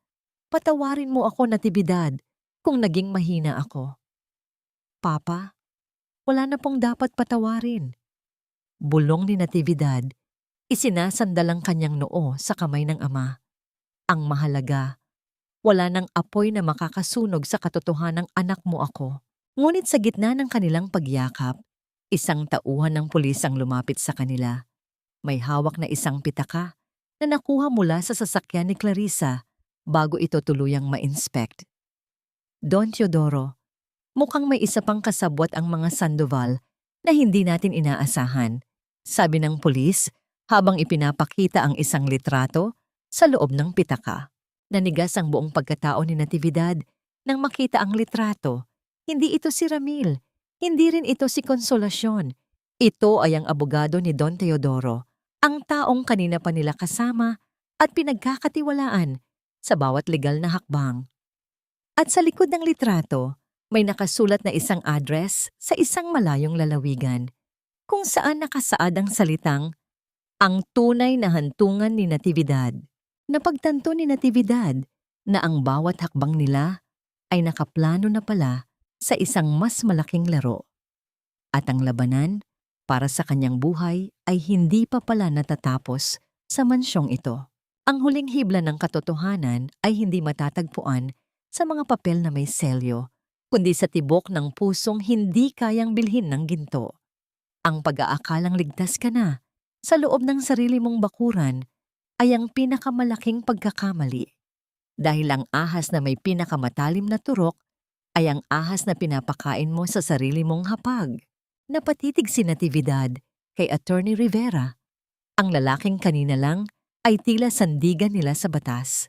Patawarin mo ako, Natividad, kung naging mahina ako. Papa, wala na pong dapat patawarin. Bulong ni Natividad, isinasandal ang kanyang noo sa kamay ng ama. Ang mahalaga, wala nang apoy na makakasunog sa katotohanang anak mo ako. Ngunit sa gitna ng kanilang pagyakap, isang tauhan ng pulis ang lumapit sa kanila. May hawak na isang pitaka na nakuha mula sa sasakyan ni Clarissa bago ito tuluyang ma-inspect. Don Teodoro, mukhang may isa pang kasabwat ang mga Sandoval na hindi natin inaasahan, sabi ng pulis habang ipinapakita ang isang litrato sa loob ng pitaka. Nanigas ang buong pagkatao ni Natividad nang makita ang litrato. Hindi ito si Ramil, hindi rin ito si Consolacion. Ito ay ang abogado ni Don Teodoro, ang taong kanina pa nila kasama at pinagkakatiwalaan sa bawat legal na hakbang. At sa likod ng litrato, may nakasulat na isang address sa isang malayong lalawigan, kung saan nakasaad ang salitang, "Ang tunay na hantungan ni Natividad." Napagtanto ni Natividad na ang bawat hakbang nila ay nakaplano na pala sa isang mas malaking laro. At ang labanan para sa kanyang buhay ay hindi pa pala natatapos sa mansyong ito. Ang huling hibla ng katotohanan ay hindi matatagpuan sa mga papel na may selyo, kundi sa tibok ng pusong hindi kayang bilhin ng ginto. Ang pag-aakalang ligtas ka na sa loob ng sarili mong bakuran ay ang pinakamalaking pagkakamali. Dahil ang ahas na may pinakamatalim na turok ay ang ahas na pinapakain mo sa sarili mong hapag. Napatitig si Natividad kay Attorney Rivera. Ang lalaking kanina lang ay tila sandigan nila sa batas.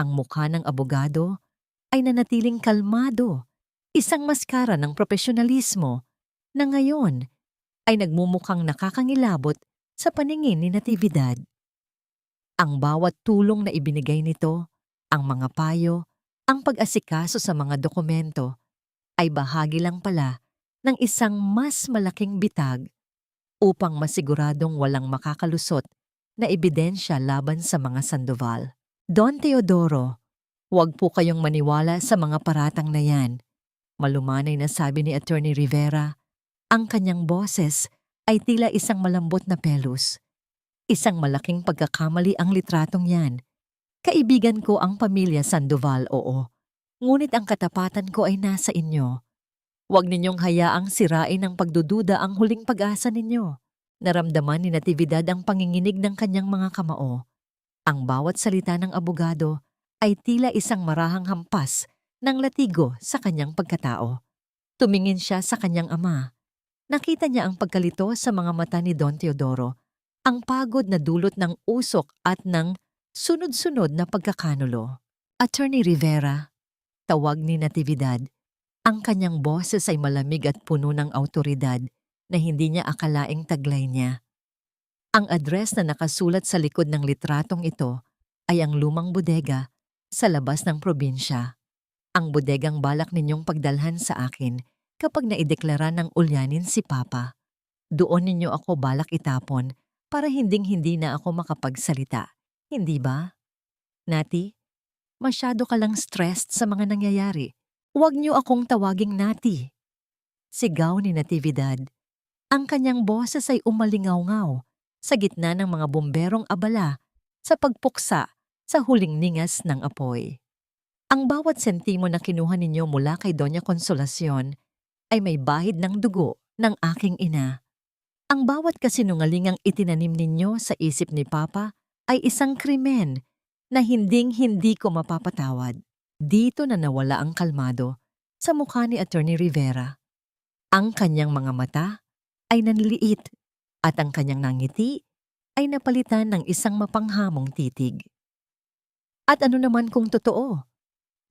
Ang mukha ng abogado ay nanatiling kalmado, isang maskara ng profesionalismo na ngayon ay nagmumukhang nakakangilabot sa paningin ni Natividad. Ang bawat tulong na ibinigay nito, ang mga payo, ang pag-asikaso sa mga dokumento, ay bahagi lang pala ng isang mas malaking bitag upang masiguradong walang makakalusot na ebidensya laban sa mga Sandoval. Don Teodoro, huwag po kayong maniwala sa mga paratang na yan. Malumanay na sabi ni Attorney Rivera, ang kanyang boses ay tila isang malambot na pelos. Isang malaking pagkakamali ang litratong yan. Kaibigan ko ang pamilya Sandoval, oo. Ngunit ang katapatan ko ay nasa inyo. Huwag ninyong hayaang sirain ng pagdududa ang huling pag-asa ninyo. Naramdaman ni Natividad ang panginginig ng kanyang mga kamao. Ang bawat salita ng abogado ay tila isang marahang hampas ng latigo sa kanyang pagkatao. Tumingin siya sa kanyang ama. Nakita niya ang pagkalito sa mga mata ni Don Teodoro, ang pagod na dulot ng usok at ng sunod-sunod na pagkakanulo. Attorney Rivera, tawag ni Natividad. Ang kanyang boses ay malamig at puno ng awtoridad na hindi niya akalaing taglay niya. Ang address na nakasulat sa likod ng litratong ito ay ang lumang bodega sa labas ng probinsya. Ang bodegang balak ninyong pagdalhan sa akin kapag naideklara ng ulyanin si Papa. Doon ninyo ako balak itapon para hinding-hindi na ako makapagsalita. Hindi ba? Nati, masyado ka lang stressed sa mga nangyayari. Huwag niyo akong tawaging Nati. Sigaw ni Natividad. Ang kanyang boses ay umalingaw-ngaw sa gitna ng mga bomberong abala sa pagpuksa sa huling ningas ng apoy. Ang bawat sentimo na kinuha ninyo mula kay Doña Consolacion ay may bahid ng dugo ng aking ina. Ang bawat kasinungalingang itinanim ninyo sa isip ni Papa ay isang krimen na hinding-hindi ko mapapatawad. Dito na nawala ang kalmado sa mukha ni Attorney Rivera. Ang kanyang mga mata ay nanliit at ang kanyang nangiti ay napalitan ng isang mapanghamong titig. At ano naman kung totoo?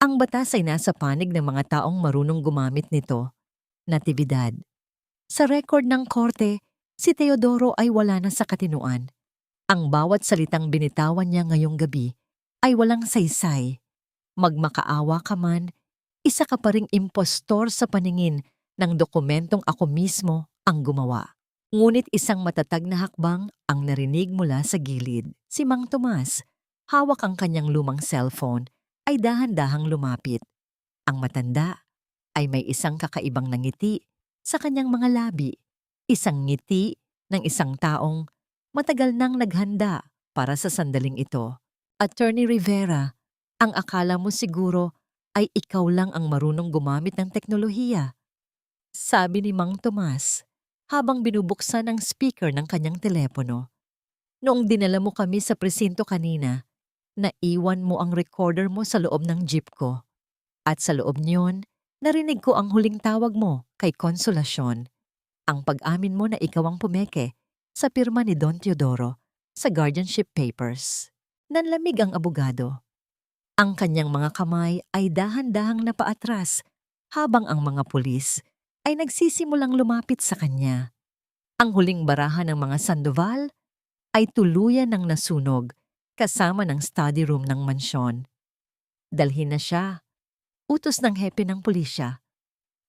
Ang batas ay nasa panig ng mga taong marunong gumamit nito, Natividad. Sa record ng korte, si Teodoro ay wala na sa katinuan. Ang bawat salitang binitawan niya ngayong gabi ay walang saysay. Magmakaawa ka man, isa ka pa ring impostor sa paningin ng dokumentong ako mismo ang gumawa. Ngunit isang matatag na hakbang ang narinig mula sa gilid. Si Mang Tomas, hawak ang kanyang lumang cellphone, ay dahan-dahang lumapit. Ang matanda ay may isang kakaibang nangiti sa kanyang mga labi. Isang ngiti ng isang taong matagal nang naghanda para sa sandaling ito. Attorney Rivera, ang akala mo siguro ay ikaw lang ang marunong gumamit ng teknolohiya. Sabi ni Mang Tomas habang binubuksan ang speaker ng kanyang telepono. Noong dinala mo kami sa presinto kanina, naiwan mo ang recorder mo sa loob ng jeep ko. At sa loob niyon, narinig ko ang huling tawag mo kay Konsolasyon. Ang pag-amin mo na ikaw ang pumeke sa pirma ni Don Teodoro sa guardianship papers. Nanlamig ang abogado. Ang kanyang mga kamay ay dahan-dahang napaatras habang ang mga pulis ay nagsisimulang lumapit sa kanya. Ang huling barahan ng mga Sandoval ay tuluyan ng nasunog kasama ng study room ng mansyon. Dalhin na siya. Utos ng hepe ng pulisya.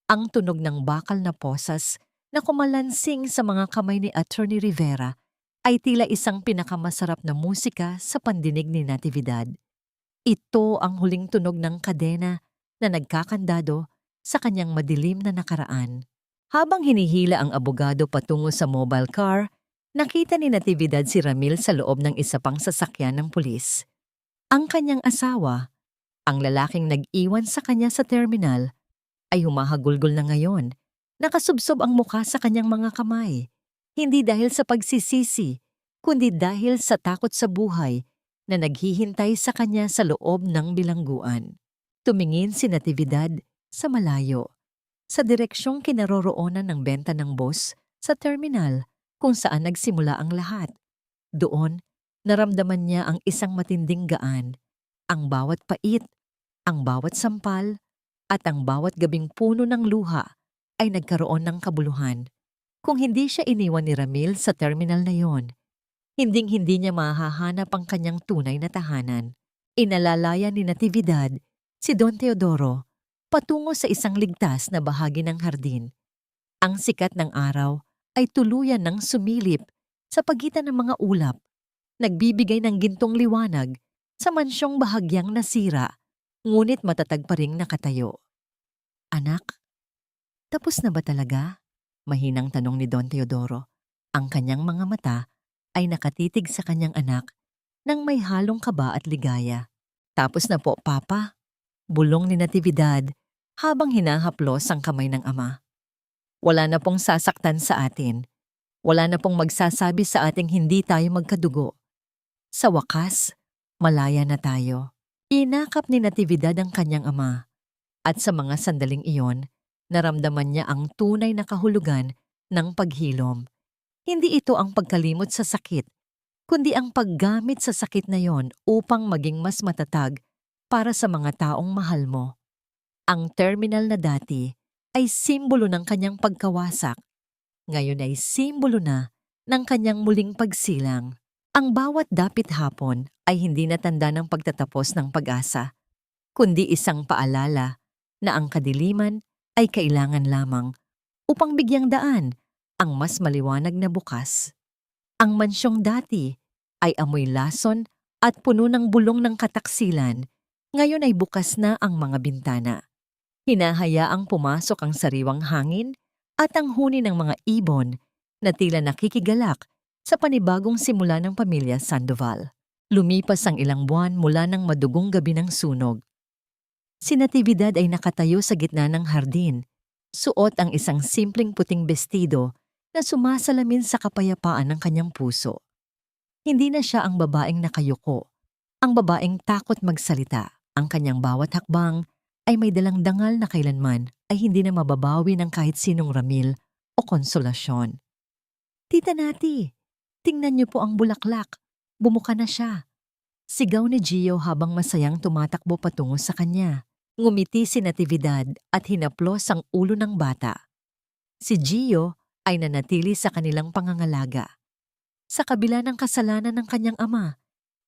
Ang tunog ng bakal na posas na kumalansing sa mga kamay ni Attorney Rivera ay tila isang pinakamasarap na musika sa pandinig ni Natividad. Ito ang huling tunog ng kadena na nagkakandado sa kanyang madilim na nakaraan. Habang hinihila ang abogado patungo sa mobile car, nakita ni Natividad si Ramil sa loob ng isa pang sasakyan ng pulis. Ang kanyang asawa, ang lalaking nag-iwan sa kanya sa terminal, ay humahagulgol na ngayon. Nakasubsob ang mukha sa kanyang mga kamay. Hindi dahil sa pagsisisi, kundi dahil sa takot sa buhay na naghihintay sa kanya sa loob ng bilangguan. Tumingin si Natividad sa malayo, sa direksyong kinaroroonan ng benta ng boss sa terminal kung saan nagsimula ang lahat. Doon, naramdaman niya ang isang matinding gaan, ang bawat pait, ang bawat sampal, at ang bawat gabing puno ng luha ay nagkaroon ng kabuluhan. Kung hindi siya iniwan ni Ramil sa terminal na yon, hinding-hindi niya mahahanap ang kanyang tunay na tahanan. Inalalaya ni Natividad si Don Teodoro patungo sa isang ligtas na bahagi ng hardin. Ang sikat ng araw ay tuluyan ng sumilip sa pagitan ng mga ulap, nagbibigay ng gintong liwanag sa mansyong bahagyang nasira, ngunit matatag pa ring nakatayo. Anak, tapos na ba talaga? Mahinang tanong ni Don Teodoro. Ang kanyang mga mata ay nakatitig sa kanyang anak nang may halong kaba at ligaya. Tapos na po, Papa. Bulong ni Natividad habang hinahaplos ang kamay ng ama. Wala na pong sasaktan sa atin. Wala na pong magsasabi sa ating hindi tayo magkadugo. Sa wakas, malaya na tayo. Inakap ni Natividad ang kanyang ama. At sa mga sandaling iyon, naramdaman niya ang tunay na kahulugan ng paghilom. Hindi ito ang pagkalimot sa sakit, kundi ang paggamit sa sakit na yon upang maging mas matatag para sa mga taong mahal mo. Ang terminal na dati ay simbolo ng kanyang pagkawasak. Ngayon ay simbolo na ng kanyang muling pagsilang. Ang bawat dapit hapon ay hindi na tanda ng pagtatapos ng pag-asa, kundi isang paalala na ang kadiliman ay kailangan lamang upang bigyang daan ang mas maliwanag na bukas. Ang mansyong dati ay amoy lason at puno ng bulong ng kataksilan. Ngayon ay bukas na ang mga bintana. Hinahayaang pumasok ang sariwang hangin at ang huni ng mga ibon na tila nakikigalak sa panibagong simula ng pamilya Sandoval. Lumipas ang ilang buwan mula ng madugong gabi ng sunog. Si Natividad ay nakatayo sa gitna ng hardin, suot ang isang simpleng puting bestido na sumasalamin sa kapayapaan ng kanyang puso. Hindi na siya ang babaeng nakayuko, ang babaeng takot magsalita. Ang kanyang bawat hakbang ay may dalang dangal na kailanman ay hindi na mababawi ng kahit sinong Ramil o Konsolasyon. Tita Nati, tingnan niyo po ang bulaklak. Bumuka na siya. Sigaw ni Gio habang masayang tumatakbo patungo sa kanya. Ngumiti si Natividad at hinaplos ang ulo ng bata. Si Gio ay nanatili sa kanilang pangangalaga. Sa kabila ng kasalanan ng kanyang ama,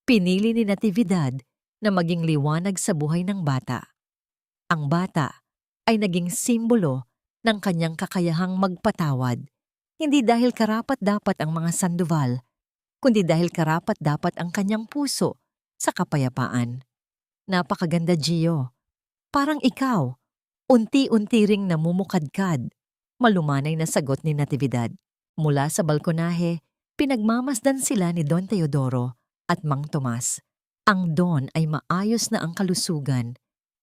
pinili ni Natividad na maging liwanag sa buhay ng bata. Ang bata ay naging simbolo ng kanyang kakayahang magpatawad, Hindi dahil karapat-dapat ang mga Sandoval, kundi dahil karapat-dapat ang kanyang puso sa kapayapaan. Napakaganda, Gio. Parang ikaw, unti-unti ring namumukadkad. Malumanay na sagot ni Natividad. Mula sa balkonahe, pinagmamasdan sila ni Don Teodoro at Mang Tomas. Ang Don ay maayos na ang kalusugan,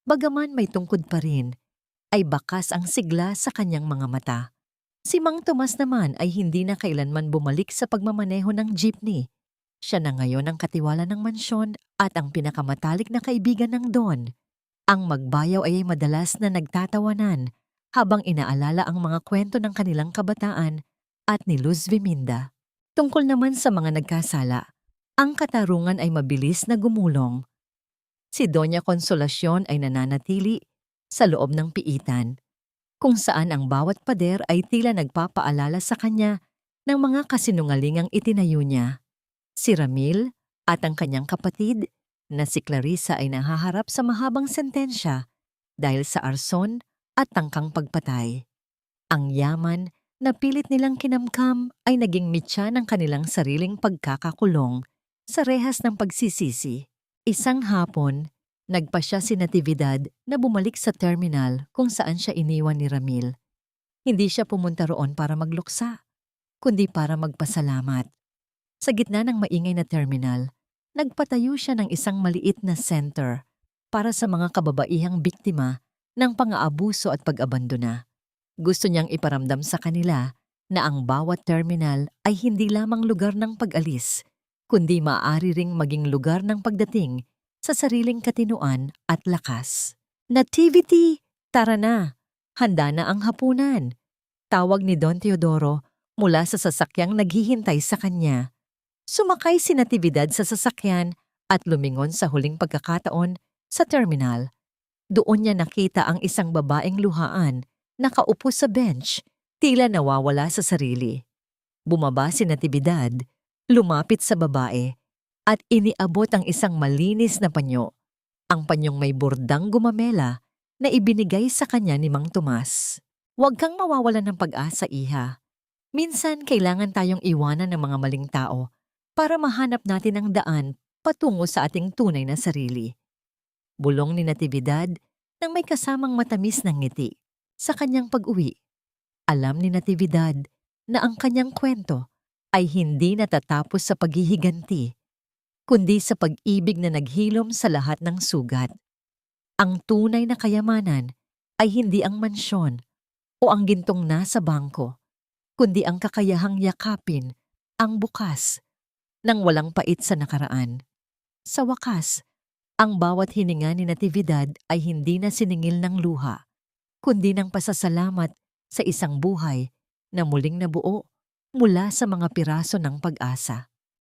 bagaman may tungkod pa rin, ay bakas ang sigla sa kanyang mga mata. Si Mang Tomas naman ay hindi na kailanman bumalik sa pagmamaneho ng jeepney. Siya na ngayon ang katiwala ng mansyon at ang pinakamatalik na kaibigan ng Don. Ang magbayaw ay madalas na nagtatawanan habang inaalala ang mga kwento ng kanilang kabataan at ni Luz Viminda. Tungkol naman sa mga nagkasala, ang katarungan ay mabilis na gumulong. Si Doña Consolacion ay nananatili sa loob ng piitan, kung saan ang bawat pader ay tila nagpapaalala sa kanya ng mga kasinungalingang itinayo niya. Si Ramil at ang kanyang kapatid na si Clarissa ay nahaharap sa mahabang sentensya dahil sa arson at tangkang pagpatay. Ang yaman na pilit nilang kinamkam ay naging mitya ng kanilang sariling pagkakakulong sa rehas ng pagsisisi. Isang hapon, nagpasya si Natividad na bumalik sa terminal kung saan siya iniwan ni Ramil. Hindi siya pumunta roon para magluksa, kundi para magpasalamat. Sa gitna ng maingay na terminal, nagpatayo siya ng isang maliit na center para sa mga kababaihang biktima ng pang-aabuso at pag-abandona. Gusto niyang iparamdam sa kanila na ang bawat terminal ay hindi lamang lugar ng pag-alis, kundi maaari ring maging lugar ng pagdating sa sariling katinuan at lakas. Nativity, tara na! Handa na ang hapunan! Tawag ni Don Teodoro mula sa sasakyang naghihintay sa kanya. Sumakay si Natividad sa sasakyan at lumingon sa huling pagkakataon sa terminal. Doon niya nakita ang isang babaeng luhaan, nakaupo sa bench, tila nawawala sa sarili. Bumaba si Natividad, lumapit sa babae, at iniabot ang isang malinis na panyo. Ang panyong may bordang gumamela na ibinigay sa kanya ni Mang Tomas. Huwag kang mawawalan ng pag-asa, iha. Minsan kailangan tayong iwanan ng mga maling tao para mahanap natin ang daan patungo sa ating tunay na sarili. Bulong ni Natividad nang may kasamang matamis ng ngiti sa kanyang pag-uwi. Alam ni Natividad na ang kanyang kwento ay hindi natatapos sa paghihiganti, kundi sa pag-ibig na naghilom sa lahat ng sugat. Ang tunay na kayamanan ay hindi ang mansyon o ang gintong nasa bangko, kundi ang kakayahang yakapin ang bukas nang walang pait sa nakaraan. Sa wakas, ang bawat hininga ni Natividad ay hindi na siningil ng luha, kundi ng pasasalamat sa isang buhay na muling nabuo mula sa mga piraso ng pag-asa.